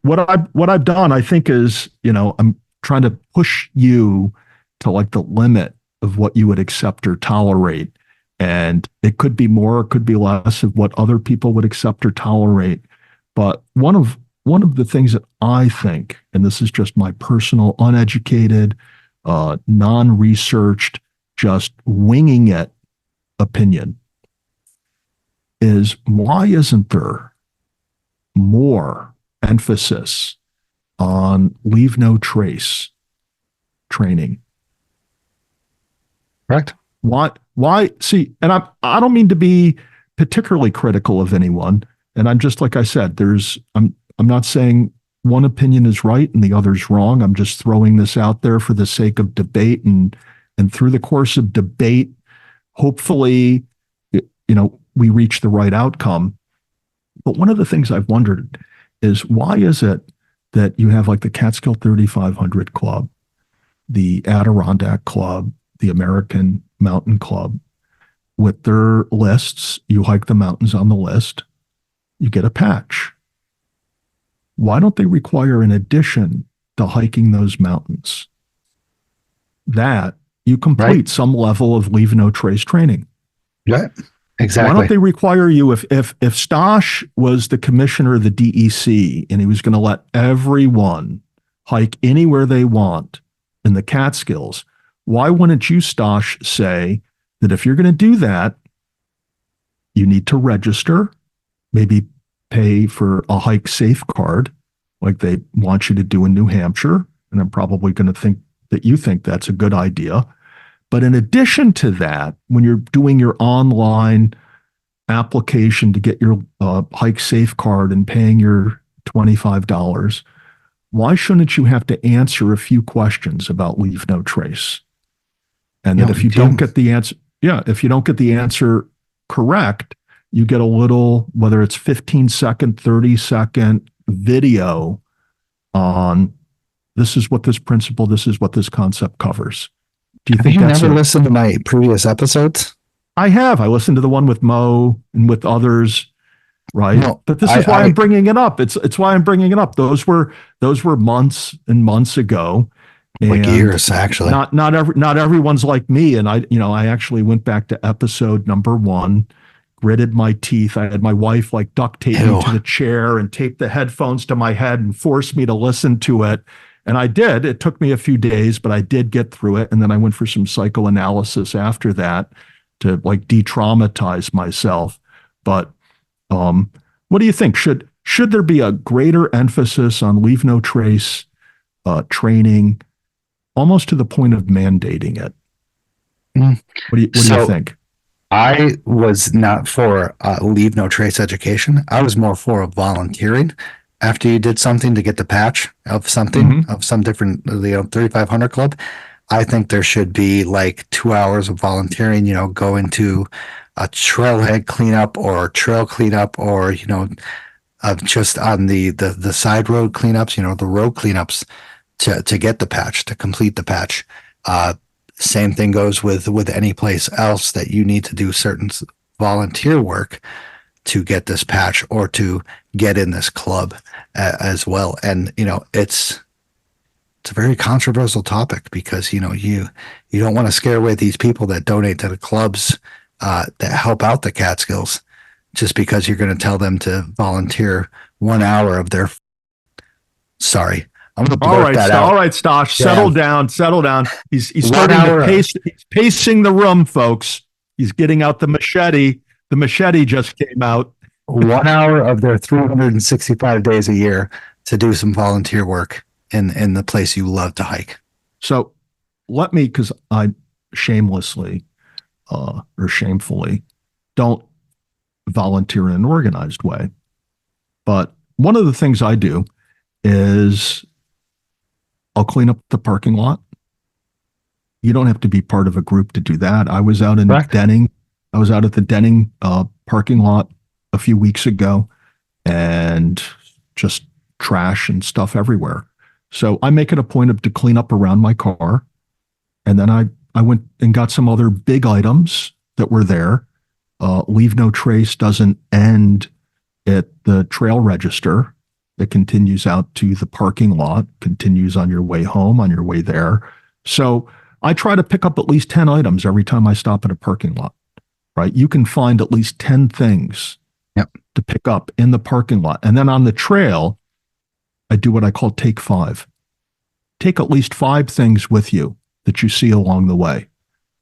what I've done, I think is, I'm trying to push you to like the limit of what you would accept or tolerate. And it could be more, it could be less of what other people would accept or tolerate. But one of the things that I think, and this is just my personal, uneducated, non-researched, just winging it opinion, is why isn't there more emphasis on leave no trace training? Correct. Why? See, and I don't mean to be particularly critical of anyone. And I'm just, like I said, I'm not saying one opinion is right and the other's wrong. I'm just throwing this out there for the sake of debate and And through the course of debate, hopefully, we reach the right outcome. But one of the things I've wondered is, why is it that you have like the Catskill 3500 Club, the Adirondack Club, the American Mountain Club, with their lists? You hike the mountains on the list, you get a patch. Why don't they require, in addition to hiking those mountains, that you complete some level of leave no trace training? Yeah, exactly. Why don't they require you, if Stosh was the commissioner of the DEC and he was going to let everyone hike anywhere they want in the Catskills, why wouldn't you, Stosh, say that if you're going to do that, you need to register, maybe pay for a hike safe card like they want you to do in New Hampshire? And I'm probably going to think that you think that's a good idea. But in addition to that, when you're doing your online application to get your hike safe card and paying your $25, why shouldn't you have to answer a few questions about leave no trace? And that if you don't get the answer, if you don't get the answer correct, you get a little, whether it's 15-second, 30-second video on, this is what this principle, this is what this concept covers. Do you think that's never listened to my previous episodes? I have. I listened to the one with Mo and with others, right? No, but this is why I'm bringing it up. It's why I'm bringing it up. Those were months and months ago. Like years, actually. Not everyone's like me. And I actually went back to episode number 1, gritted my teeth. I had my wife like duct tape me to the chair and taped the headphones to my head and forced me to listen to it. And I did. It took me a few days, but I did get through it. And then I went for some psychoanalysis after that to like de-traumatize myself. But what do you think? Should there be a greater emphasis on leave no trace training, almost to the point of mandating it? What do you think? I was not for leave no trace education. I was more for volunteering. After you did something to get the patch of something, of some different, 3500 Club, I think there should be like 2 hours of volunteering, going to a trailhead cleanup or trail cleanup, or, just on the side road cleanups, the road cleanups to get the patch, to complete the patch. Same thing goes with any place else that you need to do certain volunteer work to get this patch or to get in this club as well. And, it's a very controversial topic because, you don't want to scare away these people that donate to the clubs that help out the Catskills just because you're going to tell them to volunteer 1 hour of their. Sorry. I'm going to blurt that out. All right, Stosh, settle down. He's starting to pace. He's pacing the room, folks. He's getting out the machete. The machete just came out. 1 hour of their 365 days a year to do some volunteer work in the place you love to hike. So let me, because I shamelessly or shamefully don't volunteer in an organized way. But one of the things I do is I'll clean up the parking lot. You don't have to be part of a group to do that. I was out in Denning. I was out at the Denning parking lot a few weeks ago, and just trash and stuff everywhere. So I make it a point to clean up around my car. And then I went and got some other big items that were there. Leave no trace doesn't end at the trail register. It continues out to the parking lot, continues on your way home, on your way there. So I try to pick up at least 10 items every time I stop at a parking lot, right? You can find at least 10 things to pick up in the parking lot. And then on the trail, I do what I call take 5. Take at least 5 things with you that you see along the way,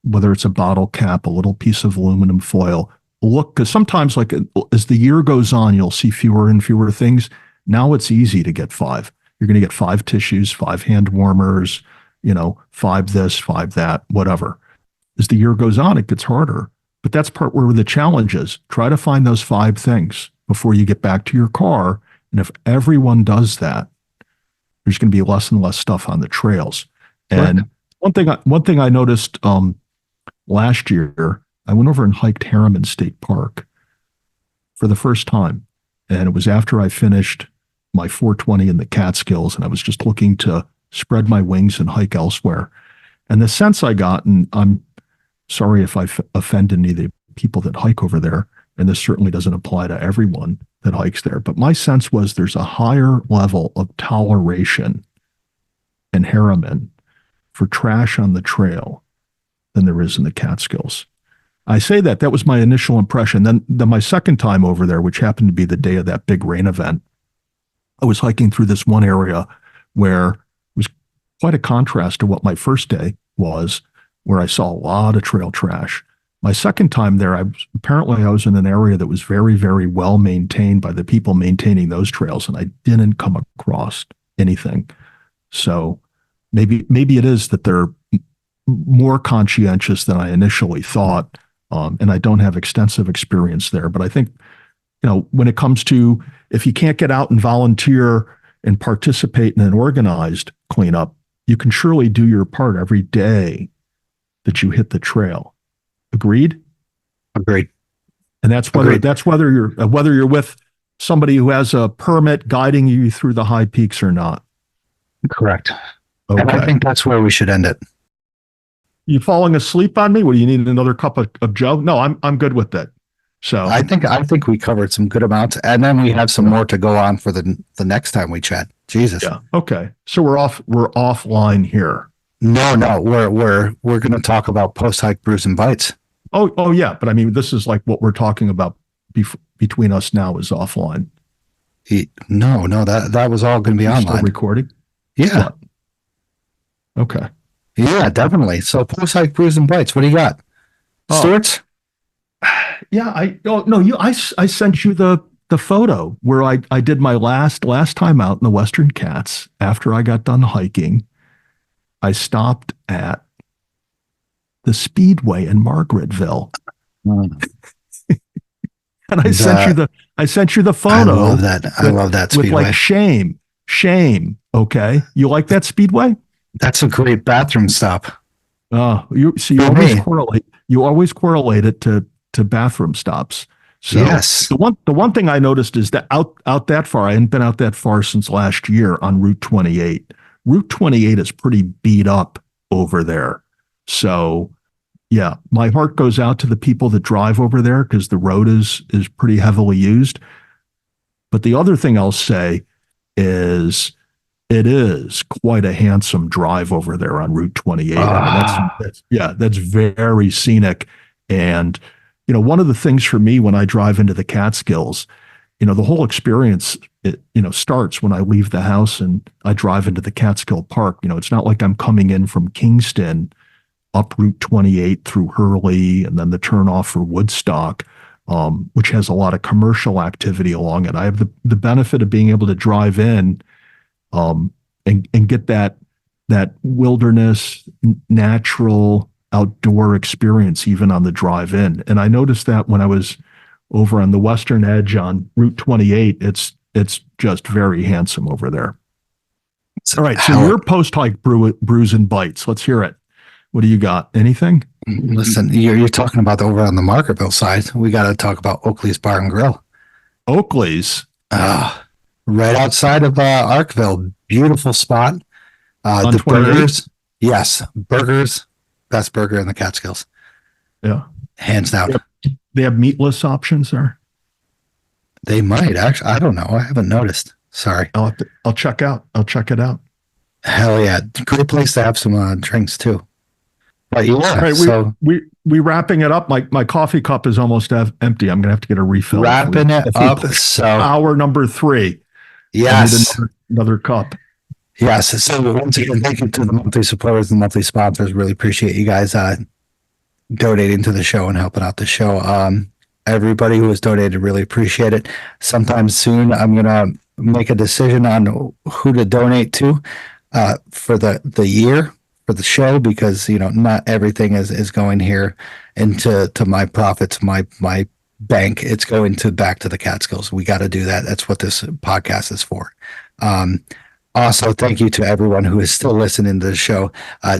whether it's a bottle cap, a little piece of aluminum foil. Look, because sometimes, like as the year goes on, you'll see fewer and fewer things. Now it's easy to get 5. You're going to get 5 tissues, 5 hand warmers, 5 this, 5 that, whatever. As the year goes on, it gets harder. But that's part where the challenge is. Try to find those 5 things before you get back to your car. And if everyone does that, there's going to be less and less stuff on the trails. And One thing I noticed last year, I went over and hiked Harriman State Park for the first time, and it was after I finished my 420 in the Catskills, and I was just looking to spread my wings and hike elsewhere. And the sense I got, and I'm sorry if I offend any of the people that hike over there, and this certainly doesn't apply to everyone that hikes there, but my sense was there's a higher level of toleration in Harriman for trash on the trail than there is in the Catskills. I say that was my initial impression. Then my second time over there, which happened to be the day of that big rain event, I was hiking through this one area where it was quite a contrast to what my first day was, where I saw a lot of trail trash. My second time there, I was in an area that was very, very well maintained by the people maintaining those trails, and I didn't come across anything. So maybe it is that they're more conscientious than I initially thought, and I don't have extensive experience there. But I think, when it comes to, if you can't get out and volunteer and participate in an organized cleanup, you can surely do your part every day that you hit the trail. Agreed? Agreed. And that's whether you're with somebody who has a permit guiding you through the high peaks or not. Correct. Okay. And I think that's where we should end it. You falling asleep on me? What do you need, another cup of Joe? No, I'm good with that. So I think we covered some good amounts, and then we have some more to go on for the next time we chat. Jesus. Yeah. Okay. So we're offline here. No, we're going to talk about post hike brews and bites. Oh yeah, but I mean, this is like what we're talking about between us now is offline. No, that was all going to be online. Still recording? Yeah. What? Okay. Yeah, definitely. So post hike brews and bites. What do you got? Stewart's? Yeah, I sent you the photo where I did my last time out in the Western Cats after I got done hiking. I stopped at the Speedway in Margaretville. And I sent you the photo. I love that. I love that Speedway. With like shame. Okay. You like that Speedway? That's a great bathroom stop. You always correlate it to bathroom stops. So yes. The one thing I noticed is that out that far, I hadn't been out that far since last year on Route 28. Route 28 is pretty beat up over there. So yeah, my heart goes out to the people that drive over there because the road is pretty heavily used. But the other thing I'll say is it is quite a handsome drive over there on Route 28. That's very scenic. And, one of the things for me when I drive into the Catskills, the whole experience, starts when I leave the house and I drive into the Catskill Park. It's not like I'm coming in from Kingston up Route 28 through Hurley and then the turnoff for Woodstock, which has a lot of commercial activity along it. I have the benefit of being able to drive in and get that wilderness, natural, outdoor experience even on the drive in. And I noticed that when I was over on the western edge on Route 28, it's just very handsome over there. All right, so your post-hike brews and bites. Let's hear it. What do you got? Anything? Listen, you're talking about over on the Markerville side. We got to talk about Oakley's Bar and Grill. Oakley's? Right outside of Arkville. Beautiful spot. The 28? burgers. Yes, burgers. Best burger in the Catskills. Yeah. Hands down. They have meatless options there? They might, actually. I don't know. I haven't noticed. Sorry. I'll check it out. Hell yeah. Great place to have some drinks too. But yeah, all right, so we wrapping it up. My coffee cup is almost empty. I'm gonna have to get a refill. Wrapping it up. So hour number 3. Yes. I need another cup. Yes. So once again, thank you to the monthly supporters and monthly sponsors. Really appreciate you guys donating to the show and helping out the show. Everybody who has donated, really appreciate it. Sometime soon, I'm gonna make a decision on who to donate to for the year for the show, because not everything is going here into my profits, my bank. It's going back to the Catskills. We got to do that. That's what this podcast is for. Also, thank you to everyone who is still listening to the show.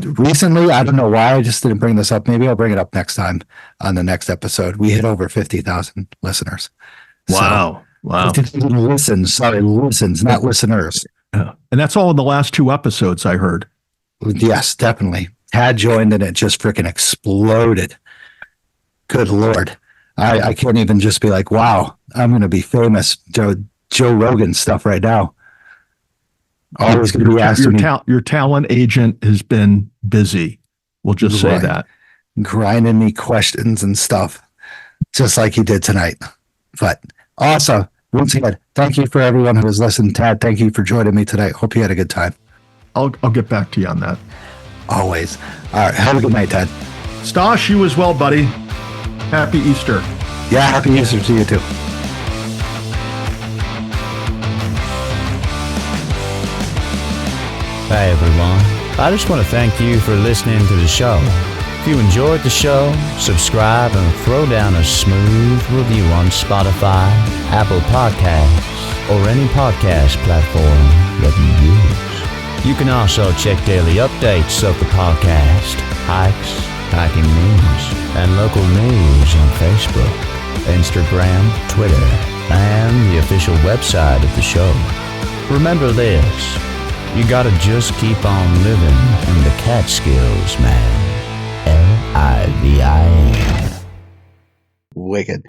Recently, I don't know why I just didn't bring this up. Maybe I'll bring it up next time on the next episode. We hit over 50,000 listeners. Wow. Wow. Listens, not listeners. Yeah. And that's all in the last 2 episodes, I heard. Yes, definitely. Tad joined and it just freaking exploded. Good Lord. I can't even just be like, wow, I'm going to be famous. Joe Rogan stuff right now. Always going to be asking your talent agent has been busy. We'll just say that. Grinding me questions and stuff, just like he did tonight. But also, once again, thank you for everyone who has listened. Tad, thank you for joining me tonight. Hope you had a good time. I'll get back to you on that. Always. All right. Have a good night, Tad. Stosh, you as well, buddy. Happy Easter. Yeah, happy Easter to you too. Hey everyone, I just want to thank you for listening to the show. If you enjoyed the show, subscribe and throw down a smooth review on Spotify, Apple Podcasts, or any podcast platform that you use. You can also check daily updates of the podcast, hikes, hiking news, and local news on Facebook, Instagram, Twitter, and the official website of the show. Remember this. You gotta just keep on living in the Kaaterskills, man. Livin. Wicked.